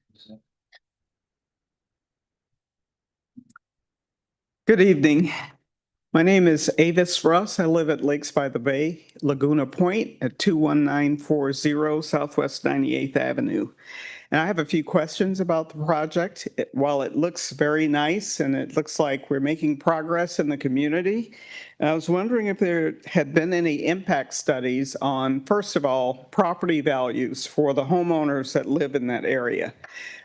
Good evening. My name is Avis Russ. I live at Lakes by the Bay, Laguna Point at 21940 Southwest 98th Avenue. And I have a few questions about the project. While it looks very nice and it looks like we're making progress in the community, I was wondering if there had been any impact studies on, first of all, property values for the homeowners that live in that area.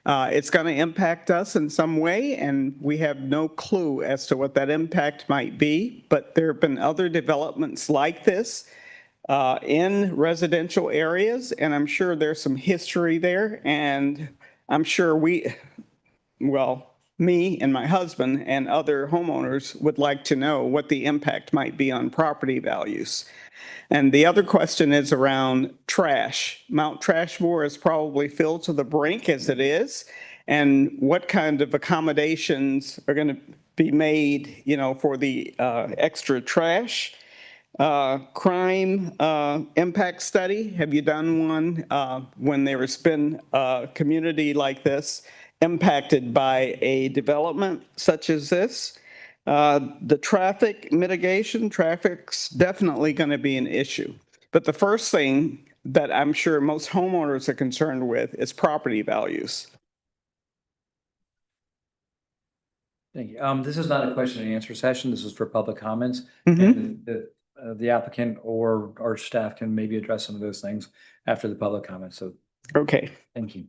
It's going to impact us in some way, and we have no clue as to what that impact might be, but there have been other developments like this in residential areas, and I'm sure there's some history there, and I'm sure me and my husband and other homeowners would like to know what the impact might be on property values. And the other question is around trash. Mount Trashmore is probably filled to the brink as it is, and what kind of accommodations are going to be made, for the extra trash? Crime impact study. Have you done one when there has been a community like this impacted by a development such as this? The traffic mitigation, traffic's definitely going to be an issue. But the first thing that I'm sure most homeowners are concerned with is property values. Thank you. This is not a question and answer session. This is for public comments. And the applicant or our staff can maybe address some of those things after the public comments. So, okay. Thank you.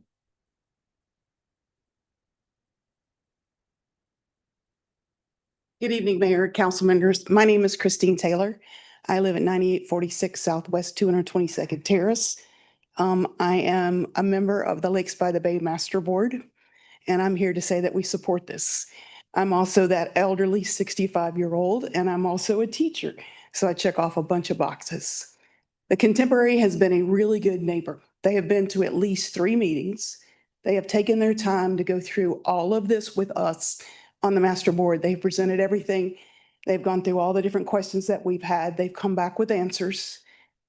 Good evening, Mayor, Council members. My name is Christine Taylor. I live at 9846 Southwest 222nd Terrace. I am a member of the Lakes by the Bay Master Board, and I'm here to say that we support this. I'm also that elderly 65-year-old, and I'm also a teacher. So I check off a bunch of boxes. The Contemporary has been a really good neighbor. They have been to at least 3 meetings. They have taken their time to go through all of this with us on the master board. They've presented everything. They've gone through all the different questions that we've had. They've come back with answers.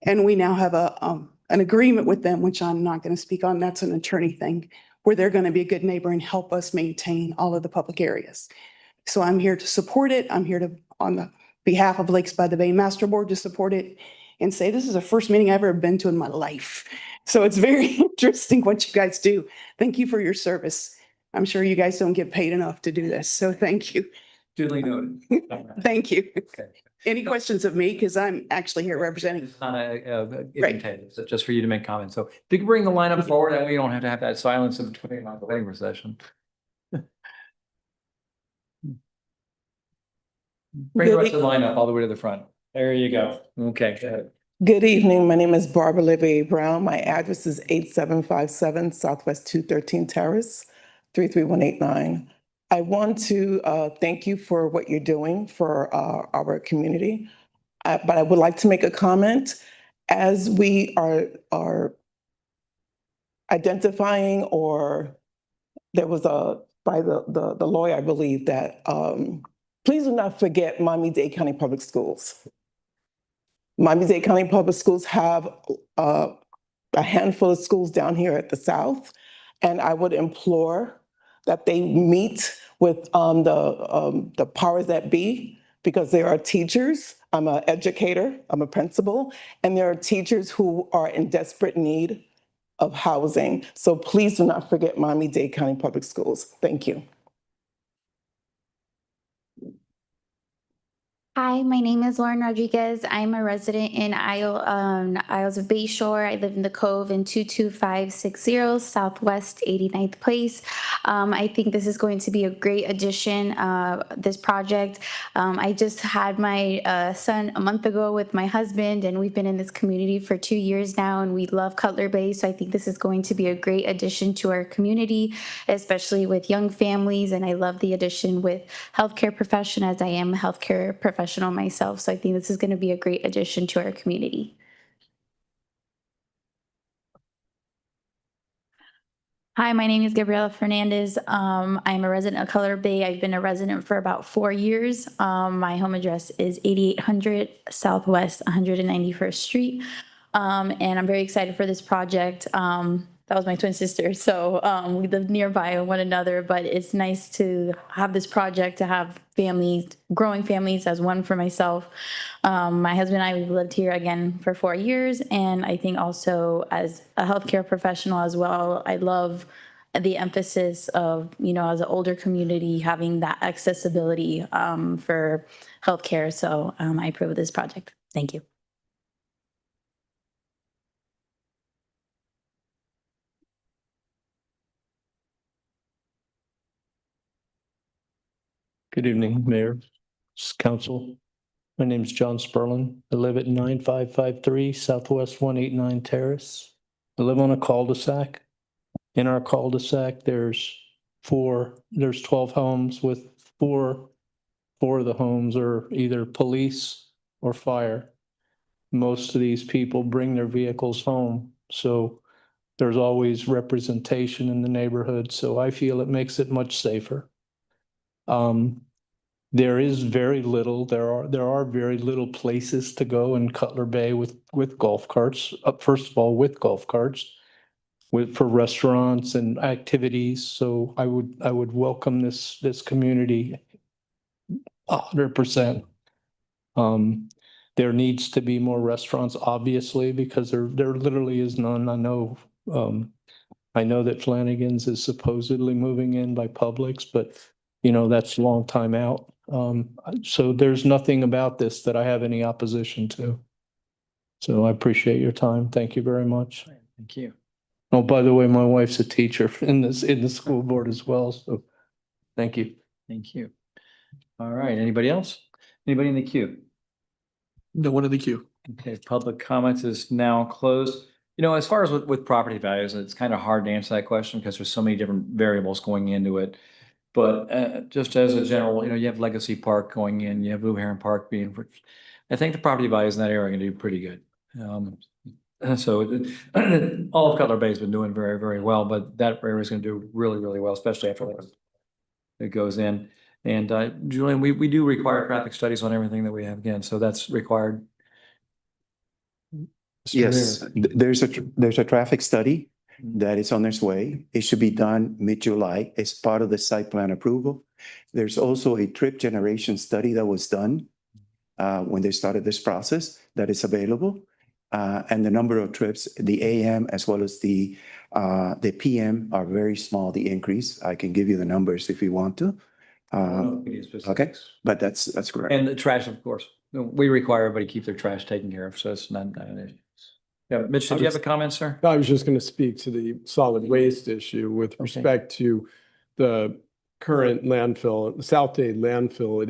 And we now have an agreement with them, which I'm not going to speak on. That's an attorney thing, where they're going to be a good neighbor and help us maintain all of the public areas. So I'm here to support it. I'm here to, on the behalf of Lakes by the Bay Master Board, to support it and say this is the first meeting I've ever been to in my life. So it's very interesting what you guys do. Thank you for your service. I'm sure you guys don't get paid enough to do this. So thank you. Duly noted. Thank you. Okay. Any questions of me? Because I'm actually here representing. It's not a it's just for you to make comments. So if you can bring the lineup forward, that way you don't have to have that silence in between the waiting session. Bring the rest of the lineup all the way to the front. There you go. Okay. Go ahead. Good evening. My name is Barbara Olivier Brown. My address is 8757 Southwest 213 Terrace, 33189. I want to thank you for what you're doing for our community, but I would like to make a comment. As we are identifying, or there was by the lawyer, I believe, that please do not forget Miami-Dade County Public Schools. Miami-Dade County Public Schools have a handful of schools down here at the South, and I would implore that they meet with the powers that be, because there are teachers. I'm an educator, I'm a principal, and there are teachers who are in desperate need of housing. So please do not forget Miami-Dade County Public Schools. Thank you. Hi, my name is Lauren Rodriguez. I'm a resident in Isles of Bayshore. I live in the Cove in 22560 Southwest 89th Place. I think this is going to be a great addition, this project. I just had my son a month ago with my husband, and we've been in this community for 2 years now, and we love Cutler Bay. So I think this is going to be a great addition to our community, especially with young families. And I love the addition with healthcare profession, as I am a healthcare professional myself. So I think this is going to be a great addition to our community. Hi, my name is Gabriela Fernandez. I'm a resident of Cutler Bay. I've been a resident for about 4 years. My home address is 8800 Southwest 191st Street. And I'm very excited for this project. That was my twin sister. So we live nearby one another, but it's nice to have this project, to have families, growing families as one for myself. My husband and I, we've lived here again for 4 years. And I think also as a healthcare professional as well, I love the emphasis of, as an older community, having that accessibility for healthcare. So I approve of this project. Thank you. Good evening, Mayor, Council. My name is John Sperlin. I live at 9553 Southwest 189 Terrace. I live on a cul-de-sac. In our cul-de-sac, there's 12 homes with four of the homes are either police or fire. Most of these people bring their vehicles home, so there's always representation in the neighborhood. So I feel it makes it much safer. There is very little, there are very little places to go in Cutler Bay with golf carts. First of all, with golf carts, for restaurants and activities. So I would welcome this community 100%. There needs to be more restaurants, obviously, because there literally is none. I know that Flanagan's is supposedly moving in by Publix, but that's a long time out. So there's nothing about this that I have any opposition to. So I appreciate your time. Thank you very much. Thank you. Oh, by the way, my wife's a teacher in the school board as well. So thank you. Thank you. All right. Anybody else? Anybody in the queue? No one in the queue. Okay, public comments is now closed. As far as with property values, it's kind of hard to answer that question because there's so many different variables going into it. But just as a general, you have Legacy Park going in, you have Blue Heron Park being, I think the property values in that area are going to do pretty good. So all of Cutler Bay has been doing very, very well, but that area is going to do really, really well, especially after it goes in. And Julian, we do require traffic studies on everything that we have again, so that's required. Yes, there's a traffic study that is on its way. It should be done mid-July as part of the site plan approval. There's also a trip generation study that was done when they started this process that is available. And the number of trips, the AM as well as the PM are very small, the increase. I can give you the numbers if you want to. Okay, but that's correct. And the trash, of course. We require everybody to keep their trash taken care of, so it's not an issue. Yeah, Mitch, did you have a comment, sir? I was just going to speak to the solid waste issue with respect to the current landfill, the South Dade landfill.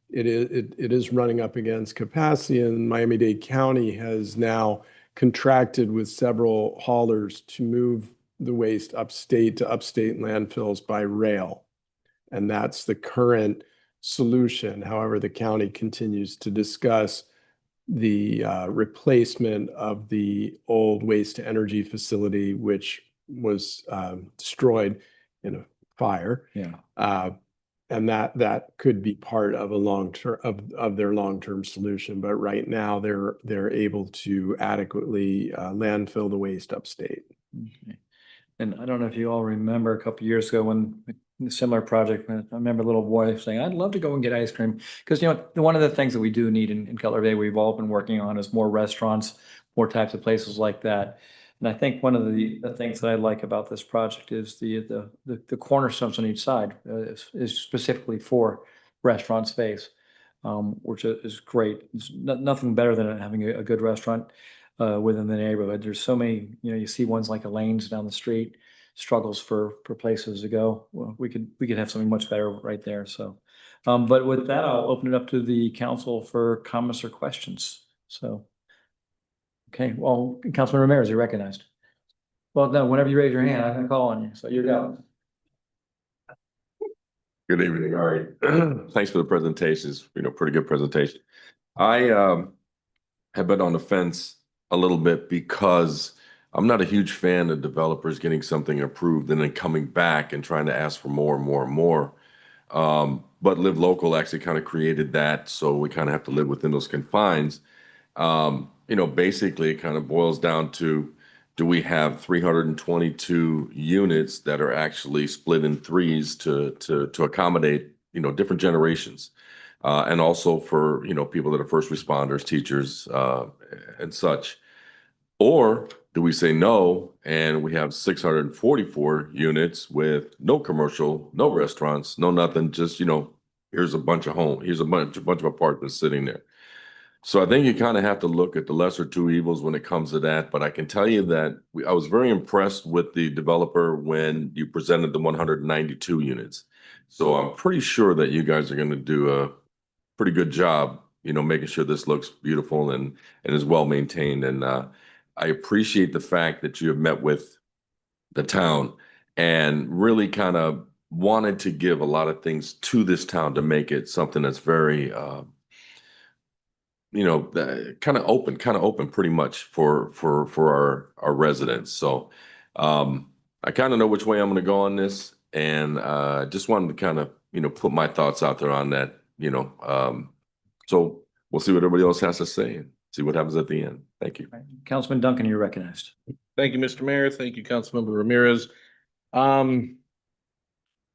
It is running up against capacity, and Miami-Dade County has now contracted with several haulers to move the waste upstate to upstate landfills by rail. And that's the current solution. However, the county continues to discuss the replacement of the old waste to energy facility, which was destroyed in a fire. Yeah. And that could be part of a long-term of their long-term solution. But right now they're able to adequately landfill the waste upstate. Okay. And I don't know if you all remember a couple of years ago when a similar project, I remember a little boy saying, I'd love to go and get ice cream. Because, one of the things that we do need in Cutler Bay, we've all been working on is more restaurants, more types of places like that. And I think one of the things that I like about this project is the cornerstones on each side is specifically for restaurant space. which is great. It's nothing better than having a good restaurant within the neighborhood. There's so many, you see ones like Elaine's down the street, struggles for places to go. Well, we could have something much better right there. So, but with that, I'll open it up to the council for comments or questions. So, okay, well, Councilman Ramirez, you're recognized. Well, no, whenever you raise your hand, I'm gonna call on you. So you're going. Good evening. All right. Thanks for the presentations. Pretty good presentation. I have been on the fence a little bit because I'm not a huge fan of developers getting something approved and then coming back and trying to ask for more and more and more. But Live Local actually kind of created that, so we kind of have to live within those confines. Basically it kind of boils down to, do we have 322 units that are actually split in threes to accommodate, different generations? And also for, people that are first responders, teachers, and such. Or do we say no, and we have 644 units with no commercial, no restaurants, no nothing, just, here's a bunch of apartments sitting there. So I think you kind of have to look at the lesser two evils when it comes to that. But I can tell you that I was very impressed with the developer when you presented the 192 units. So I'm pretty sure that you guys are going to do a pretty good job, making sure this looks beautiful and is well maintained. And I appreciate the fact that you have met with the town and really kind of wanted to give a lot of things to this town to make it something that's very kind of open pretty much for our residents. So I kind of know which way I'm going to go on this, and just wanted to kind of put my thoughts out there on that. So we'll see what everybody else has to say and see what happens at the end. Thank you. Councilman Duncan, you're recognized. Thank you, Mr. Mayor. Thank you, Councilmember Ramirez.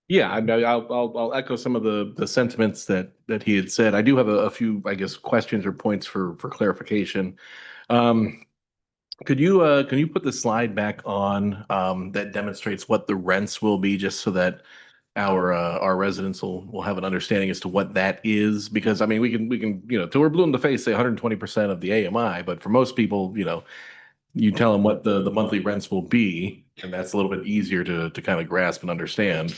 Yeah, I'll echo some of the sentiments that he had said. I do have a few, I guess, questions or points for clarification. Could you put the slide back on that demonstrates what the rents will be, just so that our residents will have an understanding as to what that is? Because I mean, we can till we're blue in the face say 120% of the AMI, but for most people, you tell them what the monthly rents will be, and that's a little bit easier to kind of grasp and understand.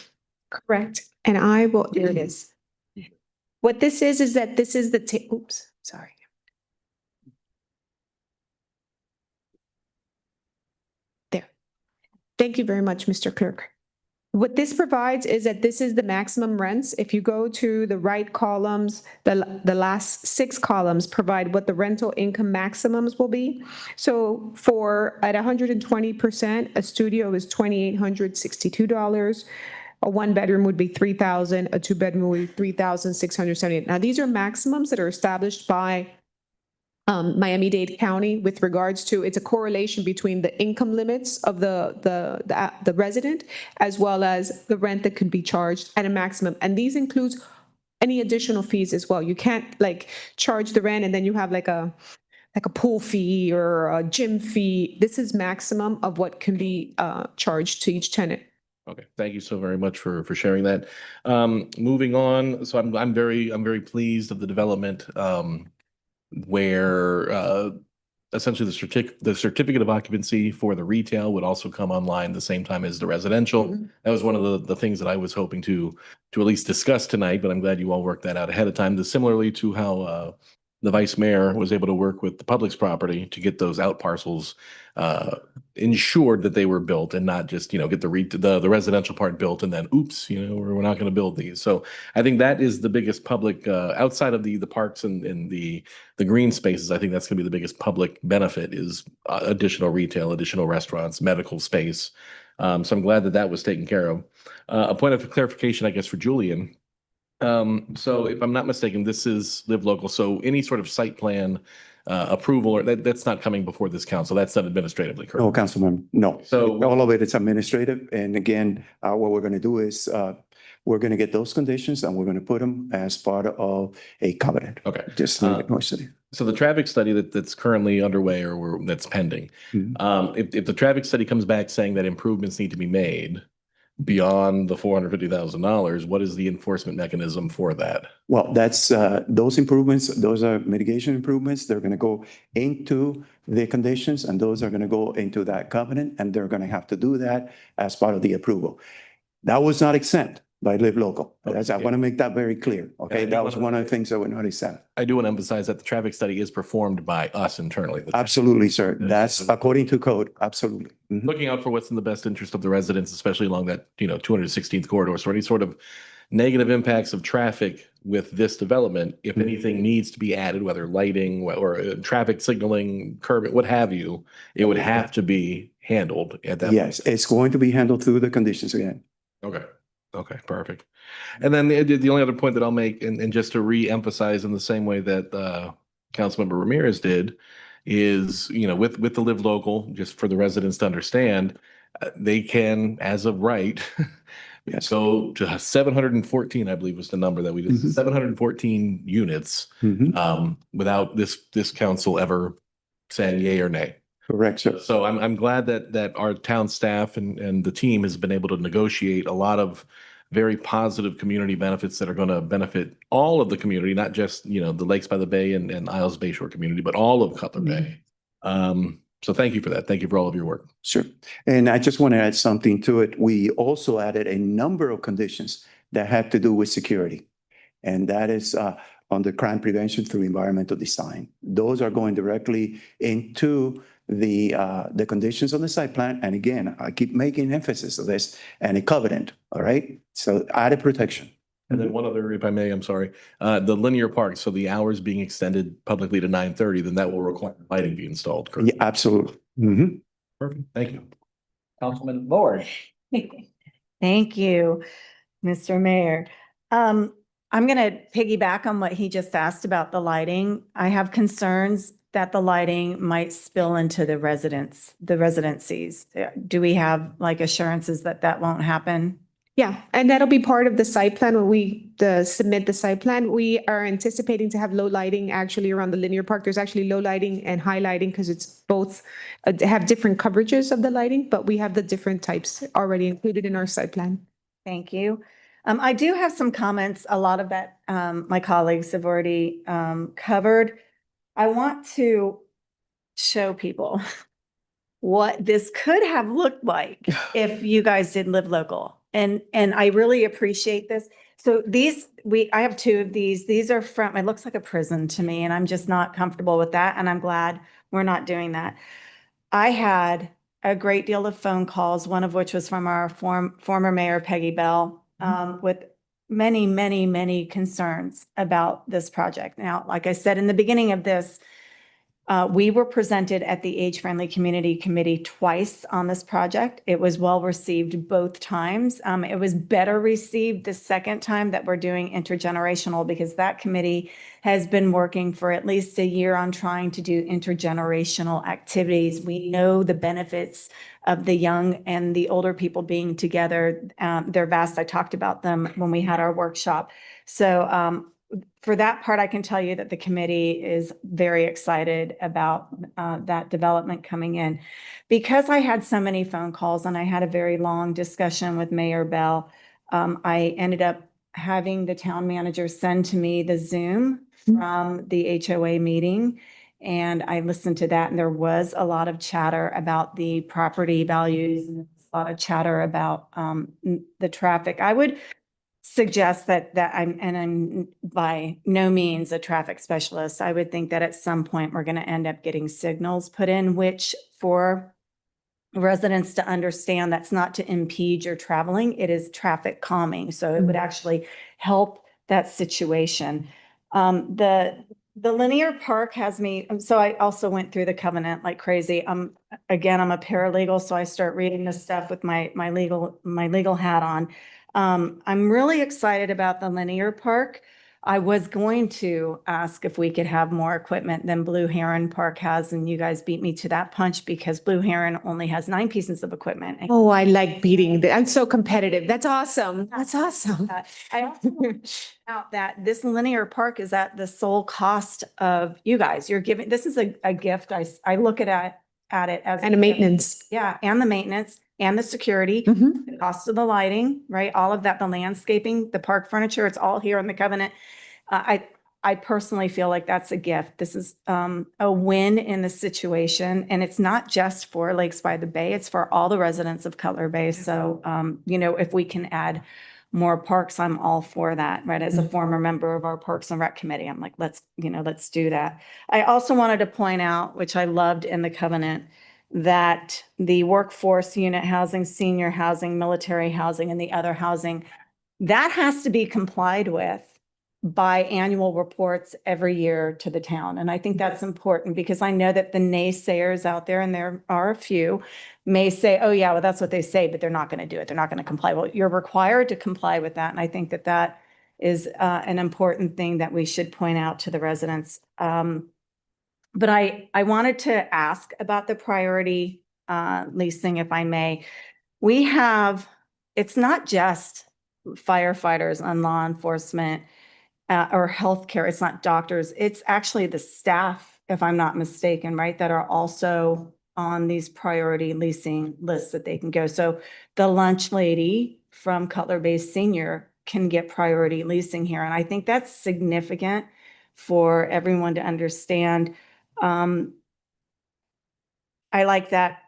Correct. And I will, there it is. What this is that this is the, oops, sorry. There. Thank you very much, Mr. Clerk. What this provides is that this is the maximum rents. If you go to the right columns, the last 6 columns provide what the rental income maximums will be. So at 120%, a studio is $2,862. A 1-bedroom would be $3,000, a 2-bedroom would be $3,678. Now, these are maximums that are established by Miami-Dade County with regards to, it's a correlation between the income limits of the resident as well as the rent that could be charged at a maximum. And these includes any additional fees as well. You can't charge the rent and then you have like a pool fee or a gym fee. This is maximum of what can be charged to each tenant. Okay, thank you so very much for sharing that. Moving on, so I'm very pleased of the development where essentially the certificate of occupancy for the retail would also come online the same time as the residential. Mm-hmm. That was one of the things that I was hoping to at least discuss tonight, but I'm glad you all worked that out ahead of time. Similarly to how the vice mayor was able to work with the public's property to get those out parcels ensured that they were built and not just, get the residential part built and then, oops, we're not going to build these. So I think that is the biggest public, outside of the parks and the green spaces. I think that's going to be the biggest public benefit is additional retail, additional restaurants, medical space. So I'm glad that was taken care of. A point of clarification, I guess, for Julian. So if I'm not mistaken, this is Live Local. So any sort of site plan approval or that's not coming before this council. That's done administratively, correct? No, Councilman, no. So all of it is administrative. And again, what we're going to do is we're going to get those conditions and we're going to put them as part of a covenant. Okay. Just like North City. So the traffic study that's currently underway or that's pending, if the traffic study comes back saying that improvements need to be made, beyond the $450,000, what is the enforcement mechanism for that? Well, that's, those improvements, those are mitigation improvements. They're going to go into the conditions and those are going to go into that covenant and they're going to have to do that as part of the approval. That was not exempt by Live Local. I want to make that very clear. Okay, that was one of the things that were not exempt. I do want to emphasize that the traffic study is performed by us internally. Absolutely, sir. That's according to code. Absolutely. Mhm. Looking out for what's in the best interest of the residents, especially along that, 216th corridor. So any sort of negative impacts of traffic with this development, if anything needs to be added, whether lighting or traffic signaling, curbing, what have you, it would have to be handled at that. Yes, it's going to be handled through the conditions again. Okay. Okay, perfect. And then the only other point that I'll make, and just to re-emphasize in the same way that Councilmember Ramirez did, is, with the Live Local, just for the residents to understand, they can, as of right, go to 714, I believe was the number that we did, 714 units without this council ever saying yay or nay. Correct, sir. So I'm glad that our town staff and the team has been able to negotiate a lot of very positive community benefits that are going to benefit all of the community, not just, the Lakes by the Bay and Isles Bayshore community, but all of Cutler Bay. So thank you for that. Thank you for all of your work. Sure. And I just want to add something to it. We also added a number of conditions that have to do with security. And that is on the crime prevention through environmental design. Those are going directly into the conditions on the site plan. And again, I keep making emphasis of this and a covenant. All right. So added protection. And then one other, if I may, I'm sorry, the linear park. So the hours being extended publicly to 9:30, then that will require lighting be installed. Correct? Yeah, absolutely. Perfect. Thank you. Councilman Lord. Thank you, Mr. Mayor. I'm going to piggyback on what he just asked about the lighting. I have concerns that the lighting might spill into the residencies. Do we have like assurances that that won't happen? Yeah, and that'll be part of the site plan when we submit the site plan. We are anticipating to have low lighting actually around the linear park. There's actually low lighting and high lighting because it's both have different coverages of the lighting, but we have the different types already included in our site plan. Thank you. I do have some comments. A lot of that my colleagues have already covered. I want to show people what this could have looked like if you guys did Live Local. And I really appreciate this. So I have two of these. These are from, it looks like a prison to me, and I'm just not comfortable with that. And I'm glad we're not doing that. I had a great deal of phone calls, one of which was from our former mayor, Peggy Bell, with many, many, many concerns about this project. Now, like I said in the beginning of this, we were presented at the Age Friendly Community Committee twice on this project. It was well received both times. It was better received the second time that we're doing intergenerational because that committee has been working for at least a year on trying to do intergenerational activities. We know the benefits of the young and the older people being together. They're vast. I talked about them when we had our workshop. So for that part, I can tell you that the committee is very excited about that development coming in. Because I had so many phone calls and I had a very long discussion with Mayor Bell, I ended up having the town manager send to me the Zoom from the HOA meeting. And I listened to that, and there was a lot of chatter about the property values and a lot of chatter about the traffic. I would suggest that I'm by no means a traffic specialist. I would think that at some point we're going to end up getting signals put in, which for residents to understand, that's not to impede your traveling. It is traffic calming. So it would actually help that situation. The linear park has me, so I also went through the covenant like crazy. Again, I'm a paralegal, so I start reading this stuff with my legal hat on. I'm really excited about the linear park. I was going to ask if we could have more equipment than Blue Heron Park has, and you guys beat me to that punch because Blue Heron only has 9 pieces of equipment. Oh, I like beating that. I'm so competitive. That's awesome. That's awesome. I also out that this linear park is at the sole cost of you guys. You're giving, this is a gift. I look at it as and a maintenance. Yeah, and the maintenance. and the security, the cost of the lighting, right? All of that, the landscaping, the park furniture, it's all here in the covenant. I personally feel like that's a gift. This is a win in the situation. And it's not just for Lakes by the Bay, it's for all the residents of Cutler Bay. So, if we can add more parks, I'm all for that, right? As a former member of our Parks and Rec Committee, I'm like, let's do that. I also wanted to point out, which I loved in the covenant, that the workforce unit housing, senior housing, military housing, and the other housing, that has to be complied with by annual reports every year to the town. And I think that's important because I know that the naysayers out there, and there are a few, may say, oh yeah, well, that's what they say, but they're not going to do it. They're not going to comply. Well, you're required to comply with that. And I think that that is an important thing that we should point out to the residents. But I wanted to ask about the priority leasing, if I may. We have, it's not just firefighters and law enforcement or healthcare. It's not doctors. It's actually the staff, if I'm not mistaken, right, that are also on these priority leasing lists that they can go. So the lunch lady from Cutler Bay Senior can get priority leasing here. And I think that's significant for everyone to understand. I like that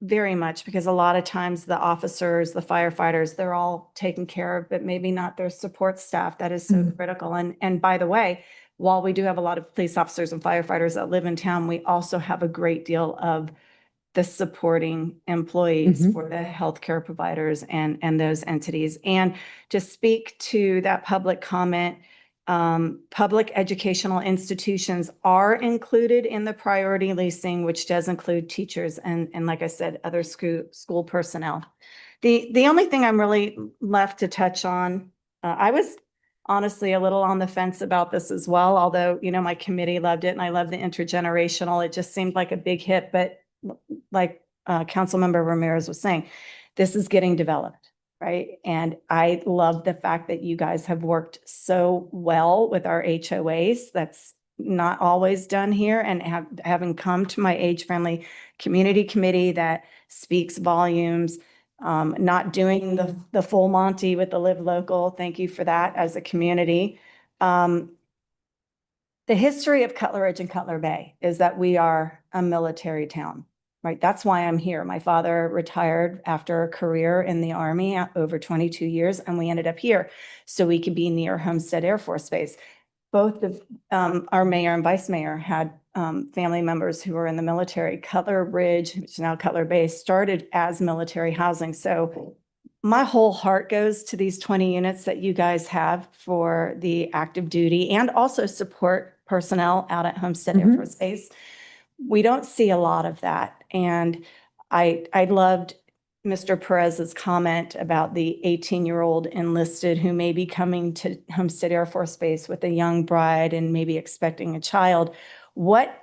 very much because a lot of times the officers, the firefighters, they're all taken care of, but maybe not their support staff that is so critical. And by the way, while we do have a lot of police officers and firefighters that live in town, we also have a great deal of the supporting employees for the healthcare providers and those entities. And to speak to that public comment, public educational institutions are included in the priority leasing, which does include teachers and like I said, other school personnel. The only thing I'm really left to touch on, I was honestly a little on the fence about this as well, although, my committee loved it and I love the intergenerational. It just seemed like a big hit, but like Councilmember Ramirez was saying, this is getting developed. Right. And I love the fact that you guys have worked so well with our HOAs. That's not always done here. And having come to my age-friendly community committee that speaks volumes, not doing the full Monty with the Live Local. Thank you for that as a community. The history of Cutler Ridge and Cutler Bay is that we are a military town. Right. That's why I'm here. My father retired after a career in the Army over 22 years, and we ended up here so we could be near Homestead Air Force Base. Both of our mayor and vice mayor had family members who were in the military. Cutler Ridge, which is now Cutler Bay, started as military housing. So my whole heart goes to these 20 units that you guys have for the active duty and also support personnel out at Homestead Air Force Base. We don't see a lot of that. And I loved Mr. Perez's comment about the 18-year-old enlisted who may be coming to Homestead Air Force Base with a young bride and maybe expecting a child. What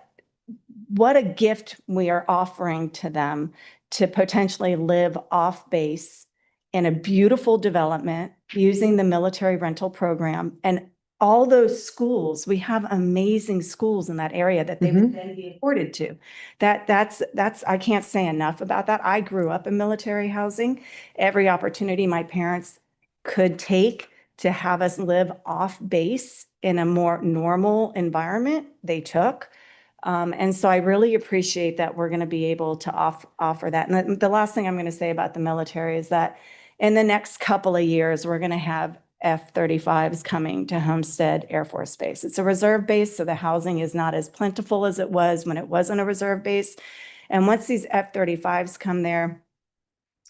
a gift we are offering to them to potentially live off base in a beautiful development using the military rental program. And all those schools, we have amazing schools in that area that they would then be afforded to. That's I can't say enough about that. I grew up in military housing. Every opportunity my parents could take to have us live off base in a more normal environment, they took. And so I really appreciate that we're going to be able to offer that. And the last thing I'm going to say about the military is that in the next couple of years, we're going to have F-35s coming to Homestead Air Force Base. It's a reserve base, so the housing is not as plentiful as it was when it wasn't a reserve base. And once these F-35s come there,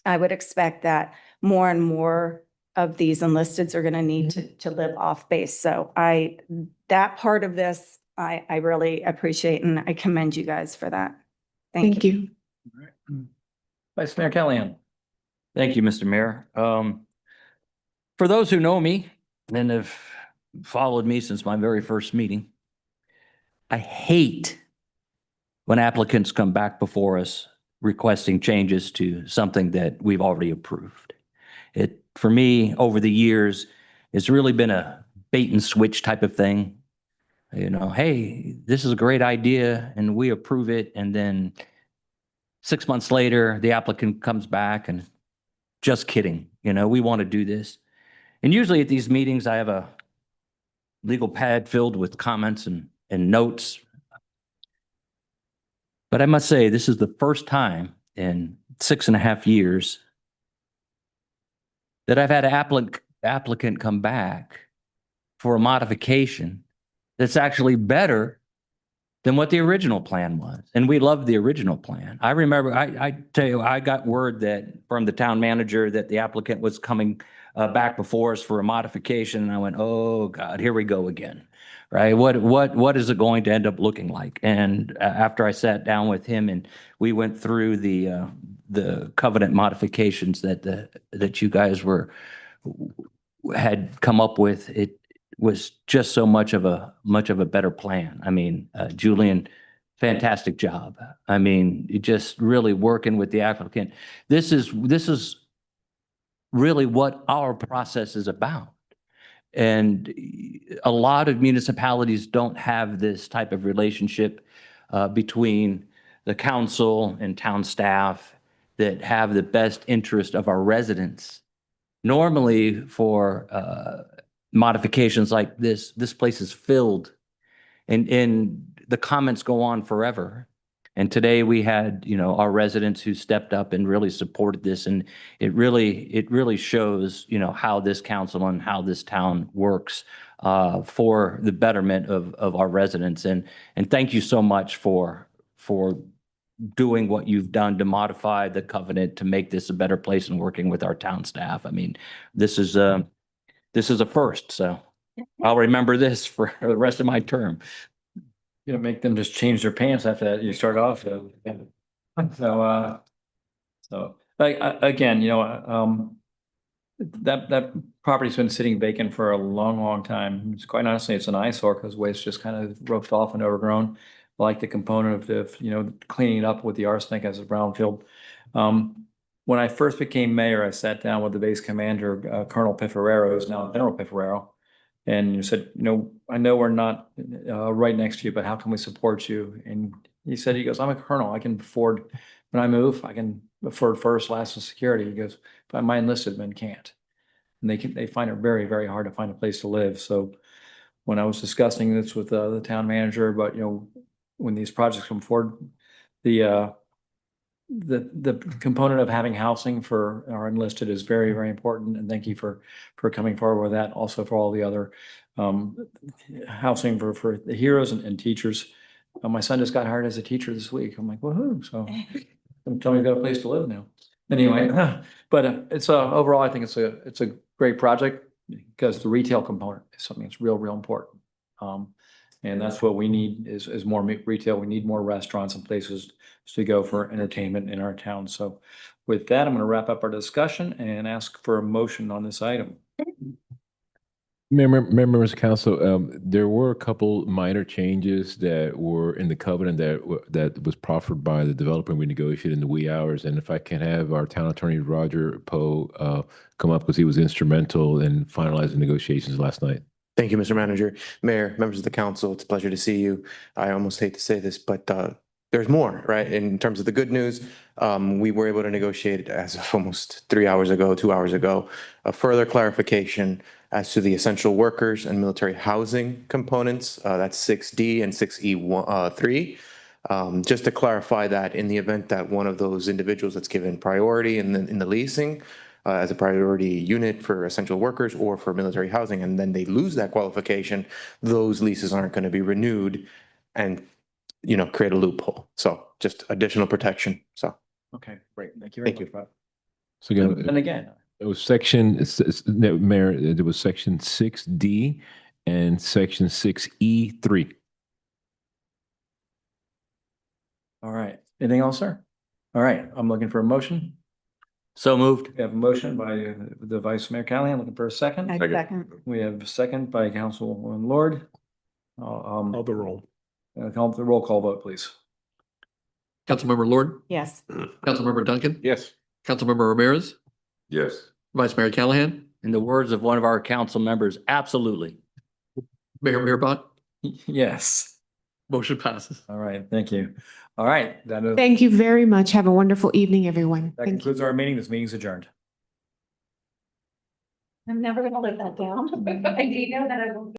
I would expect that more and more of these enlisteds are going to need to live off base. So that part of this, I really appreciate, and I commend you guys for that. Thank you. All right. Vice Mayor Callahan. Thank you, Mr. Mayor. For those who know me and have followed me since my very first meeting, I hate when applicants come back before us requesting changes to something that we've already approved. For me, over the years, it's really been a bait and switch type of thing. Hey, this is a great idea and we approve it. And then 6 months later, the applicant comes back and just kidding, we want to do this. And usually at these meetings, I have a legal pad filled with comments and notes. But I must say, this is the first time in 6.5 years that I've had an applicant come back for a modification that's actually better than what the original plan was. And we loved the original plan. I remember, I tell you, I got word that from the town manager that the applicant was coming back before us for a modification. And I went, oh God, here we go again, right? What is it going to end up looking like? And after I sat down with him and we went through the covenant modifications that you guys had come up with, it was just so much of a better plan. I mean, Julian, fantastic job. I mean, just really working with the applicant. This is really what our process is about. And a lot of municipalities don't have this type of relationship between the council and town staff that have the best interest of our residents. Normally for modifications like this place is filled and the comments go on forever. And today we had, our residents who stepped up and really supported this. And it really shows, how this council and how this town works for the betterment of our residents. And thank you so much for doing what you've done to modify the covenant to make this a better place and working with our town staff. I mean, this is a first, so I'll remember this for the rest of my term. Make them just change their pants after that. You start off. So like, again, that property's been sitting vacant for a long time. It's quite honestly, it's an eyesore because waste just kind of roughed off and overgrown. I like the component of cleaning it up with the arsenic as a brownfield. When I first became mayor, I sat down with the base commander, Colonel Pifferero, who's now General Pifferero, and you said, I know we're not right next to you, but how can we support you? And he goes, I'm a colonel. I can afford, when I move, I can afford first, last, and security. He goes, but my enlisted men can't. And they find it very, very hard to find a place to live. So when I was discussing this with the town manager, but when these projects come forward, the component of having housing for our enlisted is very, very important. And thank you for coming forward with that. Also for all the other housing for the heroes and teachers. My son just got hired as a teacher this week. I'm like, woohoo. So tell me you've got a place to live now. Anyway, but it's overall, I think it's a great project because the retail component is something that's real important. And that's what we need is more retail. We need more restaurants and places to go for entertainment in our town. So with that, I'm going to wrap up our discussion and ask for a motion on this item. Members of council, there were a couple minor changes that were in the covenant that was proffered by the developer. We negotiated in the wee hours. And if I can have our town attorney, Roger Poe, come up because he was instrumental in finalizing negotiations last night. Thank you, Mr. Manager. Mayor, members of the council, it's a pleasure to see you. I almost hate to say this, but there's more, right? In terms of the good news, we were able to negotiate as of almost 2 hours ago, a further clarification as to the essential workers and military housing components. That's 6D and 6E3. Just to clarify that in the event that one of those individuals that's given priority in the leasing as a priority unit for essential workers or for military housing, and then they lose that qualification, those leases aren't going to be renewed and create a loophole. So just additional protection. So okay, great. Thank you very much, Bob. So again, and again, it was Mayor, there was section 6D and section 6E3. All right. Anything else, sir? All right. I'm looking for a motion. So moved. We have a motion by the Vice Mayor Callahan. Looking for a second. Second. We have a second by Councilwoman Lord. Call the roll. Call the roll call vote, please. Councilmember Lord, Yes. Councilmember Duncan, Yes. Councilmember Ramirez, Yes. Vice Mayor Callahan, In the words of one of our council members, absolutely. Mayor Mearbach. Yes. Motion passes. All right, thank you. All right, that Thank you very much. Have a wonderful evening, everyone. Thank you. concludes our meeting. This meeting's adjourned. I'm never gonna live that down. I do know that I will.